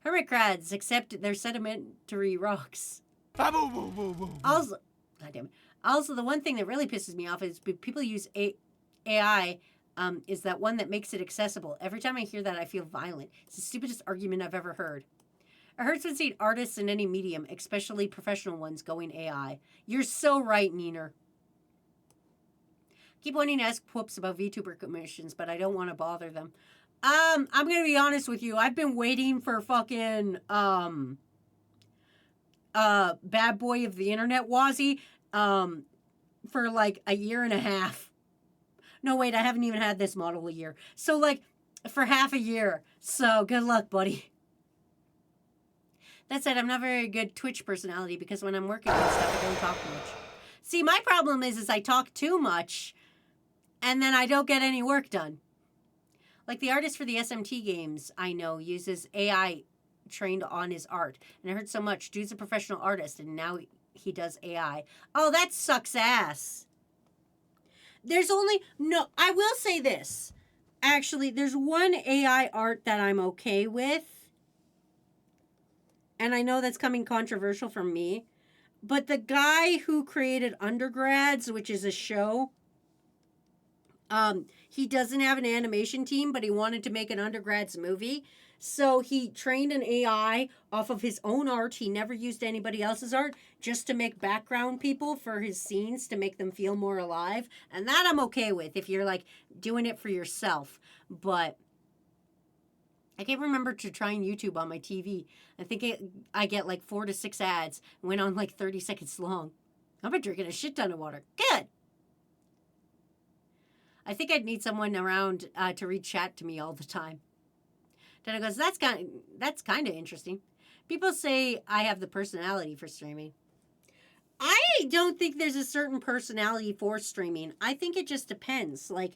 Hermit crabs accept their sedimentary rocks. Also, God damn it. Also, the one thing that really pisses me off is people use AI, is that one that makes it accessible. Every time I hear that, I feel violent. It's the stupidest argument I've ever heard. It hurts when seeing artists in any medium, especially professional ones, going AI. You're so right, Neener. Keep wanting to ask Whoops about VTuber commissions, but I don't want to bother them. I'm gonna be honest with you. I've been waiting for fucking bad boy of the internet, Wazzy, for like a year and a half. No, wait, I haven't even had this model a year. So like for half a year. So good luck, buddy. That said, I'm not a very good Twitch personality because when I'm working on stuff, I don't talk much. See, my problem is I talk too much, and then I don't get any work done. Like the artist for the SMT games I know uses AI trained on his art. And I heard so much, dude's a professional artist, and now he does AI. Oh, that sucks ass. There's only, no, I will say this. Actually, there's one AI art that I'm okay with. And I know that's coming controversial from me, but the guy who created Undergrads, which is a show, he doesn't have an animation team, but he wanted to make an Undergrads movie. So he trained an AI off of his own art. He never used anybody else's art just to make background people for his scenes to make them feel more alive. And that I'm okay with if you're like doing it for yourself. But I can't remember to trying YouTube on my TV. I think I get like 4 to 6 ads. Went on like 30 seconds long. I've been drinking a shit ton of water. Good. I think I'd need someone around to read chat to me all the time. Then I goes, that's kind of interesting. People say I have the personality for streaming. I don't think there's a certain personality for streaming. I think it just depends. Like,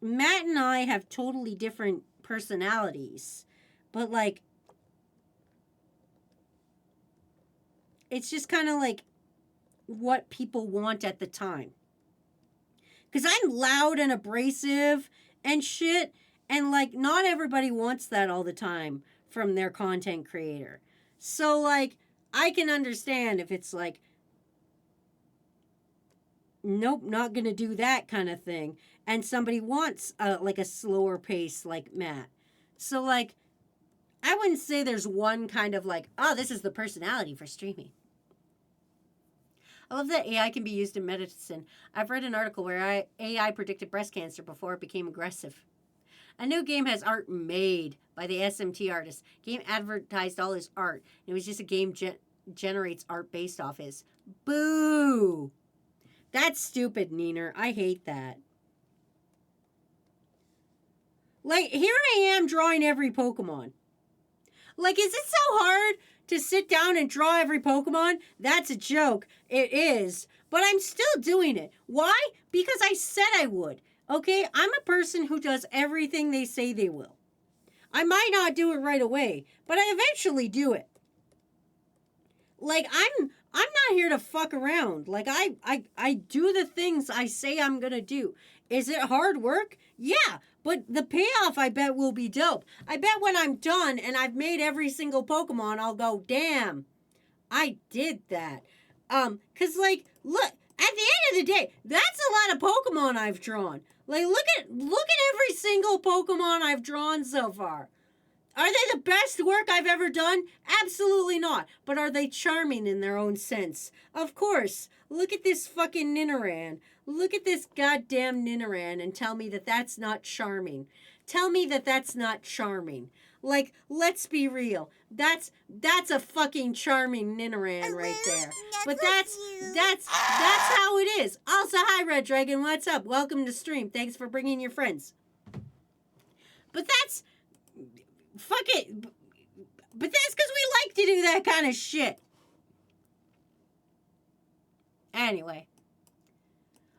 Matt and I have totally different personalities, but like it's just kind of like what people want at the time, because I'm loud and abrasive and shit, and like not everybody wants that all the time from their content creator. So like I can understand if it's like, nope, not gonna do that kind of thing, and somebody wants like a slower pace like Matt. So like I wouldn't say there's one kind of like, oh, this is the personality for streaming. I love that AI can be used in medicine. I've read an article where AI predicted breast cancer before it became aggressive. A new game has art made by the SMT artist. Game advertised all his art. It was just a game generates art based off his. Boo! That's stupid, Neener. I hate that. Like, here I am drawing every Pokemon. Like, is it so hard to sit down and draw every Pokemon? That's a joke. It is. But I'm still doing it. Why? Because I said I would. Okay? I'm a person who does everything they say they will. I might not do it right away, but I eventually do it. Like, I'm not here to fuck around. Like, I do the things I say I'm gonna do. Is it hard work? Yeah, but the payoff, I bet, will be dope. I bet when I'm done and I've made every single Pokemon, I'll go, damn, I did that. Cause like, look, at the end of the day, that's a lot of Pokemon I've drawn. Like, look at every single Pokemon I've drawn so far. Are they the best work I've ever done? Absolutely not. But are they charming in their own sense? Of course. Look at this fucking Nidoran. Look at this goddamn Nidoran and tell me that that's not charming. Tell me that that's not charming. Like, let's be real. That's a fucking charming Nidoran right there. But that's how it is. Also, hi Red Dragon, what's up? Welcome to stream. Thanks for bringing your friends. But that's fuck it. But that's because we like to do that kind of shit. Anyway.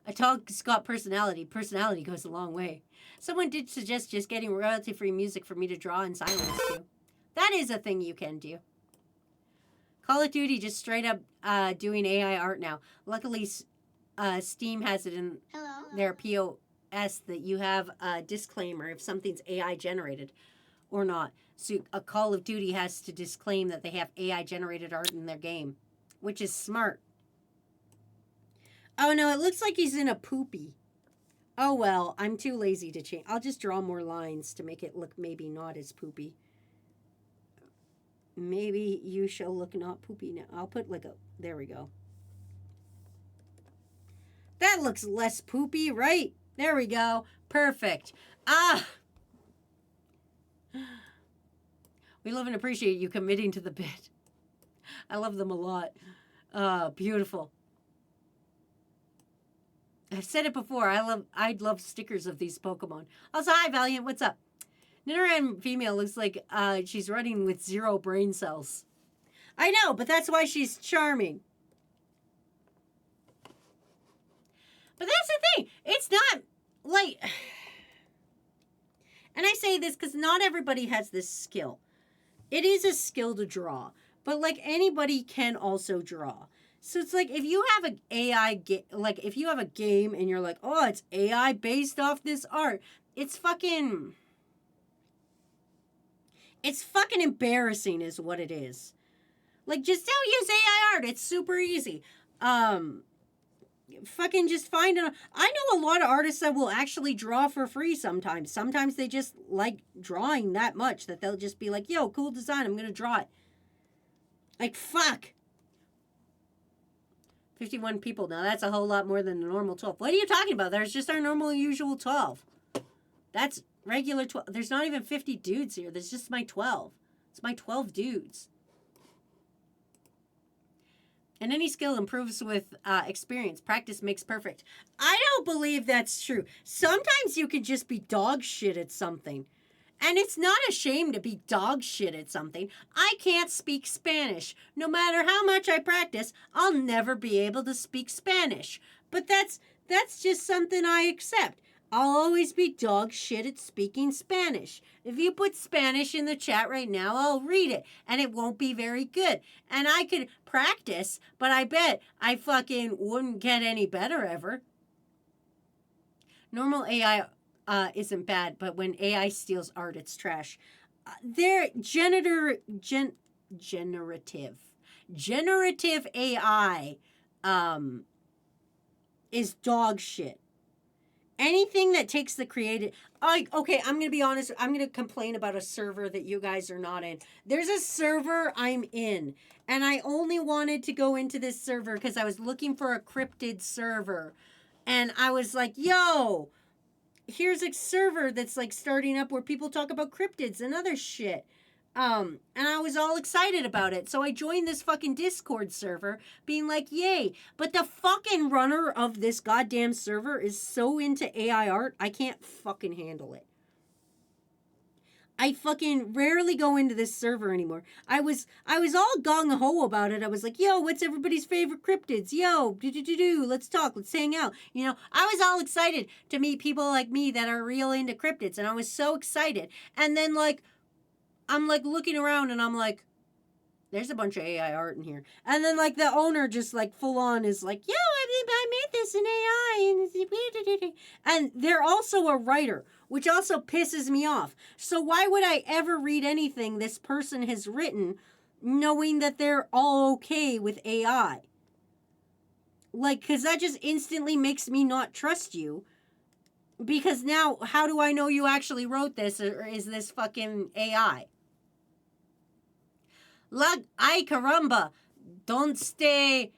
A dog's got personality. Personality goes a long way. Someone did suggest just getting royalty-free music for me to draw in silence to. That is a thing you can do. Call of Duty just straight up doing AI art now. Luckily, Steam has it in their POS that you have a disclaimer if something's AI generated or not. So a Call of Duty has to disclaim that they have AI generated art in their game, which is smart. Oh no, it looks like he's in a poopy. Oh well, I'm too lazy to change. I'll just draw more lines to make it look maybe not as poopy. Maybe you shall look not poopy now. I'll put like a, there we go. That looks less poopy, right? There we go. Perfect. Ah! We love and appreciate you committing to the bit. I love them a lot. Beautiful. I've said it before. I'd love stickers of these Pokemon. Also, hi Valiant, what's up? Nidoran female looks like she's running with 0 brain cells. I know, but that's why she's charming. But that's the thing. It's not like, and I say this because not everybody has this skill. It is a skill to draw, but like anybody can also draw. So it's like if you have an AI like if you have a game and you're like, oh, it's AI based off this art, it's fucking embarrassing is what it is. Like, just don't use AI art. It's super easy. Fucking just find it. I know a lot of artists that will actually draw for free sometimes. Sometimes they just like drawing that much that they'll just be like, yo, cool design, I'm going to draw it. Like, fuck. 51 people. Now, that's a whole lot more than the normal 12. What are you talking about? There's just our normal, usual 12. That's regular 12. There's not even 50 dudes here. There's just my 12. It's my 12 dudes. And any skill improves with experience. Practice makes perfect. I don't believe that's true. Sometimes you can just be dog shit at something. And it's not a shame to be dog shit at something. I can't speak Spanish. No matter how much I practice, I'll never be able to speak Spanish. But that's just something I accept. I'll always be dog shit at speaking Spanish. If you put Spanish in the chat right now, I'll read it. And it won't be very good. And I could practice, but I bet I fucking wouldn't get any better ever. Normal AI isn't bad, but when AI steals art, it's trash. They're generative AI is dog shit. Anything that takes the creative... okay, I'm going to be honest. I'm going to complain about a server that you guys are not in. There's a server I'm in, and I only wanted to go into this server because I was looking for a cryptid server. And I was like, yo, here's a server that's like starting up where people talk about cryptids and other shit. And I was all excited about it. So I joined this fucking Discord server being like, yay. But the fucking runner of this goddamn server is so into AI art, I can't fucking handle it. I fucking rarely go into this server anymore. I was all gung-ho about it. I was like, yo, what's everybody's favorite cryptids? Yo, do, let's talk, let's hang out. You know, I was all excited to meet people like me that are real into cryptids, and I was so excited. And then, like, I'm, like, looking around, and I'm like, there's a bunch of AI art in here. And then, like, the owner just, like, full on is like, yo, I made this in AI. And they're also a writer, which also pisses me off. So why would I ever read anything this person has written knowing that they're all okay with AI? Like, because that just instantly makes me not trust you. Because now, how do I know you actually wrote this, or is this fucking AI? Ay caramba, donde está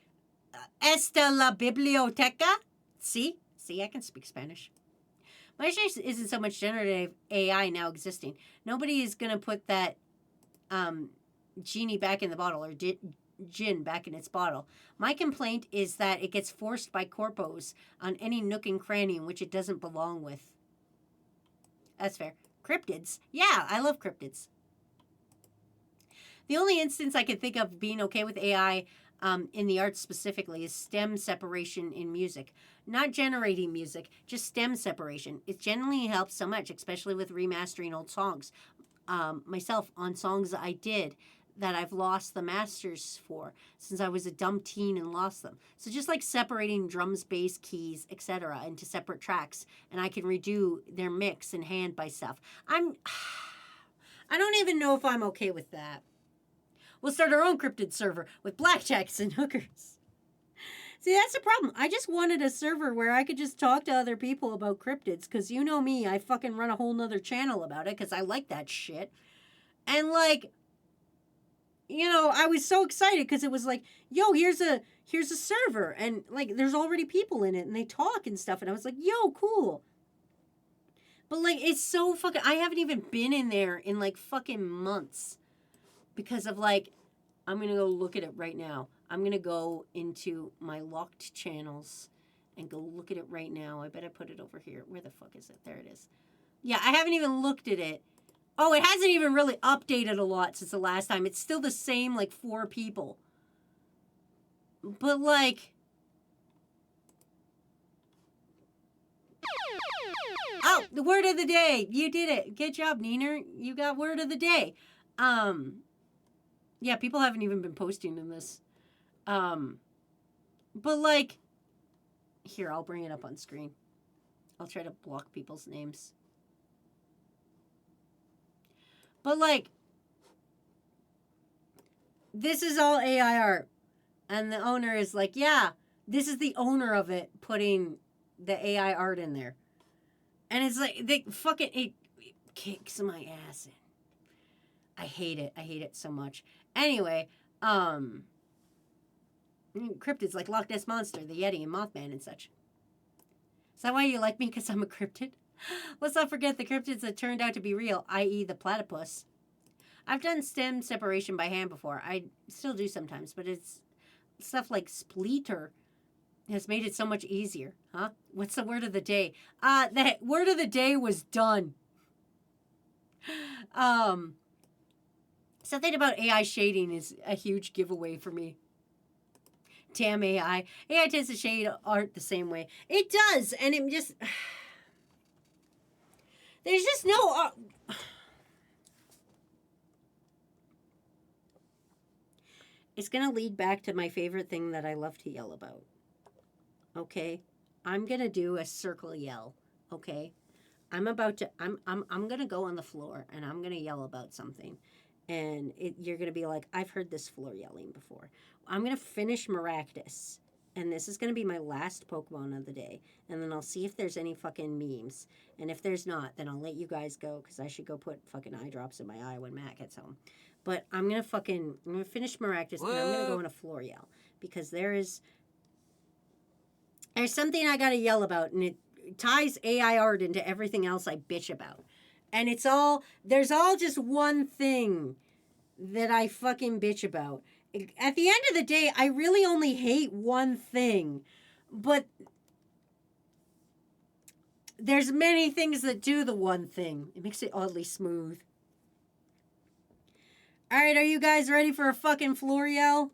la biblioteca? See, I can speak Spanish. My issue isn't so much generative AI now existing. Nobody is going to put that genie back in the bottle, or gin back in its bottle. My complaint is that it gets forced by corpos on any nook and cranny in which it doesn't belong with. That's fair. Cryptids. Yeah, I love cryptids. The only instance I could think of being okay with AI in the arts specifically is stem separation in music. Not generating music, just stem separation. It generally helps so much, especially with remastering old songs. Myself, on songs I did that I've lost the masters for since I was a dumb teen and lost them. So just like separating drums, bass, keys, etc. into separate tracks, and I can redo their mix and hand by stuff. I don't even know if I'm okay with that. We'll start our own cryptid server with blackjacks and hookers. See, that's the problem. I just wanted a server where I could just talk to other people about cryptids, because you know me, I fucking run a whole nother channel about it, because I like that shit. And, like, you know, I was so excited, because it was like, yo, here's a server, and, like, there's already people in it, and they talk and stuff, and I was like, yo, cool. But, like, it's so fucking... I haven't even been in there in, like, fucking months. Because of, like, I'm going to go look at it right now. I'm going to go into my locked channels and go look at it right now. I bet I put it over here. Where the fuck is it? There it is. Yeah, I haven't even looked at it. Oh, it hasn't even really updated a lot since the last time. It's still the same, like, 4 people. But, like... Oh, the word of the day. You did it. Good job, Neener. You got word of the day. Yeah, people haven't even been posting in this. But, like, here, I'll bring it up on screen. I'll try to block people's names. But, like, this is all AI art. And the owner is like, yeah, this is the owner of it putting the AI art in there. And it's like, it kicks my ass in. I hate it. I hate it so much. Anyway, cryptids like Loch Ness Monster, the Yeti, and Mothman and such. Is that why you like me? Because I'm a cryptid? Let's not forget the cryptids that turned out to be real, i.e. the platypus. I've done stem separation by hand before. I still do sometimes, but it's stuff like Spleeter has made it so much easier. Huh? What's the word of the day? The word of the day was done. Something about AI shading is a huge giveaway for me. Damn AI. AI tends to shade art the same way. It does, and it just... There's just no... It's going to lead back to my favorite thing that I love to yell about. Okay? I'm going to do a circle yell. Okay? I'm going to go on the floor, and I'm going to yell about something. And you're going to be like, I've heard this floor yelling before. I'm going to finish Maractus. And this is going to be my last Pokemon of the day. And then I'll see if there's any fucking memes. And if there's not, then I'll let you guys go. Because I should go put fucking eye drops in my eye when Matt gets home. But I'm going to finish Maractus. And I'm going to go on a floor yell. Because there's something I got to yell about. And it ties AI art into everything else I bitch about. And there's all just one thing that I fucking bitch about. At the end of the day, I really only hate one thing. But there's many things that do the one thing. It makes it oddly smooth. All right, are you guys ready for a fucking Floriel?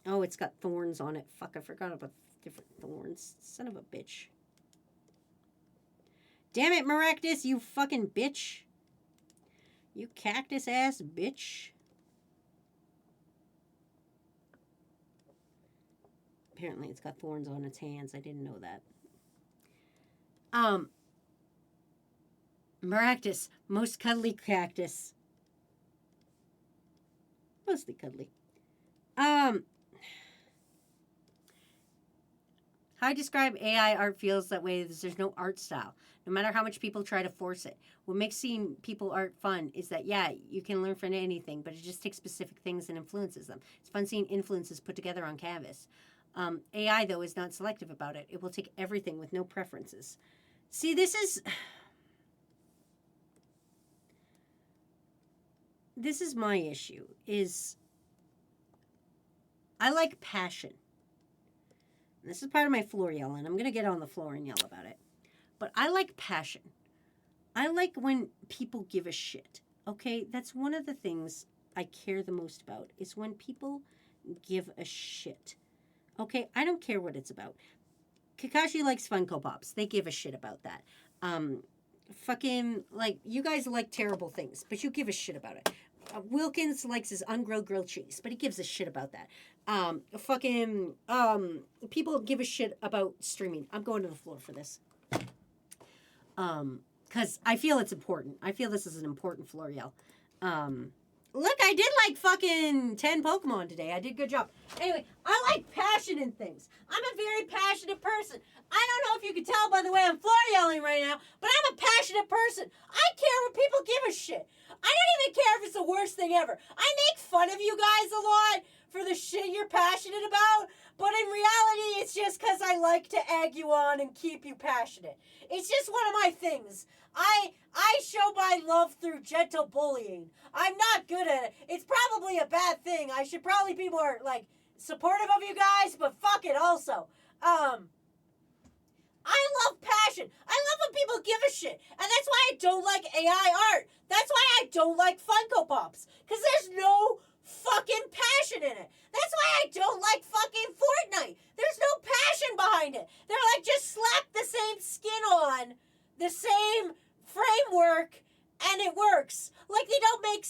Oh, it's got thorns on it. Fuck, I forgot about different thorns. Son of a bitch. Damn it, Maractus, you fucking bitch. You cactus ass bitch. Apparently it's got thorns on its hands. I didn't know that. Maractus, most cuddly cactus. Mostly cuddly. How I describe AI art feels that way is there's no art style. No matter how much people try to force it. What makes seeing people art fun is that, yeah, you can learn from anything, but it just takes specific things and influences them. It's fun seeing influences put together on canvas. AI, though, is not selective about it. It will take everything with no preferences. See, this is my issue, is I like passion. And this is part of my floor yell, and I'm going to get on the floor and yell about it. But I like passion. I like when people give a shit. Okay? That's one of the things I care the most about, is when people give a shit. Okay? I don't care what it's about. Kakashi likes Funko Pops. They give a shit about that. Fucking, like, you guys like terrible things, but you give a shit about it. Wilkins likes his ungrilled grilled cheese, but he gives a shit about that. People give a shit about streaming. I'm going to the floor for this. Because I feel it's important. I feel this is an important floor yell. Look, I did like fucking 10 Pokemon today. I did a good job. Anyway, I like passion in things. I'm a very passionate person. I don't know if you can tell by the way I'm floor yelling right now, but I'm a passionate person. I care what people give a shit. I don't even care if it's the worst thing ever. I make fun of you guys a lot for the shit you're passionate about, but in reality, it's just because I like to egg you on and keep you passionate. It's just one of my things. I show my love through gentle bullying. I'm not good at it. It's probably a bad thing. I should probably be more, like, supportive of you guys, but fuck it also. I love passion. I love when people give a shit. And that's why I don't like AI art. That's why I don't like Funko Pops. Because there's no fucking passion in it. That's why I don't like fucking Fortnite. There's no passion behind it. They're like, just slap the same skin on, the same framework, and it works. Like, they don't make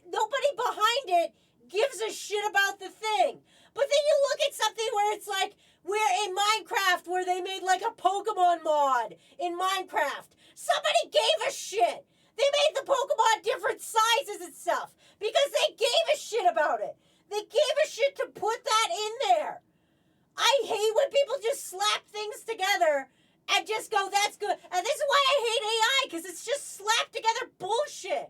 nobody behind it gives a shit about the thing. But then you look at something where it's like, we're in Minecraft, where they made like a Pokemon mod in Minecraft. Somebody gave a shit. They made the Pokemon different sizes and stuff because they gave a shit about it. They gave a shit to put that in there. I hate when people just slap things together and just go, that's good. And this is why I hate AI, because it's just slapped together bullshit.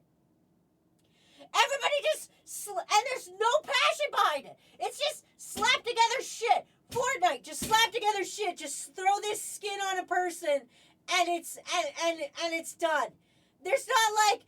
Everybody just, and there's no passion behind it. It's just slapped together shit. Fortnite, just slap together shit. Just throw this skin on a person, and it's done. There's not like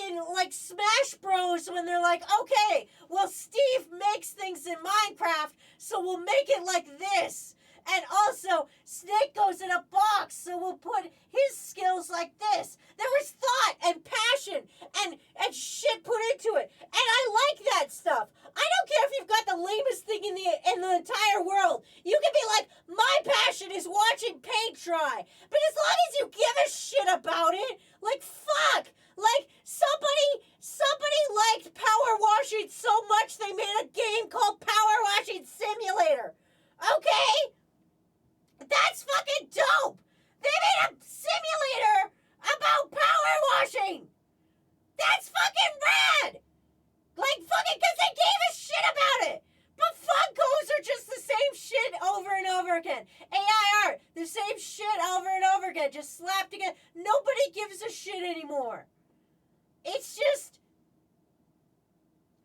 in like Smash Bros when they're like, okay, well Steve makes things in Minecraft, so we'll make it like this. And also, Snake goes in a box, so we'll put his skills like this. There was thought and passion and shit put into it. And I like that stuff. I don't care if you've got the lamest thing in the entire world. You can be like, my passion is watching paint dry. But as long as you give a shit about it, like, fuck. Like, somebody liked power washing so much they made a game called Power Washing Simulator. Okay? That's fucking dope! They made a simulator about power washing! That's fucking rad! Like, fucking, because they gave a shit about it! But Funkos are just the same shit over and over again. AI art, the same shit over and over again, just slapped together. Nobody gives a shit anymore. It's just,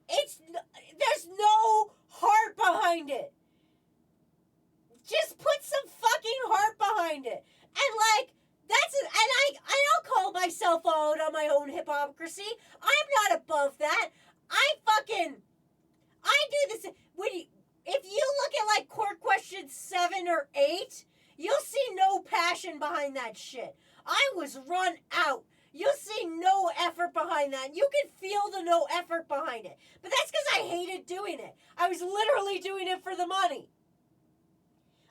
there's no heart behind it. Just put some fucking heart behind it. And like, I don't call myself out on my own hypocrisy. I'm not above that. I do this. If you look at like Court Question 7 or 8, you'll see no passion behind that shit. I was run out. you'll see no effort behind that. You can feel the no effort behind it. But that's because I hated doing it. I was literally doing it for the money.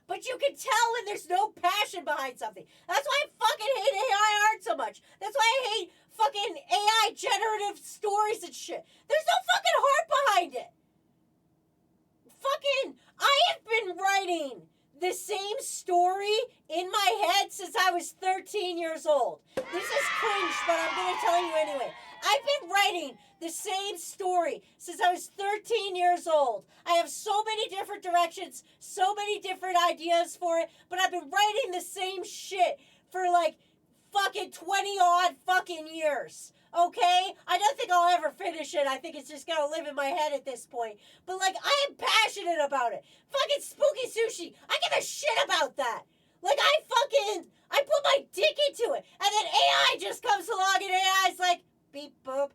But you can tell when there's no passion behind something. That's why I fucking hate AI art so much. That's why I hate fucking AI generative stories and shit. There's no fucking heart behind it. Fucking, I have been writing the same story in my head since I was 13 years old. This is cringe, but I'm going to tell you anyway. I've been writing the same story since I was 13 years old. I have so many different directions, so many different ideas for it, but I've been writing the same shit for like fucking 20 odd fucking years. Okay? I don't think I'll ever finish it. I think it's just gonna live in my head at this point. But like, I am passionate about it. Fucking spooky sushi. I give a shit about that. Like, I put my dick into it. And then AI just comes along and AI's like, beep boop.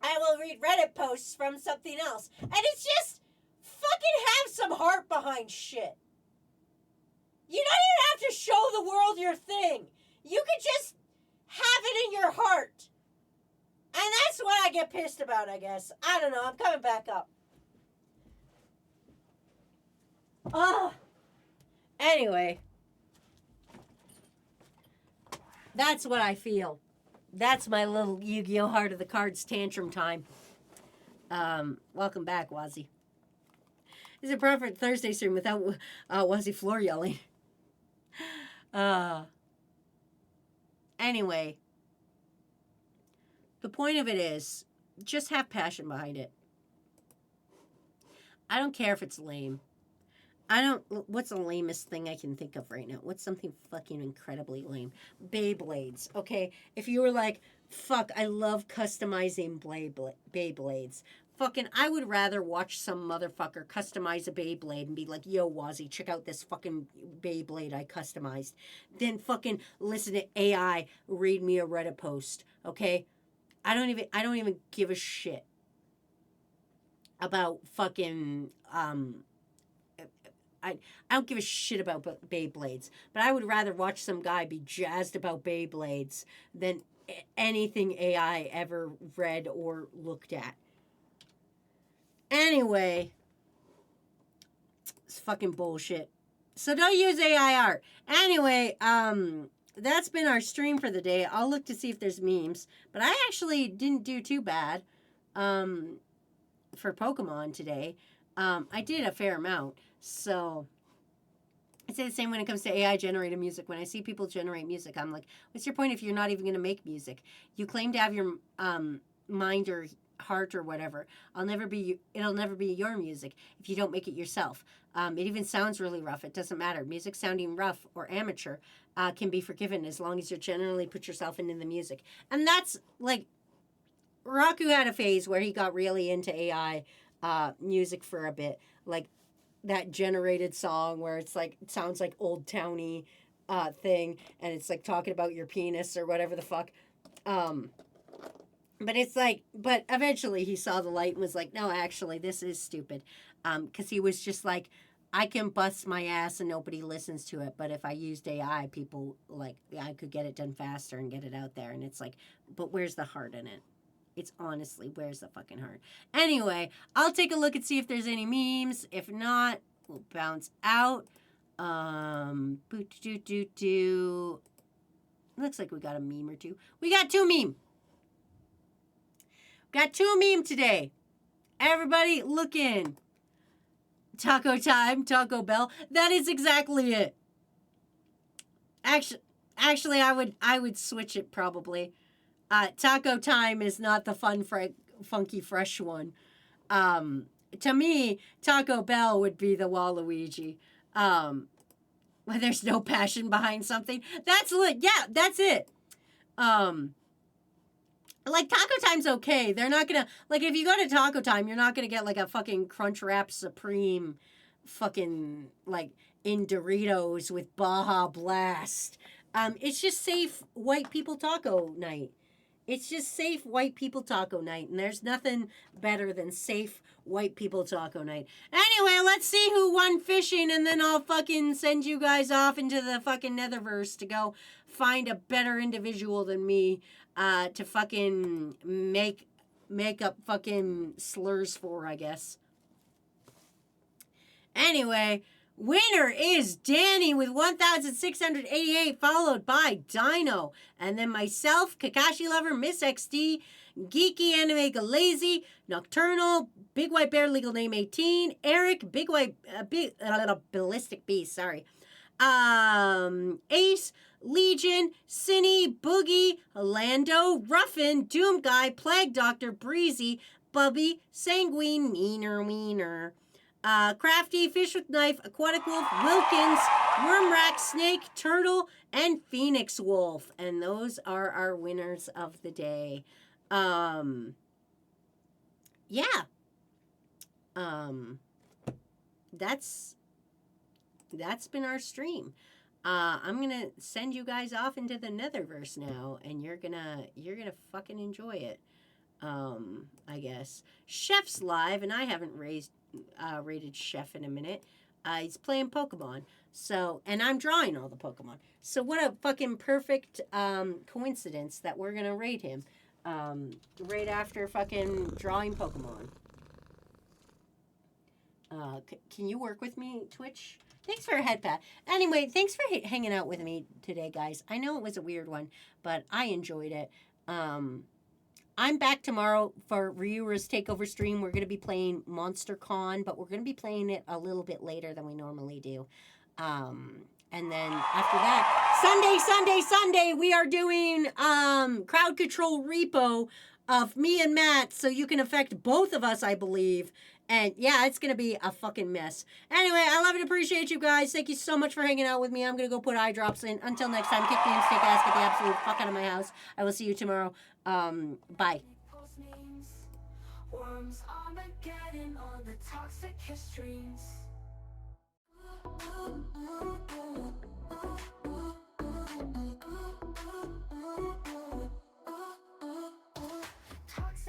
I will read Reddit posts from something else. And it's just, fucking have some heart behind shit. You don't even have to show the world your thing. You can just have it in your heart. And that's what I get pissed about, I guess. I don't know. I'm coming back up. Anyway. That's what I feel. That's my little Yu-Gi-Oh! Heart of the Cards tantrum time. Welcome back, Wazzy. This is a perfect Thursday stream without Wazzy Floor yelling. Anyway, the point of it is, just have passion behind it. I don't care if it's lame. What's the lamest thing I can think of right now? What's something fucking incredibly lame? Beyblades, okay? If you were like, fuck, I love customizing Beyblades. Fucking, I would rather watch some motherfucker customize a Beyblade and be like, yo, Wazzy, check out this fucking Beyblade I customized, than fucking listen to AI read me a Reddit post, okay? I don't even give a shit about fucking, I don't give a shit about Beyblades, but I would rather watch some guy be jazzed about Beyblades than anything AI ever read or looked at. Anyway, it's fucking bullshit. So don't use AI art. Anyway, that's been our stream for the day. I'll look to see if there's memes, but I actually didn't do too bad for Pokemon today. I did a fair amount. So I say the same when it comes to AI generated music. When I see people generate music, I'm like, what's your point if you're not even going to make music? You claim to have your mind or heart or whatever. It'll never be your music if you don't make it yourself. It even sounds really rough. It doesn't matter. Music sounding rough or amateur can be forgiven as long as you generally put yourself into the music. And that's like, Raku had a phase where he got really into AI music for a bit. Like, that generated song where it's like, it sounds like old towny thing, and it's like talking about your penis or whatever the fuck. But it's like, but eventually he saw the light and was like, no, actually, this is stupid. Because he was just like, I can bust my ass and nobody listens to it, but if I used AI, people, like, I could get it done faster and get it out there. And it's like, but where's the heart in it? It's honestly, where's the fucking heart? Anyway, I'll take a look and see if there's any memes. If not, we'll bounce out. Looks like we got a meme or two. We got two meme. Got two meme today. Everybody look in. Taco time, Taco Bell. That is exactly it. Actually, I would switch it probably. Taco time is not the fun, funky, fresh one. To me, Taco Bell would be the Waluigi. When there's no passion behind something. That's that's it. Like, Taco Time's okay. They're not gonna, like, if you go to Taco Time, you're not gonna get, like, a fucking Crunchwrap Supreme fucking, like, in Doritos with Baja Blast. It's just safe white people taco night. It's just safe white people taco night, and there's nothing better than safe white people taco night. Anyway, let's see who won fishing, and then I'll fucking send you guys off into the fucking netherverse to go find a better individual than me to fucking make up fucking slurs for, I guess. Anyway, winner is Danny with 1,688, followed by Dino. And then myself, Kakashi Lover, Miss XD, Geeky Anime Galazy, Nocturnal, Big White Bear, legal name 18, Eric, Ballistic Beast, sorry. Ace, Legion, Cinny, Boogie, Lando, Ruffin, Doom Guy, Plague Doctor, Breezy, Bubby, Sanguine, Wiener. Crafty, Fish with Knife, Aquatic Wolf, Wilkins, Wormrack, Snake, Turtle, and Phoenix Wolf. And those are our winners of the day. Yeah. That's been our stream. I'm gonna send you guys off into the netherverse now, and you're gonna fucking enjoy it. I guess. Chef's live, and I haven't rated Chef in a minute. He's playing Pokemon. So, and I'm drawing all the Pokemon. So what a fucking perfect coincidence that we're gonna rate him right after fucking drawing Pokemon. Can you work with me, Twitch? Thanks for a head pat. Anyway, thanks for hanging out with me today, guys. I know it was a weird one, but I enjoyed it. I'm back tomorrow for Ryura's Takeover stream. We're going to be playing Monster Con, but we're going to be playing it a little bit later than we normally do. And then after that, Sunday, we are doing crowd control repo of me and Matt, so you can affect both of us, I believe. And yeah, it's going to be a fucking mess. Anyway, I love and appreciate you guys. Thank you so much for hanging out with me. I'm going to go put eye drops in. Until next time, kick names, kick ass, get the absolute fuck out of my house. I will see you tomorrow. Bye. Post names, worms, Armageddon on the toxic histories.